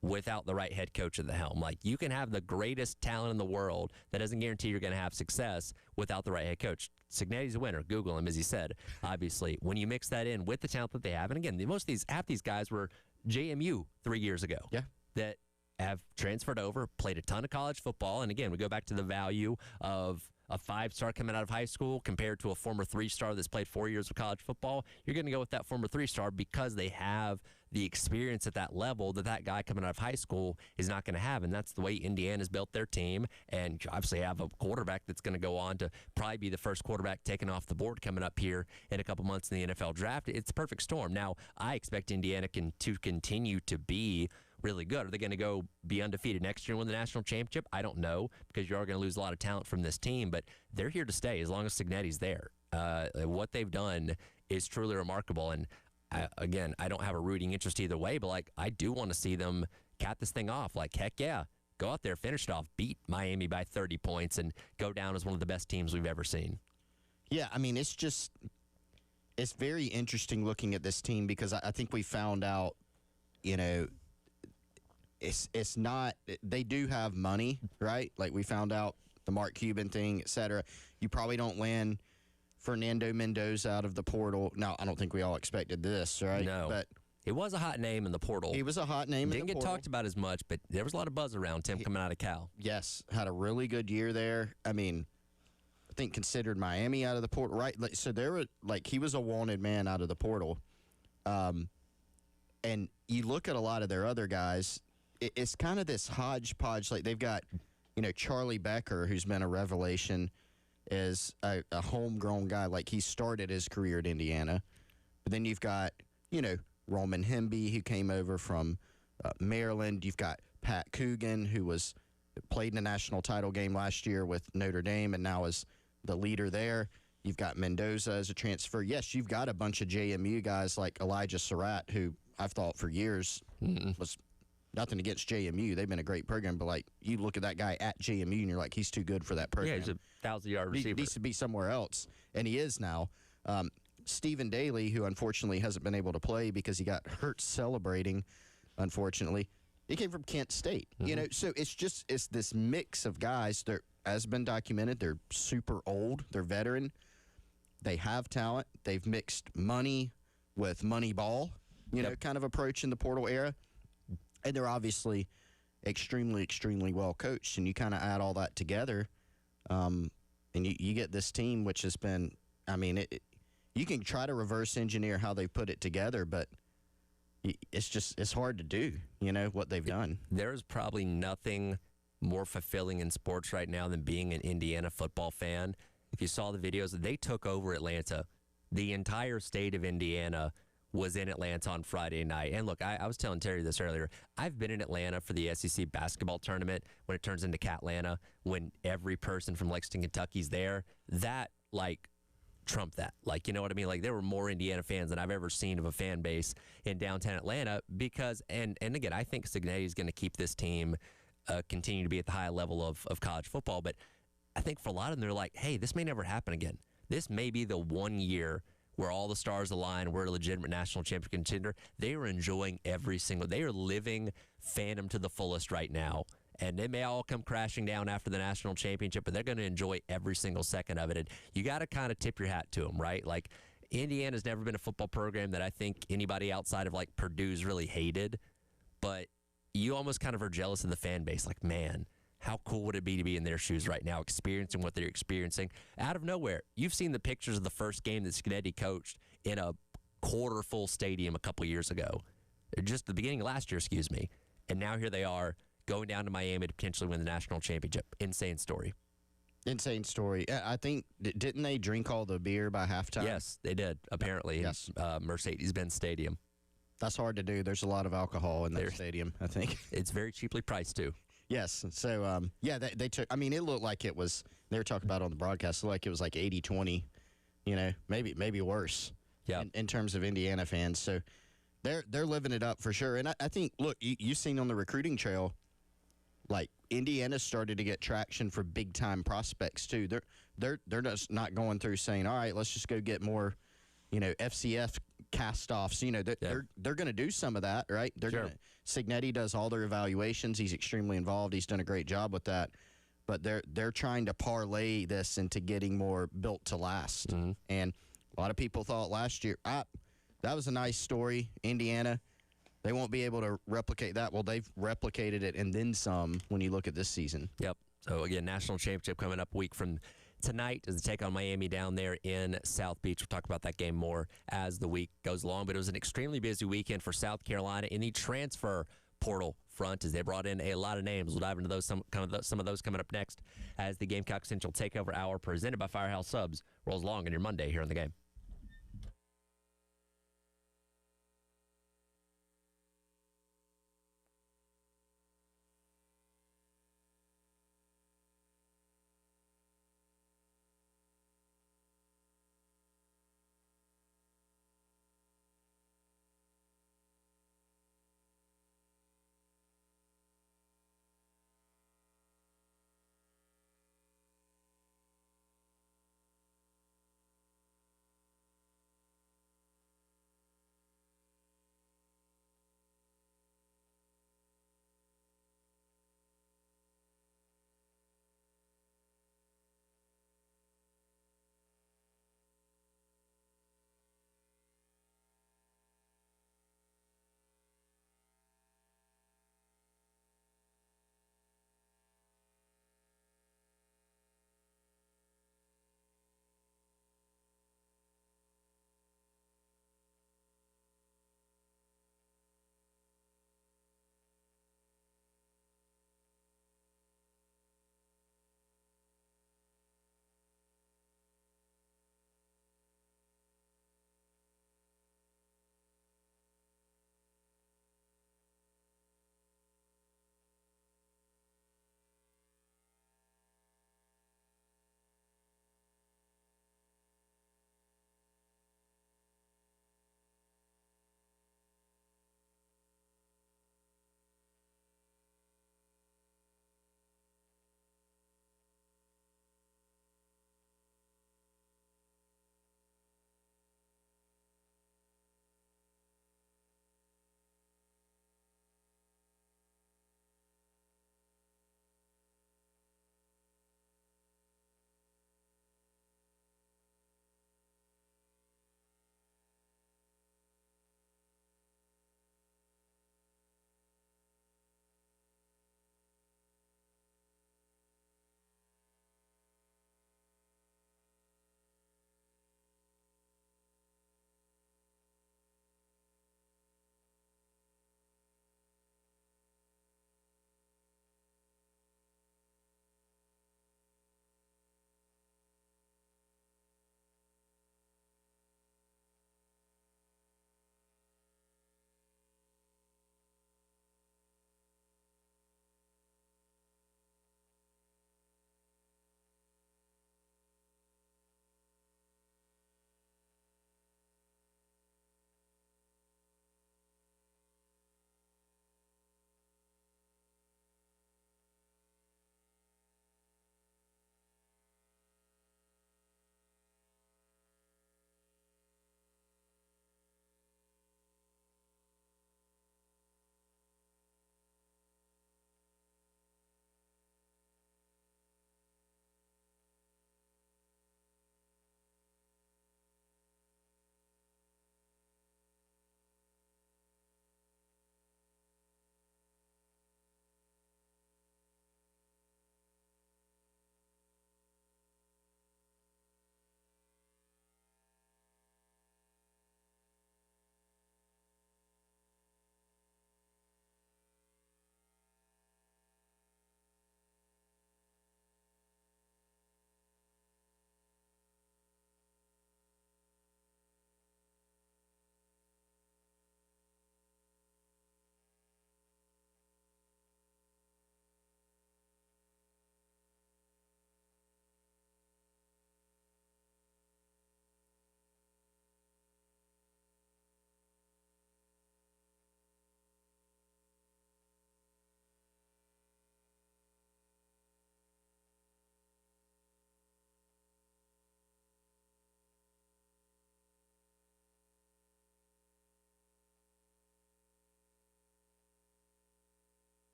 without the right head coach at the helm. You can have the greatest talent in the world. That doesn't guarantee you're going to have success without the right head coach. Cignetti's a winner. Google him, as he said, obviously. When you mix that in with the talent that they have, and again, half these guys were JMU 3 years ago. Yeah. That have transferred over, played a ton of college football. And again, we go back to the value of a 5-star coming out of high school compared to a former 3-star that's played 4 years of college football. You're going to go with that former 3-star because they have the experience at that level that guy coming out of high school is not going to have. And that's the way Indiana's built their team. And obviously have a quarterback that's going to go on to probably be the first quarterback taken off the board coming up here in a couple months in the NFL draft. It's a perfect storm. Now, I expect Indiana to continue to be really good. Are they going to go be undefeated next year and win the national championship? I don't know, because you are going to lose a lot of talent from this team, but they're here to stay as long as Cignetti's there. What they've done is truly remarkable, and again, I don't have a rooting interest either way, but I do want to see them cap this thing off. Heck yeah, go out there, finish it off, beat Miami by 30 points, and go down as one of the best teams we've ever seen. Yeah, I mean, it's very interesting looking at this team because I think we found out, it's not, they do have money, right? We found out the Mark Cuban thing, et cetera. You probably don't land Fernando Mendoza out of the portal. Now, I don't think we all expected this, right? No. But he was a hot name in the portal. He was a hot name in the portal. Didn't get talked about as much, but there was a lot of buzz around Tim coming out of Cal. Yes, had a really good year there. I mean, I think considered Miami out of the portal, right? So there were, he was a wanted man out of the portal. And you look at a lot of their other guys, it's kind of this hodgepodge. They've got, Charlie Becker, who's been a revelation, is a homegrown guy. He started his career at Indiana. But then you've got, Roman Hemby, who came over from Maryland. You've got Pat Coogan, who played in a national title game last year with Notre Dame and now is the leader there. You've got Mendoza as a transfer. Yes, you've got a bunch of JMU guys like Elijah Surratt, who I've thought for years was nothing against JMU. They've been a great program, but you look at that guy at JMU and you're like, he's too good for that program. Yeah, he's a 1,000-yard receiver. He needs to be somewhere else, and he is now. Stephen Daly, who unfortunately hasn't been able to play because he got hurt celebrating, unfortunately. He came from Kent State. You know, so it's this mix of guys that, as been documented, they're super old, they're veteran, they have talent, they've mixed money with money ball, you know, kind of approach in the portal era, and they're obviously extremely, extremely well coached. And you kind of add all that together, and you get this team which has been, I mean, you can try to reverse engineer how they put it together, but it's hard to do, you know, what they've done. There's probably nothing more fulfilling in sports right now than being an Indiana football fan. If you saw the videos, they took over Atlanta. The entire state of Indiana was in Atlanta on Friday night. And look, I was telling Terry this earlier. I've been in Atlanta for the SEC basketball tournament when it turns into Catlanta, when every person from Lexington, Kentucky's there. That, like, trump that. Like, you know what I mean? Like, there were more Indiana fans than I've ever seen of a fan base in downtown Atlanta because, and again, I think Cignetti is going to keep this team continue to be at the high level of college football. But I think for a lot of them, they're like, hey, this may never happen again. This may be the one year where all the stars align, we're a legitimate national championship contender. They are enjoying they are living fandom to the fullest right now. And they may all come crashing down after the national championship, but they're going to enjoy every single second of it. And you got to kind of tip your hat to them, right? Like, Indiana's never been a football program that I think anybody outside of, like, Purdue's really hated. But you almost kind of are jealous of the fan base. Like, man, how cool would it be to be in their shoes right now, experiencing what they're experiencing out of nowhere? You've seen the pictures of the first game that Scanetti coached in a quarter-full stadium a couple years ago. Just the beginning of last year, excuse me. And now here they are, going down to Miami to potentially win the national championship. Insane story. Insane story. I think, didn't they drink all the beer by halftime? Yes, they did, apparently, Yes. in Mercedes-Benz Stadium. That's hard to do. There's a lot of alcohol in that stadium, I think. It's very cheaply priced, too. Yes. So, they took, I mean, it looked like it was, they were talking about on the broadcast, like it was like 80-20, you know, maybe worse in terms of Indiana fans. So they're living it up for sure. And I think, look, you've seen on the recruiting trail, like, Indiana started to get traction for big time prospects too. They're just not going through saying, all right, let's just go get more, you know, FCF cast-offs. You know, they're going to do some of that, right? Cignetti does all their evaluations. He's extremely involved. He's done a great job with that. But they're trying to parlay this into getting more built to last. Mm-hmm. And a lot of people thought last year, that was a nice story, Indiana. They won't be able to replicate that. Well, they've replicated it and then some when you look at this season. Yep. So, again, national championship coming up a week from tonight as they take on Miami down there in South Beach. We'll talk about that game more as the week goes along. But it was an extremely busy weekend for South Carolina in the transfer portal front as they brought in a lot of names. We'll dive into those some of those coming up next as the Gamecock Central Takeover Hour presented by Firehouse Subs rolls along on your Monday here on The Game.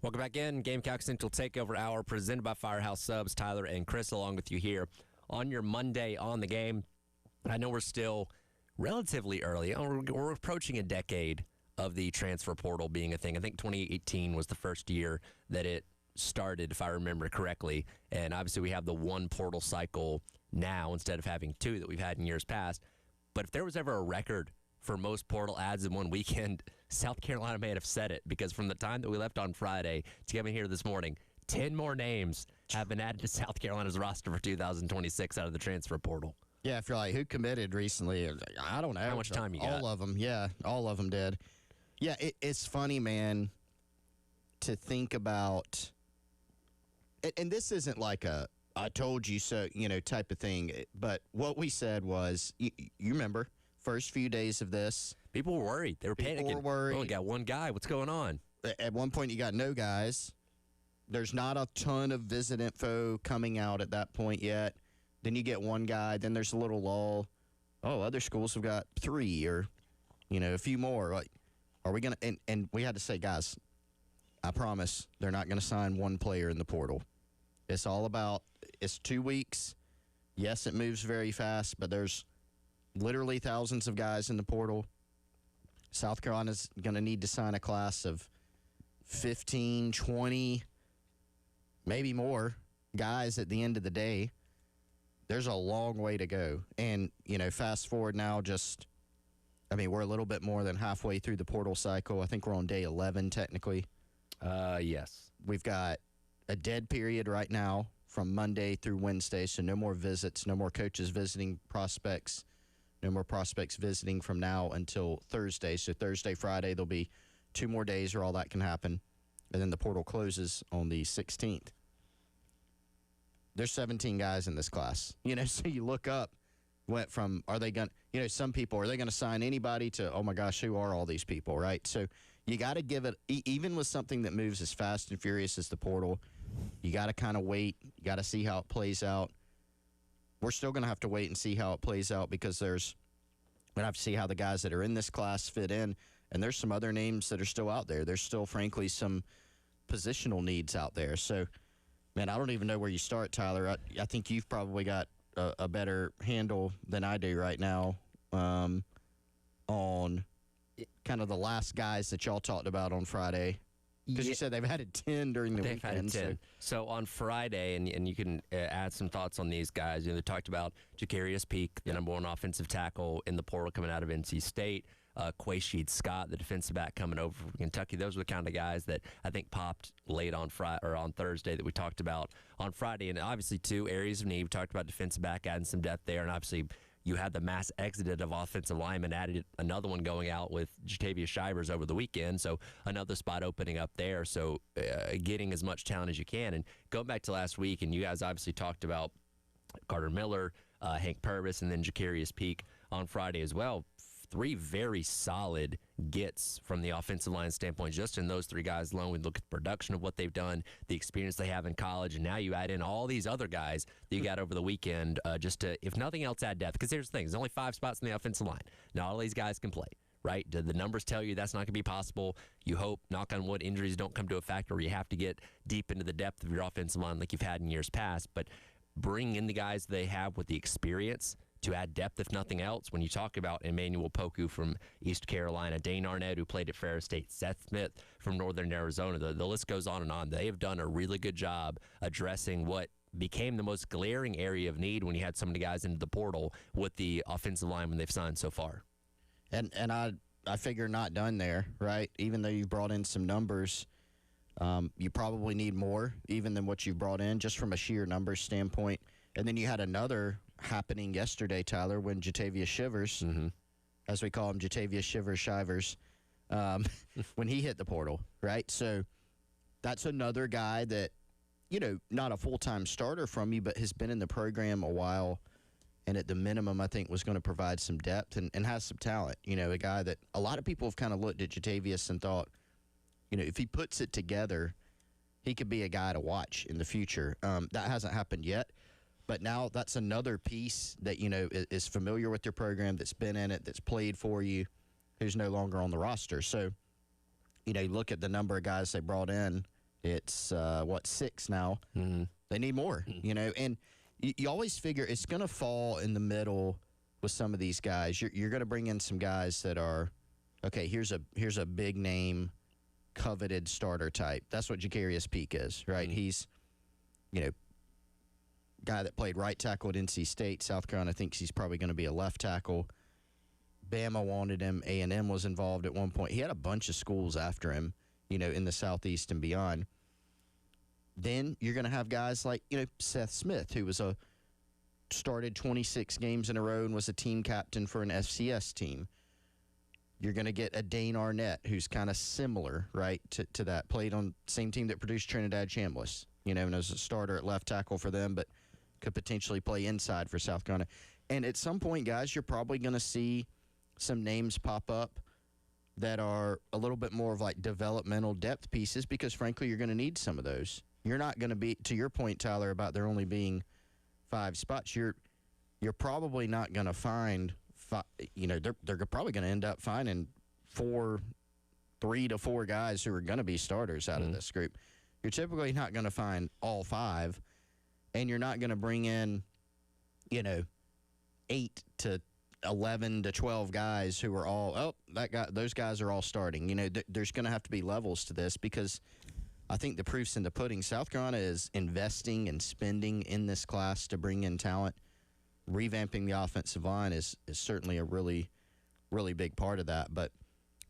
Welcome back in. Gamecock Central Takeover Hour presented by Firehouse Subs. Tyler and Chris along with you here on your Monday on the game. I know we're still relatively early. We're approaching a decade of the transfer portal being a thing. I think 2018 was the first year that it started, if I remember correctly. And obviously we have the one portal cycle now instead of having two that we've had in years past. But if there was ever a record for most portal ads in one weekend, South Carolina may have set it, because from the time that we left on Friday to come in here this morning, 10 more names have been added to South Carolina's roster for 2026 out of the transfer portal. Yeah, if you're like, who committed recently? I don't know. How much time you got? All of them, yeah. All of them did. Yeah, it's funny, man, to think about. And this isn't like a I told you so, type of thing. But what we said was, you remember, first few days of this. People were worried. They were panicking. People were worried. We only got one guy. What's going on? At one point, you got no guys. There's not a ton of visit info coming out at that point yet. Then you get one guy. Then there's a little lull. Oh, other schools have got 3 or, a few more. Like, are we going to – and we had to say, guys, I promise they're not going to sign one player in the portal. It's all about – it's 2 weeks. Yes, it moves very fast, but there's literally thousands of guys in the portal. South Carolina's going to need to sign a class of 15, 20, maybe more guys at the end of the day. There's a long way to go. And, fast forward now we're a little bit more than halfway through the portal cycle. I think we're on day 11 technically. Yes. We've got a dead period right now from Monday through Wednesday, so no more visits, no more coaches visiting prospects, no more prospects visiting from now until Thursday. So Thursday, Friday, there'll be 2 more days where all that can happen, and then the portal closes on the 16th. There's 17 guys in this class. So you look up, went from, are they going to, some people, are they going to sign anybody to, oh my gosh, who are all these people, right? So you got to give it, even with something that moves as fast and furious as the portal, you got to kind of wait. You got to see how it plays out. We're still going to have to wait and see how it plays out, because we're going to have to see how the guys that are in this class fit in. And there's some other names that are still out there. There's still, frankly, some positional needs out there. So, man, I don't even know where you start, Tyler. I think you've probably got a better handle than I do right now on kind of the last guys that y'all talked about on Friday. Because you said they've added 10 during the They've weekend. added 10. So on Friday, and you can add some thoughts on these guys. They talked about Jacarius Peak, the number 1 offensive tackle in the portal coming out of NC State. Quaysheed Scott, the defensive back coming over from Kentucky. Those were the kind of guys that I think popped late on Friday or on Thursday that we talked about on Friday. And obviously 2 areas of need. We talked about defensive back, adding some depth there, and obviously you had the mass exodus of offensive linemen, added another one going out with Jatavius Shivers over the weekend, so another spot opening up there. So getting as much talent as you can. And going back to last week, and you guys obviously talked about Carter Miller, Hank Purvis, and then Jacarius Peak on Friday as well. 3 very solid gets from the offensive line standpoint. Just in those 3 guys alone, we look at the production of what they've done, the experience they have in college, and now you add in all these other guys that you got over the weekend just to, if nothing else, add depth. Because here's the thing, there's only 5 spots in the offensive line. Not all these guys can play, right? Do the numbers tell you that's not going to be possible? You hope, knock on wood, injuries don't come to a factor where you have to get deep into the depth of your offensive line like you've had in years past. But bring in the guys they have with the experience to add depth, if nothing else. When you talk about Emmanuel Poku from East Carolina, Dane Arnett, who played at Ferris State, Seth Smith from Northern Arizona, the list goes on and on. They have done a really good job addressing what became the most glaring area of need when you had some of the guys into the portal with the offensive linemen they've signed so far. And I figure not done there, right? Even though you've brought in some numbers, you probably need more even than what you've brought in, just from a sheer numbers standpoint. And then you had another happening yesterday, Tyler, when Jatavius Shivers, as we call him, Jatavius Shivers, when he hit the portal, right? So that's another guy that, not a full-time starter from you, but has been in the program a while, and at the minimum, I think, was going to provide some depth and has some talent. A guy that a lot of people have kind of looked at Jatavius and thought, if he puts it together, he could be a guy to watch in the future. That hasn't happened yet. But now that's another piece that, is familiar with your program, that's been in it, that's played for you, who's no longer on the roster. So, you look at the number of guys they brought in, It's, 6 now. Mm-hmm. They need more, and you always figure it's going to fall in the middle with some of these guys. You're going to bring in some guys that are, okay, here's a big name, coveted starter type. That's what Jacarius Peak is, right? Mm-hmm. He's, guy that played right tackle at NC State. South Carolina thinks he's probably going to be a left tackle. Bama wanted him. A&M was involved at one point. He had a bunch of schools after him, in the Southeast and beyond. Then you're going to have guys like, Seth Smith, who started 26 games in a row and was a team captain for an FCS team. You're going to get a Dane Arnett, who's kind of similar, right, to that. Played on the same team that produced Trinidad Chambliss, and was a starter at left tackle for them, but could potentially play inside for South Carolina. And at some point, guys, you're probably going to see some names pop up that are a little bit more of like developmental depth pieces because, frankly, you're going to need some of those. You're not going to be, to your point, Tyler, about there only being 5 spots. You're probably not going to find, they're probably going to end up finding 3 to 4 guys who are going to be starters out of this group. You're typically not going to find all 5, and you're not going to bring in, 8 to 11 to 12 guys who are all, those guys are all starting. There's going to have to be levels to this because I think the proof's in the pudding. South Carolina is investing and spending in this class to bring in talent. Revamping the offensive line is certainly a really, really big part of that. But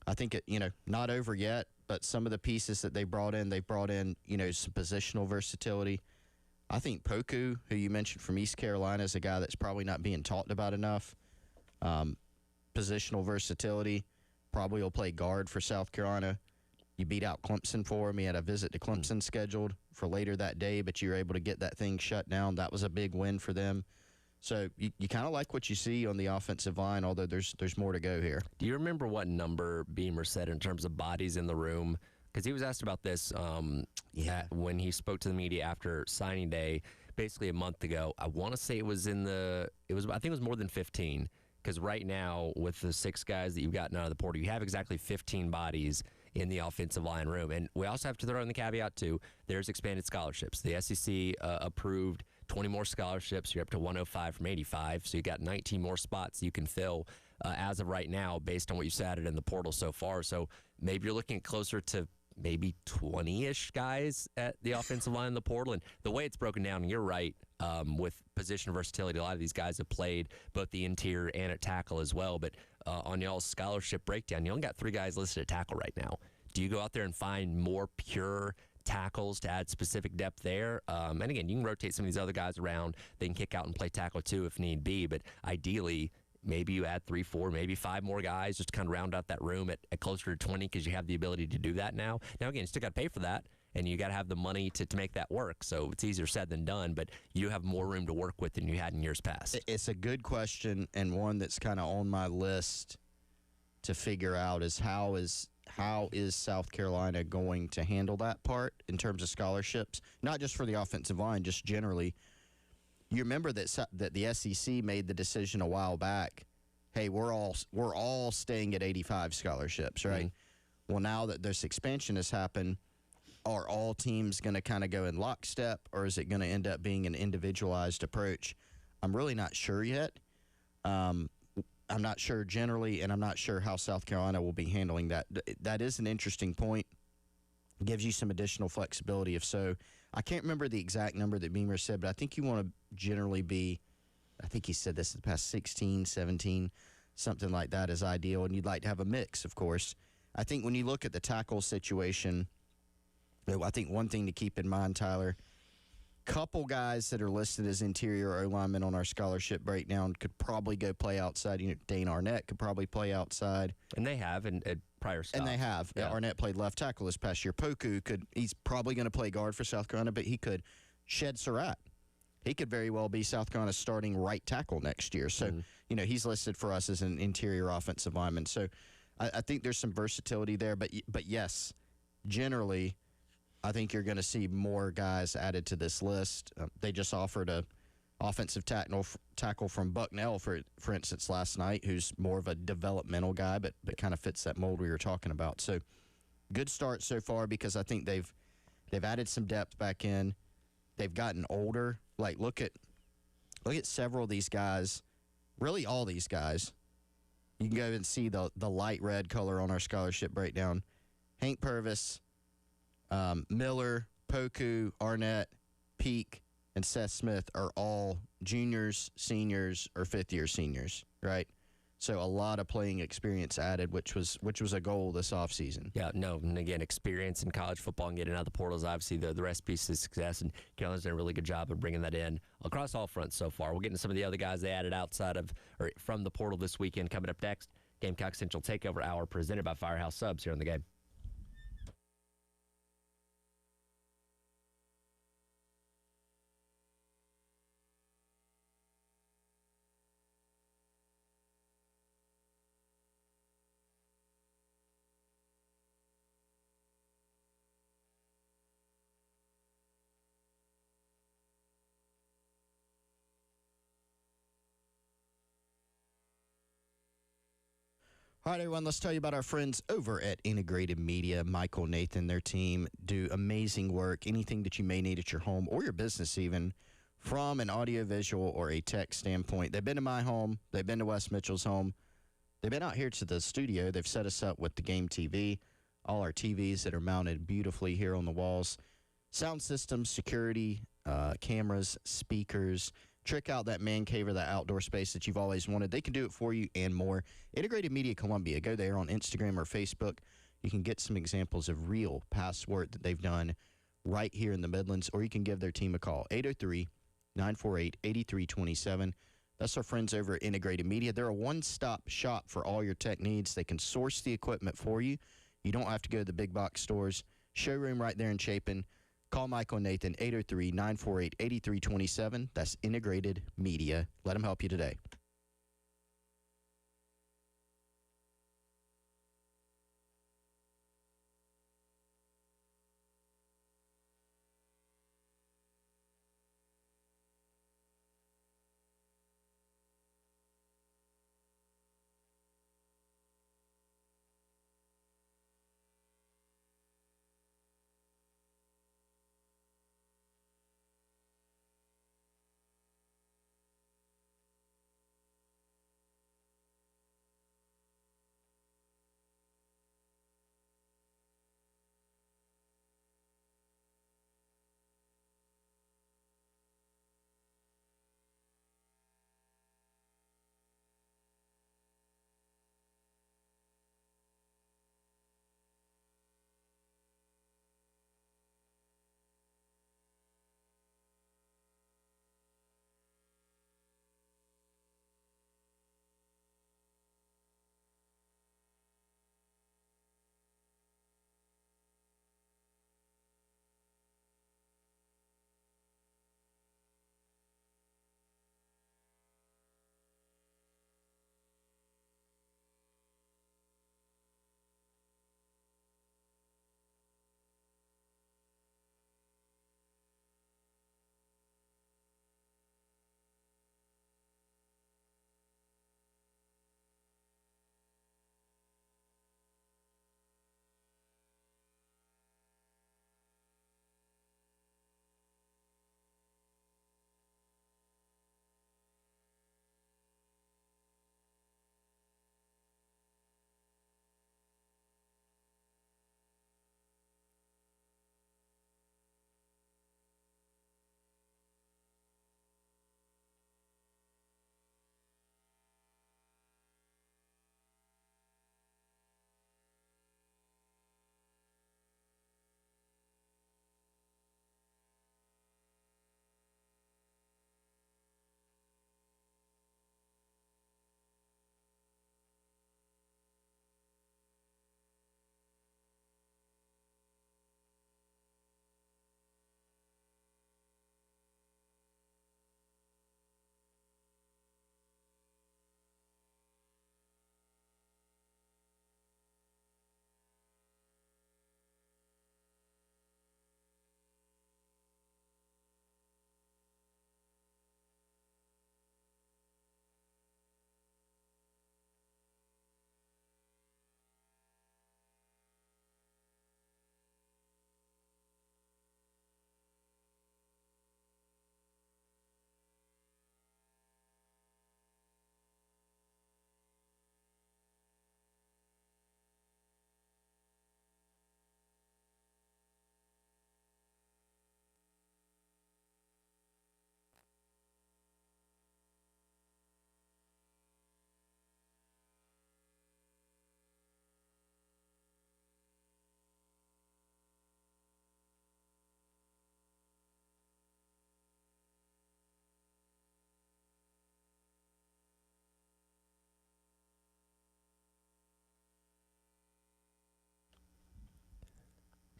I think not over yet, but some of the pieces that they brought in, some positional versatility. I think Poku, who you mentioned from East Carolina, is a guy that's probably not being talked about enough. Positional versatility, probably will play guard for South Carolina. You beat out Clemson for him. He had a visit to Clemson scheduled for later that day, but you were able to get that thing shut down. That was a big win for them. So you kind of like what you see on the offensive line, although there's more to go here. Do you remember what number Beamer said in terms of bodies in the room? Because he was asked about this when he spoke to the media after signing day, basically a month ago. I want to say I think it was more than 15. Because right now, with the 6 guys that you've gotten out of the portal, you have exactly 15 bodies in the offensive line room. And we also have to throw in the caveat, too, there's expanded scholarships. The SEC approved 20 more scholarships. You're up to 105 from 85. So you got 19 more spots you can fill as of right now based on what you've added in the portal so far. So maybe you're looking closer to maybe 20-ish guys at the offensive line in the portal. And the way it's broken down, and you're right, with position versatility, a lot of these guys have played both the interior and at tackle as well. But on y'all's scholarship breakdown, you only got 3 guys listed at tackle right now. Do you go out there and find more pure tackles to add specific depth there? And again, you can rotate some of these other guys around. They can kick out and play tackle too if need be. But ideally, maybe you add 3, 4, maybe 5 more guys just to kind of round out that room at closer to 20 because you have the ability to do that now. Now, again, you still got to pay for that, and you got to have the money to make that work. So it's easier said than done, but you have more room to work with than you had in years past. It's a good question, and one that's kind of on my list to figure out is how is South Carolina going to handle that part in terms of scholarships, not just for the offensive line, just generally. You remember that the SEC made the decision a while back, hey, we're all staying at 85 scholarships, right? Mm-hmm. Well, now that this expansion has happened, are all teams going to kind of go in lockstep, or is it going to end up being an individualized approach? I'm really not sure yet. I'm not sure generally, and I'm not sure how South Carolina will be handling that. That is an interesting point. Gives you some additional flexibility if so. I can't remember the exact number that Beamer said, but I think you want to generally be, I think he said this in the past 16, 17, something like that is ideal, and you'd like to have a mix, of course. I think when you look at the tackle situation, I think one thing to keep in mind, Tyler, couple guys that are listed as interior O linemen on our scholarship breakdown could probably go play outside. Dane Arnett could probably play outside. And they have in prior stuff. And they have. Yeah. Arnett played left tackle this past year. Poku he's probably going to play guard for South Carolina, but he could. Shed Surratt, he could very well be South Carolina's starting right tackle next year. So, he's listed for us as an interior offensive lineman. So I think there's some versatility there. But yes, generally, I think you're going to see more guys added to this list. They just offered a offensive tackle from Bucknell, for instance, last night, who's more of a developmental guy, but kind of fits that mold we were talking about. So good start so far because I think they've They've added some depth back in. They've gotten older. Like, look at several of these guys, really all these guys. You can go and see the light red color on our scholarship breakdown. Hank Purvis, Miller, Poku, Arnett, Peak, and Seth Smith are all juniors, seniors, or fifth-year seniors, right? So a lot of playing experience added, which was a goal this offseason. Yeah, no, and again, experience in college football and getting out of the portal is obviously the recipe to success, and Carolina's done a really good job of bringing that in across all fronts so far. We'll get into some of the other guys they added outside of or from the portal this weekend coming up next. Gamecock Central Takeover Hour presented by Firehouse Subs here on the game. All right, everyone, let's tell you about our friends over at Integrated Media. Michael, Nathan, their team do amazing work. Anything that you may need at your home or your business even, from an audiovisual or a tech standpoint. They've been to my home. They've been to Wes Mitchell's home. They've been out here to the studio. They've set us up with the game TV, all our TVs that are mounted beautifully here on the walls. Sound systems, security, cameras, speakers. Trick out that man cave or that outdoor space that you've always wanted. They can do it for you and more. Integrated Media Columbia. Go there on Instagram or Facebook. You can get some examples of real past work that they've done right here in the Midlands, or you can give their team a call, 803-948-8327. That's our friends over at Integrated Media. They're a one-stop shop for all your tech needs. They can source the equipment for you. You don't have to go to the big box stores. Showroom right there in Chapin. Call Michael and Nathan, 803-948-8327. That's Integrated Media. Let them help you today.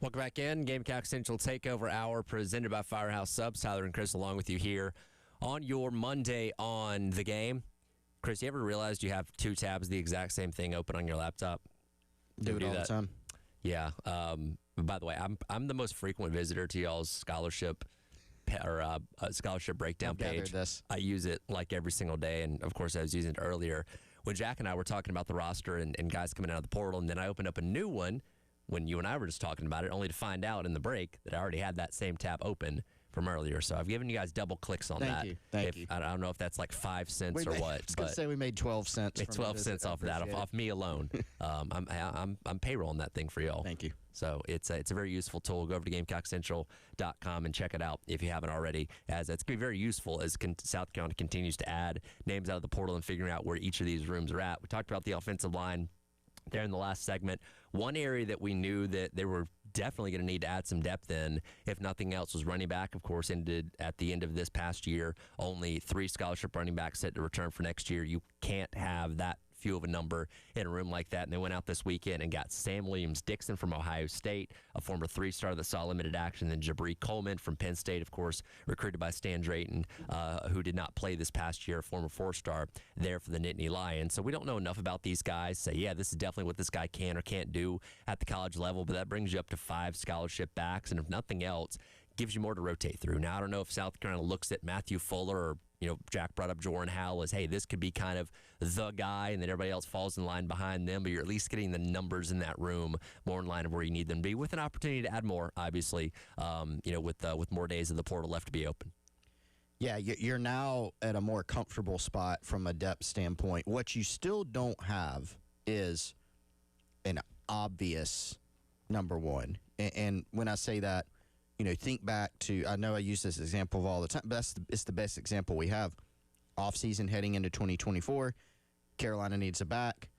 Welcome back in. Gamecock Central Takeover Hour presented by Firehouse Subs. Tyler and Chris along with you here on your Monday on the game. Chris, you ever realized you have 2 tabs, the exact same thing open on your laptop? Do it all the time. Yeah. By the way, I'm the most frequent visitor to y'all's scholarship scholarship breakdown page. This. I use it like every single day, and of course I was using it earlier when Jack and I were talking about the roster and guys coming out of the portal, and then I opened up a new one when you and I were just talking about it, only to find out in the break that I already had that same tab open from earlier. So I've given you guys double clicks on that. Thank you. I don't know if that's like 5 cents or what. I was going to say we made 12 cents. Made 12 cents off of that, off me alone. I'm payrolling that thing for y'all. Thank you. So it's a very useful tool. Go over to GamecockCentral.com and check it out if you haven't already, as it's going to be very useful as South Carolina continues to add names out of the portal and figuring out where each of these rooms are at. We talked about the offensive line there in the last segment. One area that we knew that they were definitely going to need to add some depth in, if nothing else, was running back. Of course, ended at the end of this past year. Only 3 scholarship running backs set to return for next year. You can't have that few of a number in a room like that. And they went out this weekend and got Sam Williams-Dixon from Ohio State, a former 3-star that saw limited action. Then Jabri Coleman from Penn State, of course, recruited by Stan Drayton, who did not play this past year, a former 4-star there for the Nittany Lions. So we don't know enough about these guys. Say, yeah, this is definitely what this guy can or can't do at the college level, but that brings you up to 5 scholarship backs, and if nothing else, gives you more to rotate through. Now, I don't know if South Carolina looks at Matthew Fuller or, Jack brought up Jordan Howell as, hey, this could be kind of the guy, and then everybody else falls in line behind them, but you're at least getting the numbers in that room more in line of where you need them to be, with an opportunity to add more, obviously, with more days of the portal left to be open. Yeah, you're now at a more comfortable spot from a depth standpoint. What you still don't have is an obvious number one. And when I say that, think back to, I know I use this example all the time, but it's the best example we have. Offseason heading into 2024, Carolina needs a back.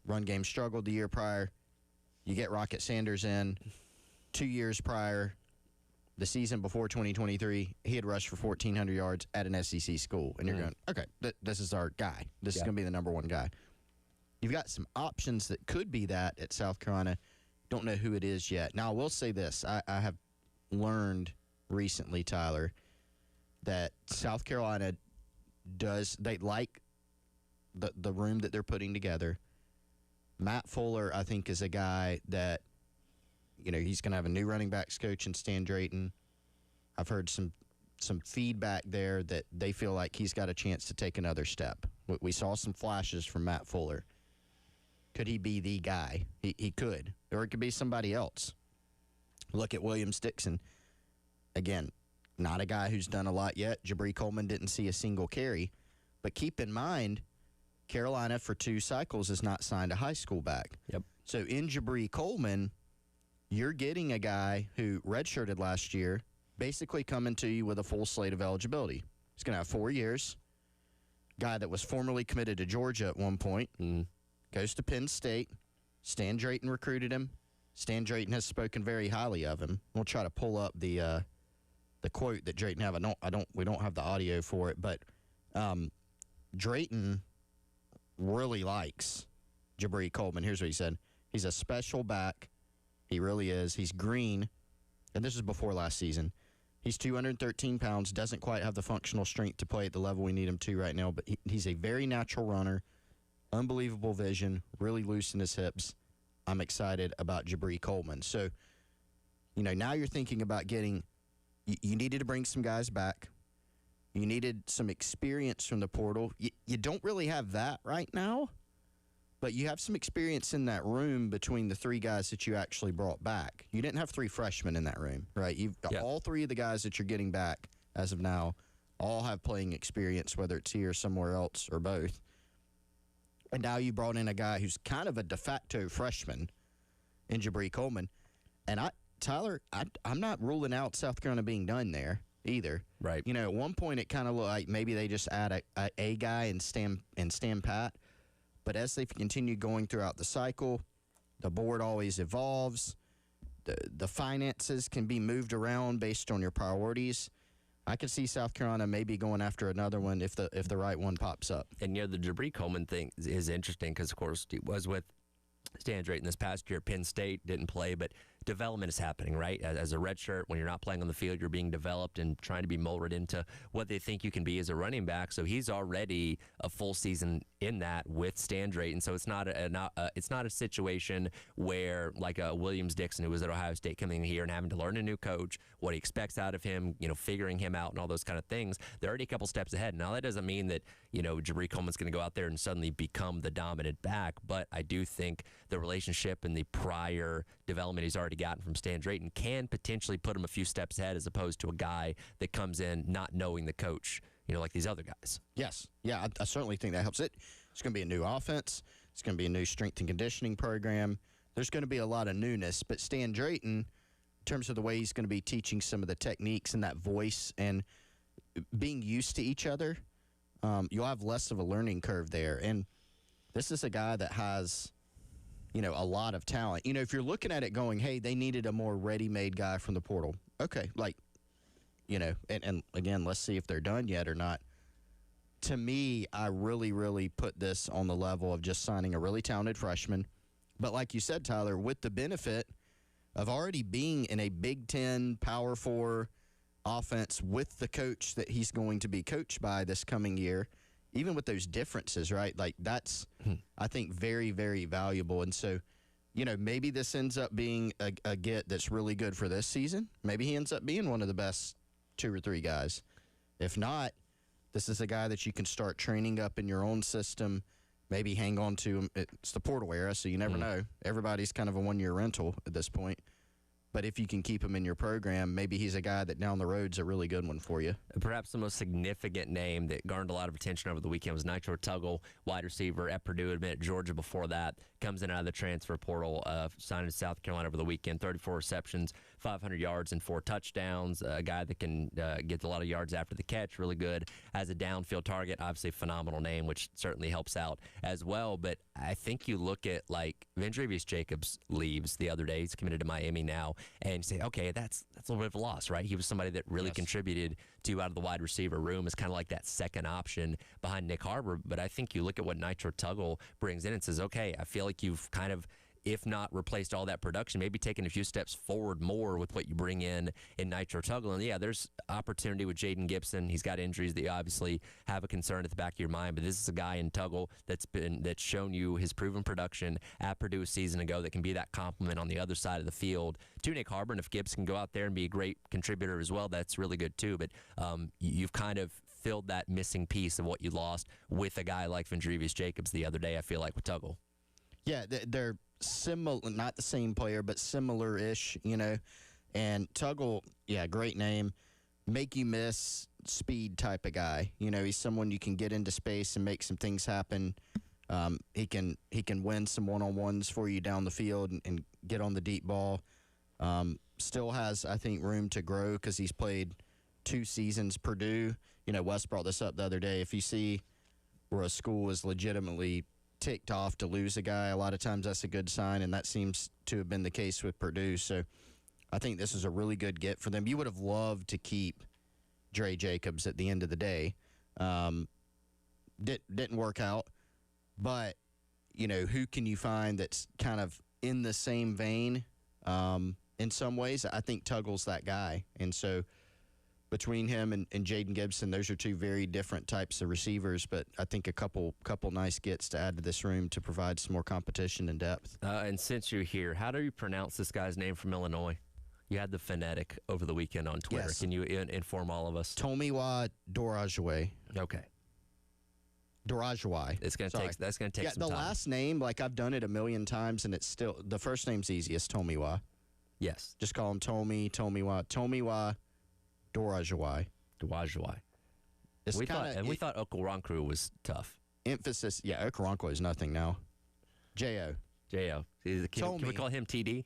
Run game struggled the year prior. You get Rocket Sanders in. 2 years prior, the season before 2023, he had rushed for 1,400 yards at an SEC school. And you're going, okay, this is our guy. This is going to be the number one guy. You've got some options that could be that at South Carolina. Don't know who it is yet. Now, I will say this. I have learned recently, Tyler, that South Carolina they like the room that they're putting together. Matt Fuller, I think, is a guy that, he's going to have a new running backs coach in Stan Drayton. I've heard some feedback there that they feel like he's got a chance to take another step. We saw some flashes from Matt Fuller. Could he be the guy? He could. Or it could be somebody else. Look at Williams-Dixon. Again, not a guy who's done a lot yet. Jabri Coleman didn't see a single carry. But keep in mind, Carolina for 2 cycles has not signed a high school back. Yep. So in Jabri Coleman, you're getting a guy who redshirted last year, basically coming to you with a full slate of eligibility. He's going to have 4 years. Guy that was formerly committed to Georgia at one point. Goes to Penn State. Stan Drayton recruited him. Stan Drayton has spoken very highly of him. We'll try to pull up the quote that Drayton have. We don't have the audio for it, but Drayton really likes Jabri Coleman. Here's what he said: he's a special back. He really is. He's green, and this is before last season. He's 213 pounds. Doesn't quite have the functional strength to play at the level we need him to right now, but he's a very natural runner. Unbelievable vision. Really loose in his hips. I'm excited about Jabri Coleman. So, now you're thinking about getting – you needed to bring some guys back. You needed some experience from the portal. You don't really have that right now, but you have some experience in that room between the 3 guys that you actually brought back. You didn't have 3 freshmen in that room, right? You've got all 3 of the guys that you're getting back as of now all have playing experience, whether it's here or somewhere else or both. And now you brought in a guy who's kind of a de facto freshman in Jabri Coleman. And Tyler, I'm not ruling out South Carolina being done there either. Right. At one point it kind of looked like maybe they just add a guy and stand pat. But as they've continued going throughout the cycle, the board always evolves. The finances can be moved around based on your priorities. I could see South Carolina maybe going after another one if the right one pops up. And the Jabri Coleman thing is interesting because, of course, he was with Stan Drayton this past year. Penn State didn't play, but development is happening, right? As a redshirt, when you're not playing on the field, you're being developed and trying to be molded into what they think you can be as a running back. So he's already a full season in that with Stan Drayton. So it's not a situation where like a Williams Dixon, who was at Ohio State, coming in here and having to learn a new coach, what he expects out of him, figuring him out and all those kind of things. They're already a couple steps ahead. Now, that doesn't mean that, Jabari Coleman's going to go out there and suddenly become the dominant back, but I do think the relationship and the prior development he's already gotten from Stan Drayton can potentially put him a few steps ahead, as opposed to a guy that comes in not knowing the coach, like these other guys. Yes. Yeah, I certainly think that helps. It's going to be a new offense. It's going to be a new strength and conditioning program. There's going to be a lot of newness, but Stan Drayton, in terms of the way he's going to be teaching some of the techniques and that voice and being used to each other, you'll have less of a learning curve there. And this is a guy that has, a lot of talent. If you're looking at it going, hey, they needed a more ready-made guy from the portal. Okay, and again, let's see if they're done yet or not. To me, I really, really put this on the level of just signing a really talented freshman. But like you said, Tyler, with the benefit of already being in a Big Ten Power 4 offense with the coach that he's going to be coached by this coming year, even with those differences, right? Like that's, I think, very, very valuable. And so, maybe this ends up being a get that's really good for this season. Maybe he ends up being one of the best 2 or 3 guys. If not, this is a guy that you can start training up in your own system, maybe hang on to him. It's the portal era, so you never know. Everybody's kind of a 1-year rental at this point. But if you can keep him in your program, maybe he's a guy that down the road's a really good one for you. Perhaps the most significant name that garnered a lot of attention over the weekend was Nitro Tuggle, wide receiver at Purdue, had been at Georgia before that, comes in out of the transfer portal, signed in South Carolina over the weekend, 34 receptions, 500 yards and 4 touchdowns, a guy that can get a lot of yards after the catch, really good, has a downfield target, obviously a phenomenal name, which certainly helps out as well. But I think you look at, like, Vendrivius Jacobs leaves the other day, he's committed to Miami now, and you say, okay, that's a little bit of a loss, right? He was somebody that really contributed to out of the wide receiver room as kind of like that second option behind Nick Harbor. But I think you look at what Nitro Tuggle brings in and says, okay, I feel like you've kind of, if not replaced all that production, maybe taking a few steps forward more with what you bring in Nitro Tuggle. And yeah, there's opportunity with Jaden Gibson. He's got injuries that you obviously have a concern at the back of your mind, but this is a guy in Tuggle that's shown you his proven production at Purdue a season ago that can be that complement on the other side of the field to Nick Harbor. And if Gibbs can go out there and be a great contributor as well, that's really good too. But you've kind of filled that missing piece of what you lost with a guy like Vendrivius Jacobs the other day, I feel like, with Tuggle. Yeah, they're similar, not the same player, but similar-ish, And Tuggle, yeah, great name. Make you miss speed type of guy. He's someone you can get into space and make some things happen. He can win some one-on-ones for you down the field and get on the deep ball. Still has, I think, room to grow because he's played 2 seasons Purdue. Wes brought this up the other day. If you see where a school is legitimately ticked off to lose a guy, a lot of times that's a good sign, and that seems to have been the case with Purdue. So I think this is a really good get for them. You would have loved to keep Dre Jacobs at the end of the day. Didn't work out, but who can you find that's kind of in the same vein in some ways? I think Tuggle's that guy, and so between him and Jaden Gibson, those are 2 very different types of receivers, but I think a couple nice gets to add to this room to provide some more competition and depth. And since you're here, how do you pronounce this guy's name from Illinois? You had the phonetic over the weekend on Twitter. Yes. Can you inform all of us? Tomiwa Dorajaway. Okay. Dorajaway. That's going to take some time. Yeah, the last name, like I've done it a million times, and it's still, the first name's easiest, Tomiwa. Yes. Just call him Tomiwa Dorajaway. We thought Okoronkwo was tough. Emphasis, yeah, Okoronkwo is nothing now. J.O. Can we call him TD?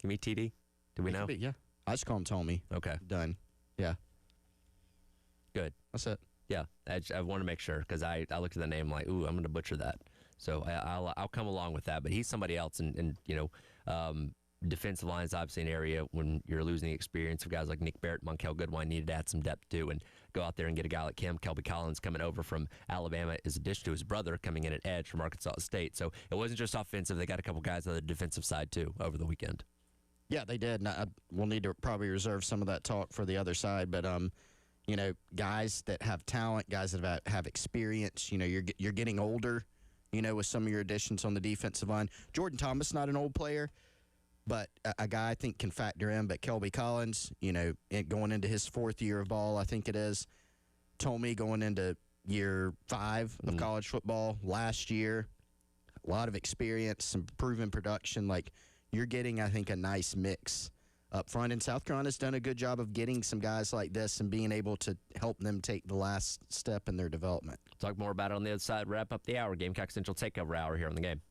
Give me TD. Do we know? Yeah. I just call him Tommy. Okay. Done. Yeah. Good. That's it. Yeah. I want to make sure because I looked at the name like, ooh, I'm going to butcher that. So I'll come along with that. But he's somebody else, and defensive line is obviously an area when you're losing the experience of guys like Nick Barrett, Monkel Goodwine needed to add some depth to, and go out there and get a guy like him. Kelby Collins coming over from Alabama is addition to his brother coming in at edge from Arkansas State. So it wasn't just offensive. They got a couple guys on the defensive side too over the weekend. Yeah, they did. And we'll need to probably reserve some of that talk for the other side. But, guys that have talent, guys that have experience, you're getting older, with some of your additions on the defensive line. Jordan Thomas, not an old player, but a guy I think can factor in. But Kelby Collins, going into his 4th year of ball, I think it is. Tomey going into year 5 of college football last year. A lot of experience, some proven production. Like, you're getting, I think, a nice mix up front. And South Carolina's done a good job of getting some guys like this and being able to help them take the last step in their development. Talk more about it on the other side. Wrap up the hour. Gamecock Central Takeover Hour here on the game.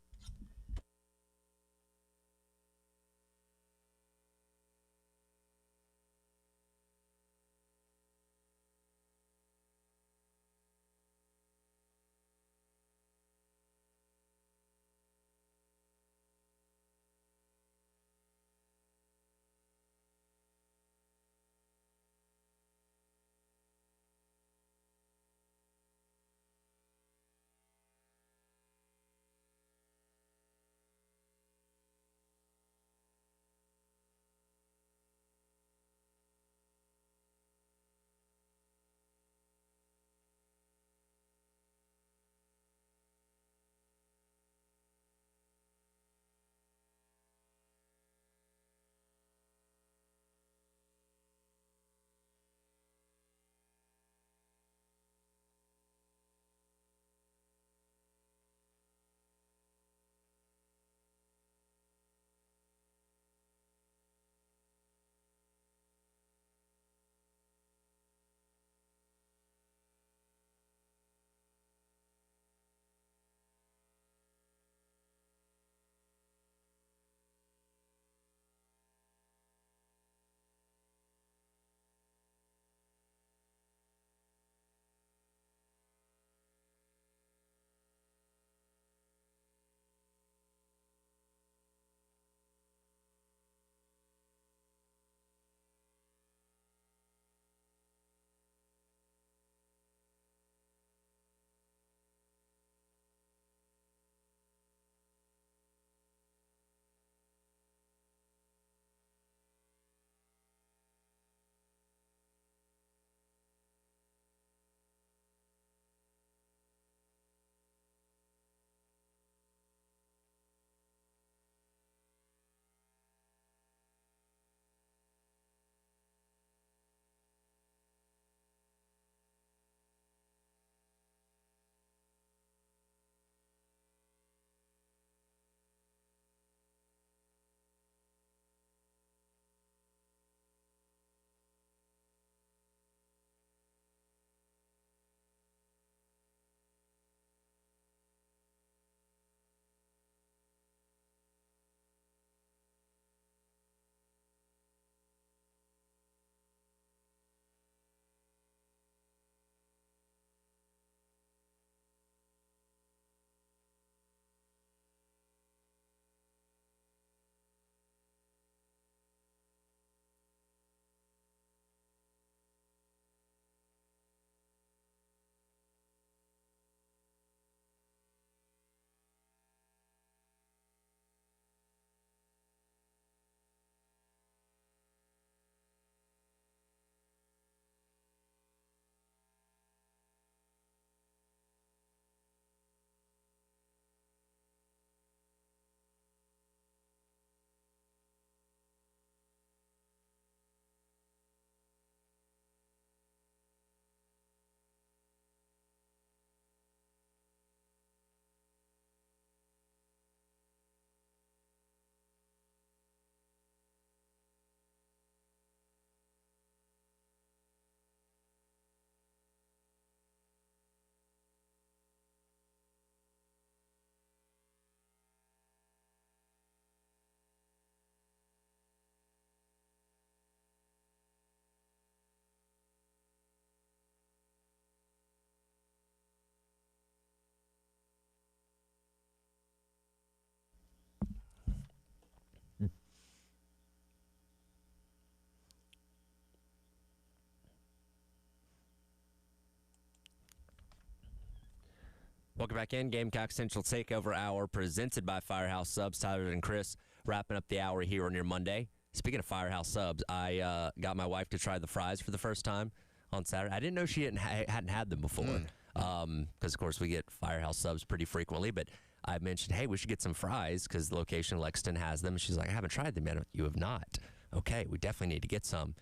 Welcome back in. Gamecock Central Takeover Hour presented by Firehouse Subs. Tyler and Chris wrapping up the hour here on your Monday. Speaking of Firehouse Subs, I got my wife to try the fries for the first time on Saturday. I didn't know she hadn't had them before because, of course, we get Firehouse Subs pretty frequently. But I mentioned, hey, we should get some fries because the location in Lexington has them. She's like, I haven't tried them yet. You have not. Okay, we definitely need to get some.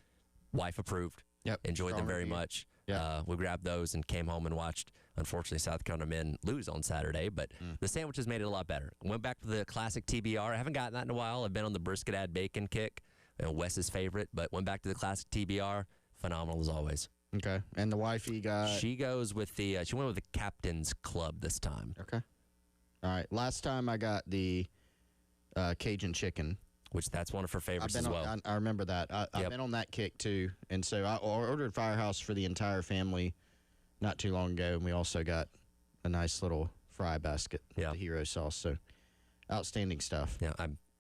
Wife approved. Yep. Enjoyed them Strong very review. much. Yeah. We grabbed those and came home and watched, unfortunately, South Carolina men lose on Saturday. But the sandwiches made it a lot better. Went back to the classic TBR. I haven't gotten that in a while. I've been on the brisket add bacon kick. Wes's favorite, but went back to the classic TBR. Phenomenal as always. Okay. And the wifey got. She goes with she went with the Captain's Club this time, Okay. All right. Last time I got the Cajun chicken. which that's one of her favorites I've as been well. I remember that. I've Yep. been on that kick too, and so I ordered Firehouse for the entire family not too long ago, and we also got a nice little fry basket with Yeah. the hero sauce. So outstanding stuff. Yeah,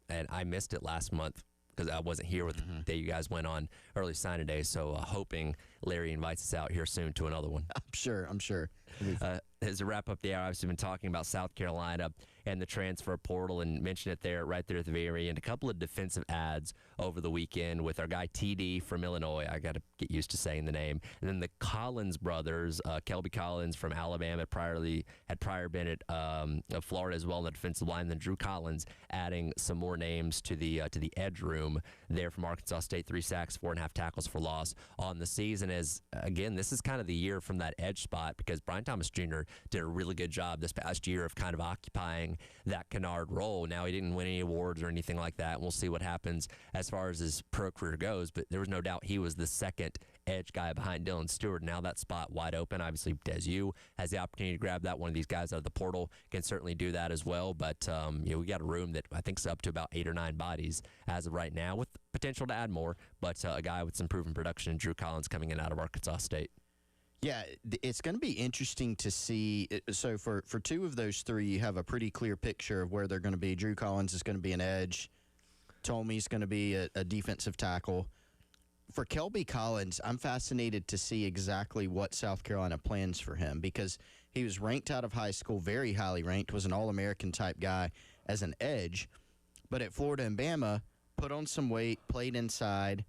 I missed it last month because I wasn't here with the day you guys went on early signing day. So hoping Larry invites us out here soon to another one. I'm sure. As a wrap up the hour, I've been talking about South Carolina and the transfer portal and mentioned it there right there at the very end. A couple of defensive ads over the weekend with our guy TD from Illinois. I got to get used to saying the name. And then the Collins brothers, Kelby Collins from Alabama, had prior been at Florida as well on the defensive line. Then Drew Collins adding some more names to the edge room there from Arkansas State. 3 sacks, 4.5 tackles for loss on the season. As again, this is kind of the year from that edge spot because Brian Thomas Jr. did a really good job this past year of kind of occupying that Kennard role. Now, he didn't win any awards or anything like that. We'll see what happens as far as his pro career goes, but there was no doubt he was the second edge guy behind Dylan Stewart. Now that spot wide open. Obviously, Desu has the opportunity to grab that. One of these guys out of the portal can certainly do that as well, but we got a room that I think is up to about 8 or 9 bodies as of right now with potential to add more, but a guy with some proven production, Drew Collins, coming in out of Arkansas State. Yeah, it's going to be interesting to see. So for 2 of those 3, you have a pretty clear picture of where they're going to be. Drew Collins is going to be an edge. Tomey's going to be a defensive tackle. For Kelby Collins, I'm fascinated to see exactly what South Carolina plans for him because he was ranked out of high school, very highly ranked, was an All-American type guy as an edge. But at Florida and Bama, put on some weight, played inside,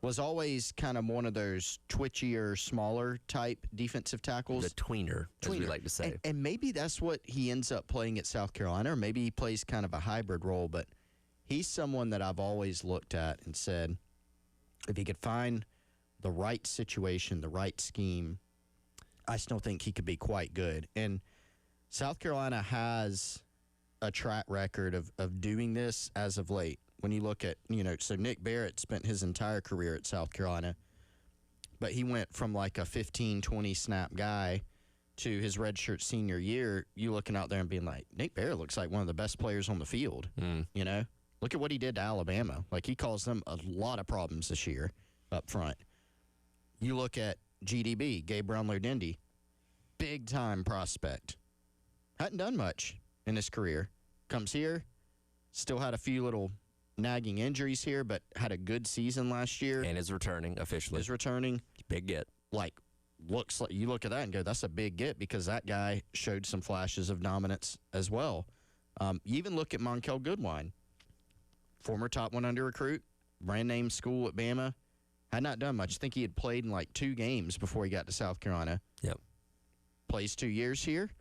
was always kind of one of those twitchier, smaller type defensive tackles. The tweener, as we like to say. And maybe that's what he ends up playing at South Carolina, or maybe he plays kind of a hybrid role. But he's someone that I've always looked at and said, if he could find the right situation, the right scheme, I still think he could be quite good. And South Carolina has a track record of doing this as of late. When you look at, so Nick Barrett spent his entire career at South Carolina, but he went from like a 15, 20 snap guy to his redshirt senior year. You looking out there and being like, Nick Barrett looks like one of the best players on the field. Look at what he did to Alabama. Like, he caused them a lot of problems this year up front. You look at GDB, Gabe Brownlow-Dindy, big-time prospect. Hadn't done much in his career. Comes here, still had a few little nagging injuries here, but had a good season last year. And is returning officially. Is returning. Big get. Looks like you look at that and go, that's a big get because that guy showed some flashes of dominance as well. You even look at Monkel Goodwine, former top 100 recruit, brand name school at Bama, had not done much. I think he had played in 2 games before he got to South Carolina. Yep. Plays 2 years here,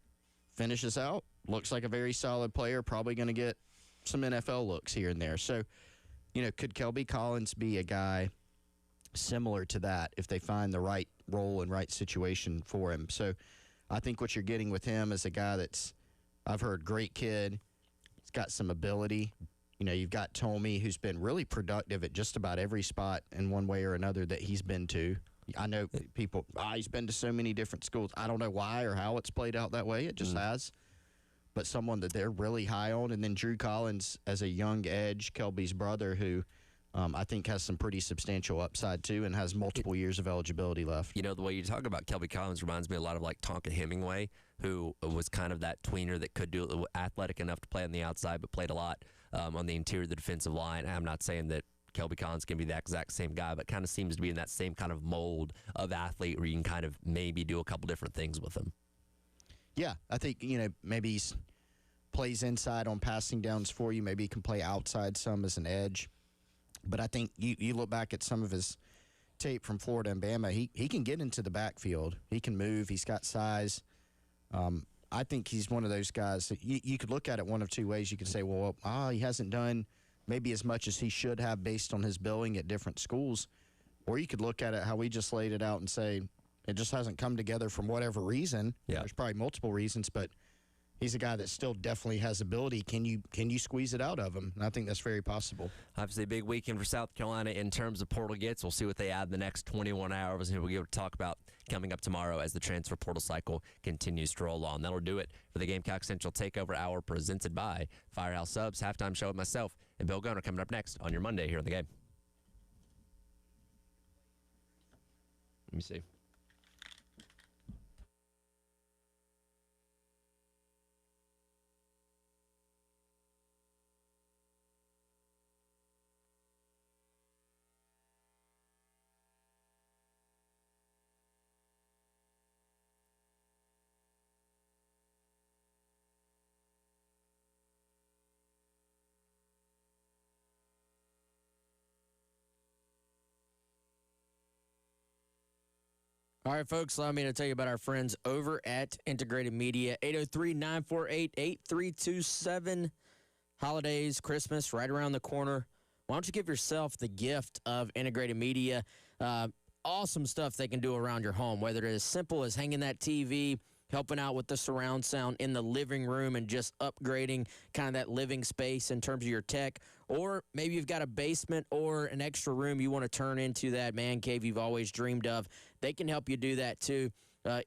finishes out, looks like a very solid player, probably going to get some NFL looks here and there. So, could Kelby Collins be a guy similar to that if they find the right role and right situation for him? So I think what you're getting with him is a guy that's, I've heard, great kid. He's got some ability. You've got Tomey, who's been really productive at just about every spot in one way or another that he's been to. I know people, he's been to so many different schools. I don't know why or how it's played out that way. It just has. But someone that they're really high on. And then Drew Collins as a young edge, Kelby's brother, who I think has some pretty substantial upside too and has multiple years of eligibility left. The way you talk about Kelby Collins reminds me a lot of like Tonka Hemingway, who was kind of that tweener that could do athletic enough to play on the outside, but played a lot on the interior of the defensive line. I'm not saying that Kelby Collins can be that exact same guy, but kind of seems to be in that same kind of mold of athlete where you can kind of maybe do a couple different things with him. Yeah, I think, maybe he plays inside on passing downs for you. Maybe he can play outside some as an edge. But I think you look back at some of his tape from Florida and Bama, he can get into the backfield. He can move. He's got size. I think he's one of those guys that you could look at it one of two ways. You could say, well, he hasn't done maybe as much as he should have based on his billing at different schools. Or you could look at it how we just laid it out and say it just hasn't come together from whatever reason. Yeah. There's probably multiple reasons, but he's a guy that still definitely has ability. Can you squeeze it out of him? And I think that's very possible. Obviously, a big weekend for South Carolina in terms of portal gets. We'll see what they add in the next 21 hours, and we'll get to talk about coming up tomorrow as the transfer portal cycle continues to roll on. That'll do it for the Gamecock Central Takeover Hour presented by Firehouse Subs. Halftime show with myself and Bill Gunner coming up next on your Monday here on The Game. Let me see. All right, folks, allow me to tell you about our friends over at Integrated Media, 803-948-8327. Holidays, Christmas, right around the corner. Why don't you give yourself the gift of Integrated Media? Awesome stuff they can do around your home, whether it is simple as hanging that TV, helping out with the surround sound in the living room and just upgrading kind of that living space in terms of your tech. Or maybe you've got a basement or an extra room you want to turn into that man cave you've always dreamed of. They can help you do that too.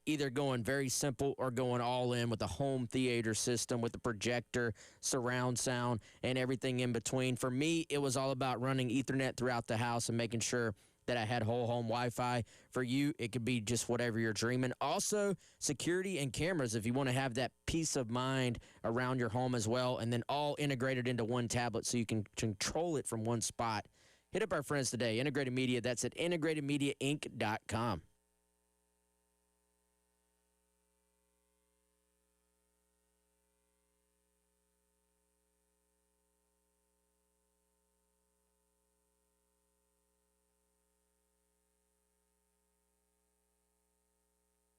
Either going very simple or going all in with a home theater system with the projector, surround sound, and everything in between. For me, it was all about running Ethernet throughout the house and making sure that I had whole home Wi-Fi. For you, it could be just whatever you're dreaming. Also, security and cameras if you want to have that peace of mind around your home as well, and then all integrated into one tablet so you can control it from one spot. Hit up our friends today, Integrated Media. That's at integratedmediainc.com.